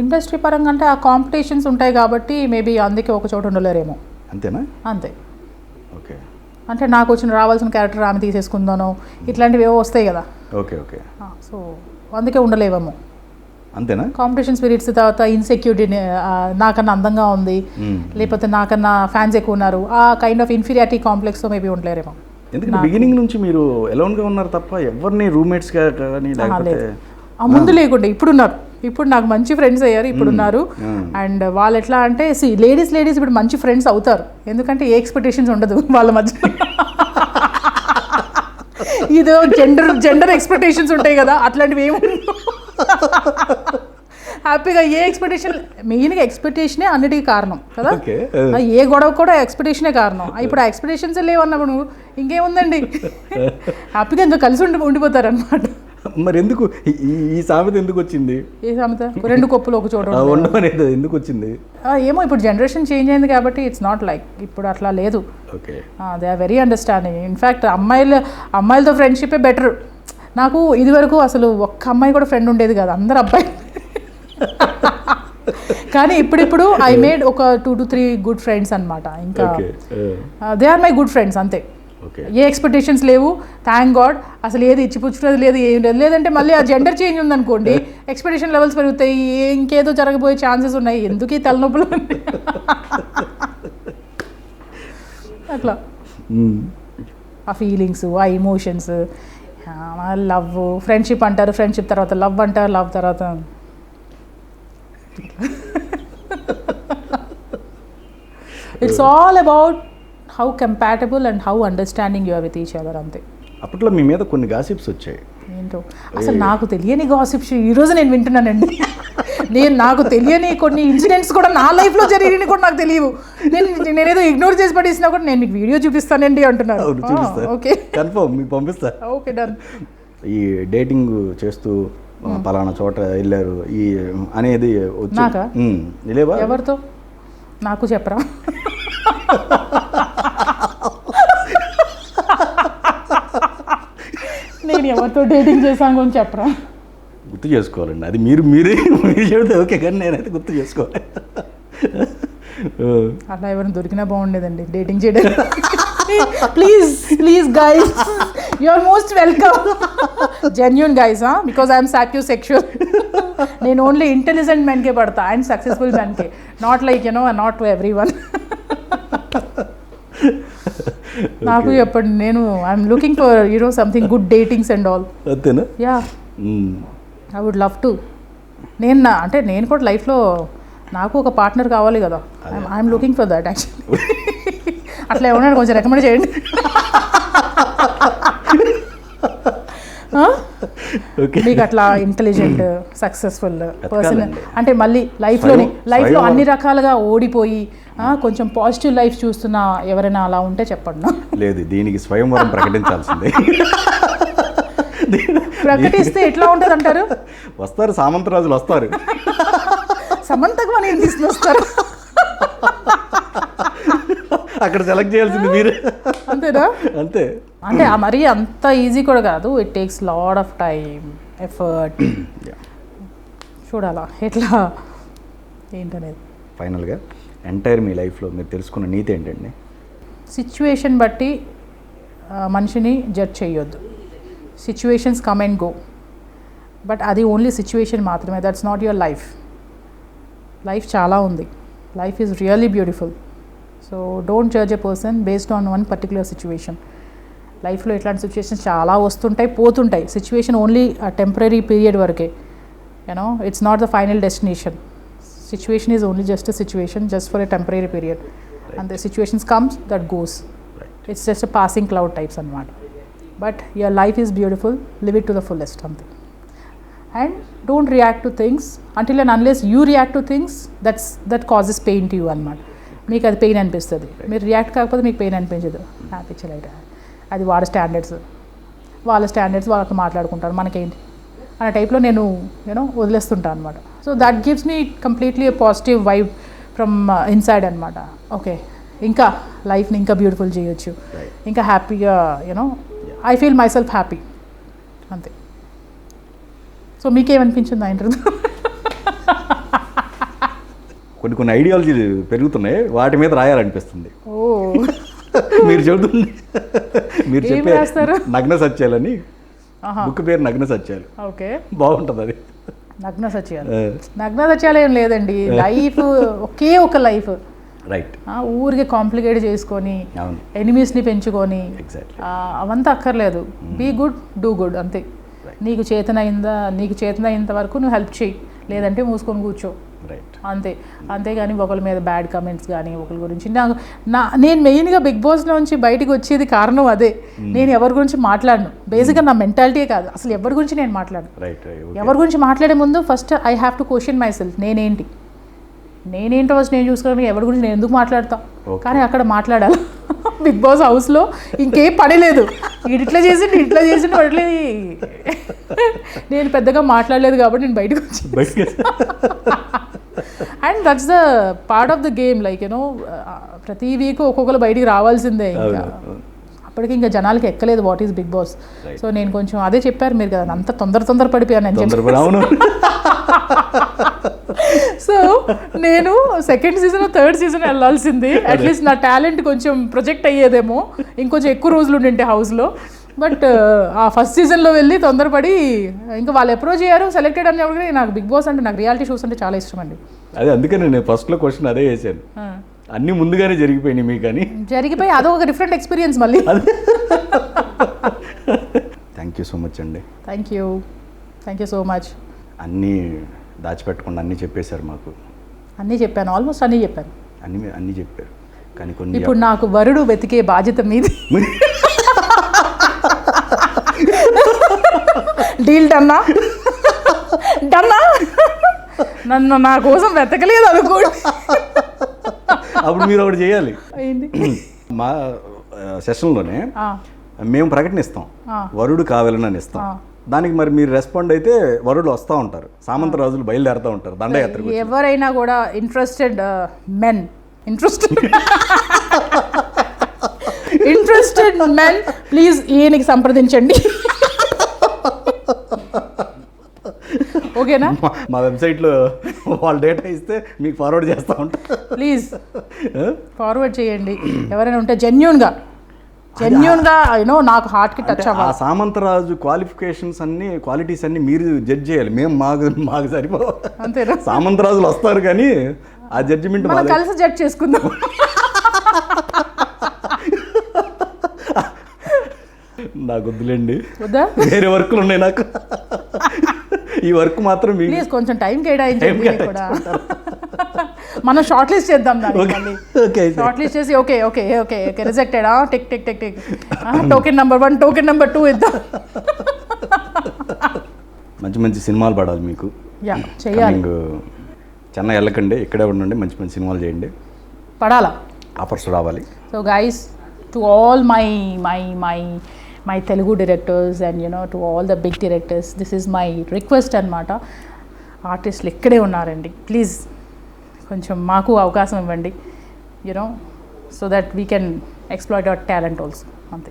S2: ఇండస్ట్రీ పరంగా అంటే ఆ కాంపిటీషన్స్ ఉంటాయి కాబట్టి మేబీ అందుకే ఒక చోట ఉండలేరేమో.
S1: అంతేనా?
S2: అంతే.
S1: ఓకే,
S2: అంటే నాకు రావాల్సిన క్యారెక్టర్ ఆమె తీసేసుకుందాను, ఇట్లాంటివి ఏవో వస్తాయి కదా.
S1: ఓకే.
S2: సో అందుకే ఉండలేవేమో.
S1: అంతేనా?
S2: కాంపిటీషన్ స్పిరిట్స్, తర్వాత ఇన్సెక్యూరిటీ, నాకన్నా అందంగా ఉంది లేకపోతే నాకన్నా ఫ్యాన్స్ ఎక్కువ ఉన్నారు, ఆ కైండ్ ఆఫ్ ఇన్ఫీరియారిటీ కాంప్లెక్స్తో మేబీ ఉండలేరేమో.
S1: ఎందుకంటే బిగినింగ్ నుంచి మీరు ఎలోన్గా ఉన్నారు తప్ప ఎవరిని రూమ్మేట్స్గా కానీ లేకపోతే
S2: ముందు లేకుండే ఇప్పుడున్నారు. ఇప్పుడు నాకు మంచి ఫ్రెండ్స్ అయ్యారు, ఇప్పుడున్నారు. అండ్ వాళ్ళు ఎట్లా అంటే లేడీస్ ఇప్పుడు మంచి ఫ్రెండ్స్ అవుతారు, ఎందుకంటే ఏ ఎక్స్పెక్టేషన్స్ ఉండదు వాళ్ళ మధ్య. ఇదో జెండర్ ఎక్స్పెక్టేషన్స్ ఉంటాయి కదా, అట్లాంటివి ఏమి హ్యాపీగా ఏ ఎక్స్పెక్టేషన్, మెయిన్గా ఎక్స్పెక్టేషనే అన్నిటికీ కారణం కదా. ఏ గొడవ కూడా ఎక్స్పెక్టేషనే కారణం. ఇప్పుడు ఆ ఎక్స్పెక్టేషన్స్ లేవన్నప్పుడు ఇంకేముందండి, హ్యాపీగా ఇంకా కలిసి ఉండిపోతారు అనమాట.
S1: మరి ఎందుకు ఈ సామెత ఎందుకు వచ్చింది?
S2: ఏ సామెత? రెండు కొప్పులు ఒక చోట
S1: ఉండనేది ఎందుకు వచ్చింది?
S2: ఏమో ఇప్పుడు జనరేషన్ చేంజ్ అయింది కాబట్టి ఇట్స్ నాట్ లైక్ ఇప్పుడు అట్లా లేదు. They are very understanding. In fact అమ్మాయిలతో ఫ్రెండ్షిపే బెటర్. నాకు ఇదివరకు అసలు ఒక్క అమ్మాయి కూడా ఫ్రెండ్ ఉండేది కాదు, అందరు అబ్బాయి. కానీ ఇప్పుడు ఐ మేడ్ ఒక 2 to 3 గుడ్ ఫ్రెండ్స్ అనమాట. ఇంకా they are my good friends అంతే. ఏ ఎక్స్పెక్టేషన్స్ లేవు, థ్యాంక్ గాడ్. అసలు ఏది ఇచ్చిపుచ్చున్నది లేదు, ఏం లేదు. లేదంటే మళ్ళీ ఆ జెండర్ చేంజ్ ఉందనుకోండి, ఎక్స్పెక్టేషన్ లెవెల్స్ పెరుగుతాయి, ఇంకేదో జరగబోయే ఛాన్సెస్ ఉన్నాయి. ఎందుకు ఈ తలనొప్పులు? అట్లా ఆ ఫీలింగ్స్, ఆ ఎమోషన్స్, లవ్, ఫ్రెండ్షిప్ అంటారు, ఫ్రెండ్షిప్ తర్వాత లవ్ అంటారు, లవ్ తర్వాత it's all about how compatible and how understanding you are with each other అంతే.
S1: అప్పట్లో మీ మీద కొన్ని గాసిప్స్ వచ్చాయి.
S2: ఏంటో అసలు నాకు తెలియని గాసిప్స్ ఈరోజు నేను వింటున్నానండి. నాకు తెలియని కొన్ని ఇన్సిడెంట్స్ కూడా నా లైఫ్లో జరిగినవి కూడా నాకు తెలియవు. నేనేదో ఇగ్నోర్ చేసి పడేసినా కూడా నేను మీకు వీడియో చూపిస్తానండి అంటున్నారు. ఓకే,
S1: కన్ఫర్మ్ మీకు పంపిస్తా.
S2: Okay, done.
S1: ఈ డేటింగ్ చేస్తూ పలానా చోట వెళ్ళారు ఈ అనేది
S2: నాకా? ఎవరితో? నాకు చెప్పరా? నేను ఎవరితో డేటింగ్ చేశాను అని చెప్పరా?
S1: గుర్తు చేసుకోవాలండి, అది మీరు చెబితే ఓకే, కానీ నేనైతే గుర్తు చేసుకోవాలి.
S2: అలా ఎవరైనా దొరికినా బాగుండేదండి డేటింగ్ చేయడం. Please guys, you are most welcome. Genuine guys, because I'm sapiosexual. నేను ఓన్లీ ఇంటెలిజెంట్ మెన్కే పడతా అండ్ సక్సెస్ఫుల్ మెన్కే, not like not to everyone. నాకు చెప్పండి, నేను I'm looking for something good datings and all.
S1: అంతేనా?
S2: Yeah, I would love to. నేను కూడా లైఫ్లో నాకు ఒక పార్ట్నర్ కావాలి కదా. I'm looking for that actually. అట్లా ఏమన్నా కొంచెం రికమెండ్ చేయండి. మీకు అట్లా ఇంటెలిజెంట్ సక్సెస్ఫుల్ పర్సన్ అంటే మళ్ళీ లైఫ్లో అన్ని రకాలుగా ఓడిపోయి కొంచెం పాజిటివ్ లైఫ్ చూస్తున్న ఎవరైనా అలా ఉంటే చెప్పండి.
S1: లేదు, దీనికి స్వయంవరం ప్రకటించాల్సిందే.
S2: ప్రకటిస్తే ఎట్లా ఉంటుంది అంటారు?
S1: వస్తారు, సామంతరాజులు వస్తారు.
S2: సమంతకు మనం ఏం తీసుకొస్తారు?
S1: అక్కడ సెలెక్ట్ చేయాల్సింది మీరు.
S2: అంతేనా?
S1: అంతే.
S2: అంటే మరీ అంత ఈజీ కూడా కాదు. It takes lot of time, effort. చూడాలా ఎట్లా ఏంటనేది.
S1: ఫైనల్గా ఎంటైర్ మీ లైఫ్లో మీరు తెలుసుకున్న నీతి ఏంటండి?
S2: సిచ్యువేషన్ బట్టి మనిషిని జడ్జ్ చేయొద్దు. Situations come and go, but అది ఓన్లీ సిచ్యువేషన్ మాత్రమే. That's not your life. Life చాలా ఉంది. Life is really beautiful. So don't judge a person based on one particular situation. లైఫ్లో ఇట్లాంటి సిచ్యువేషన్స్ చాలా వస్తుంటాయి, పోతుంటాయి. సిచ్యువేషన్ ఓన్లీ టెంపరీ పీరియడ్ వరకే. It's not the final destination. Situation is only just a situation, just for a temporary period. And the situations comes, that goes. It's just a passing cloud types అన్నమాట. But your life is beautiful, live it to the fullest. And don't react to things until and unless you react to things that causes pain to you అనమాట. మీకు అది pain అనిపిస్తుంది, మీరు react కాకపోతే మీకు pain అనిపించదు. అనిపించలేట అది వాళ్ళ స్టాండర్డ్స్ వాళ్ళతో మాట్లాడుకుంటారు, మనకేంటి అనే టైప్లో నేను వదిలేస్తుంటాను అనమాట. So that gives me completely a positive vibe from inside అనమాట. ఓకే, ఇంకా లైఫ్ని ఇంకా బ్యూటిఫుల్ చేయొచ్చు, ఇంకా హ్యాపీగా I feel my self happy అంతే. సో మీకేమనిపించింది ఆ ఇంటర్వ్యూ?
S1: కొన్ని ఐడియాలజీలు పెరుగుతున్నాయి, వాటి మీద రాయాలనిపిస్తుంది.
S2: ఓ
S1: మీరు చెబుతుంది, మీరు
S2: ఏం
S1: చెప్పే
S2: రాస్తారు?
S1: నగ్న సత్యాలని, బుక్ పేరు నగ్న సత్యాలు.
S2: ఓకే,
S1: బాగుంటుంది అది.
S2: నగ్న సత్యాలు ఏం లేదండి, లైఫ్ ఒకే ఒక లైఫ్,
S1: రైట్.
S2: ఊరికే కాంప్లికేట్ చేసుకొని ఎనిమీస్ని పెంచుకొని అవంతా అక్కర్లేదు. బీ గుడ్, డూ గుడ్ అంతే. నీకు చేతనైనంత వరకు నువ్వు హెల్ప్ చేయి, లేదంటే మూసుకొని కూర్చో అంతే. అంతేగాని ఒకరి మీద బ్యాడ్ కమెంట్స్ కానీ ఒకరి గురించి నేను మెయిన్గా బిగ్ బాస్లోంచి బయటకు వచ్చేది కారణం అదే. నేను ఎవరి గురించి మాట్లాడను, బేసిక్గా నా మెంటాలిటీ కాదు, అసలు ఎవరి గురించి నేను మాట్లాడను. ఎవరి గురించి మాట్లాడే ముందు first I have to question my self, నేనేంటో ఫస్ట్ నేను చూసుకోవడానికి ఎవరి గురించి నేను ఎందుకు మాట్లాడతా, కానీ అక్కడ మాట్లాడాలి. బిగ్ బాస్ హౌస్లో ఇంకేం పని లేదు, ఇట్లా చేసిండు అట్లే. నేను పెద్దగా మాట్లాడలేదు కాబట్టి నేను బయటకు వచ్చి, and that's the part of the game. Like ప్రతి వీక్ ఒక్కొక్కరు బయటికి రావాల్సిందే. ఇంకా అప్పటికి ఇంకా జనాలకి ఎక్కలేదు what is Bigg Boss. So నేను కొంచెం అదే చెప్పారు మీరు కదా, అంత తొందర పడిపోయాను అని చెప్పి. సో నేను సెకండ్ సీజన్ థర్డ్ సీజన్ వెళ్ళాల్సింది, అట్లీస్ట్ నా టాలెంట్ కొంచెం ప్రొజెక్ట్ అయ్యేదేమో, ఇంకొంచెం ఎక్కువ రోజులు ఉండింటే హౌస్లో. బట్ ఆ ఫస్ట్ సీజన్లో వెళ్ళి తొందరపడి ఇంకా వాళ్ళు అప్రోచ్ అయ్యారు, సెలెక్టెడ్ అని చెప్పి. నాకు బిగ్ బాస్ అంటే, నాకు రియాలిటీ షోస్ అంటే చాలా ఇష్టం అండి.
S1: అదే అందుకని నేను ఫస్ట్లో క్వశ్చన్ అదే చేశాను, అన్నీ ముందుగానే జరిగిపోయినాయి మీకు అని.
S2: జరిగిపోయి అదొక డిఫరెంట్ ఎక్స్పీరియన్స్ మళ్ళీ.
S1: థ్యాంక్ యూ సో మచ్ అండి.
S2: Thank you so much.
S1: అన్నీ దాచిపెట్టకుండా అన్నీ చెప్పేశారు మాకు.
S2: అన్నీ చెప్పాను, ఆల్మోస్ట్ అన్నీ చెప్పాను.
S1: అన్నీ చెప్పారు, కానీ కొన్ని
S2: ఇప్పుడు నాకు వరుడు వెతికే బాధ్యత మీది. డీల్ డన్నా నన్ను నా కోసం వెతకలేదు అనుకోండి.
S1: అప్పుడు మీరు ఒకటి చేయాలి.
S2: ఏంటి?
S1: మా సెషన్లోనే మేము ప్రకటనిస్తాం, వరుడు కావాలని ఇస్తాం. దానికి మరి మీరు రెస్పాండ్ అయితే వరుడు వస్తూ ఉంటారు, సామంతరాజులు బయలుదేరుతూ ఉంటారు దండయాత్రకు.
S2: ఎవరైనా కూడా ఇంట్రెస్టెడ్ మెన్ ప్లీజ్ ఈయనకి సంప్రదించండి. ఓకేనా?
S1: మా వెబ్సైట్లో వాళ్ళ డేటా ఇస్తే మీకు ఫార్వర్డ్ చేస్తూ ఉంటాం.
S2: ప్లీజ్ ఫార్వర్డ్ చేయండి. ఎవరైనా ఉంటే జెన్యూన్గా నాకు హార్ట్కి టచ్ అవ్వాలి.
S1: ఆ సామంతరాజు క్వాలిటీస్ అన్ని మీరు జడ్జ్ చేయాలి, మేము మాకు సరిపో.
S2: అంతేనా?
S1: సామంతరాజులు వస్తారు కానీ ఆ జడ్జిమెంట్
S2: మనం కలిసి జడ్జ్ చేసుకుందాం.
S1: నాకు వద్దులేండి,
S2: వద్దా?
S1: వేరే వర్క్లు ఉన్నాయి నాకు. ఈ వర్క్ మాత్రం
S2: ప్లీజ్ కొంచెం టైం కేటాయించండి కూడా. మనం షార్ట్ లిస్ట్ చేద్దాం దాన్ని. షార్ట్ లిస్ట్ చేసి okay rejected, tick token number 1 token number 2 ఇద్దాం.
S1: మంచి సినిమాలు పడాలి మీకు.
S2: చెయ్యాలి.
S1: చెన్నై వెళ్ళకండి, ఇక్కడే ఉండండి, మంచి సినిమాలు చేయండి,
S2: పడాలా,
S1: ఆఫర్స్ రావాలి.
S2: So guys, to all my Telugu directors and to all the big directors, this is my request అనమాట. ఆర్టిస్టులు ఇక్కడే ఉన్నారండి, ప్లీజ్ కొంచెం మాకు అవకాశం ఇవ్వండి, so that we can exploit hour talent also. అంతే.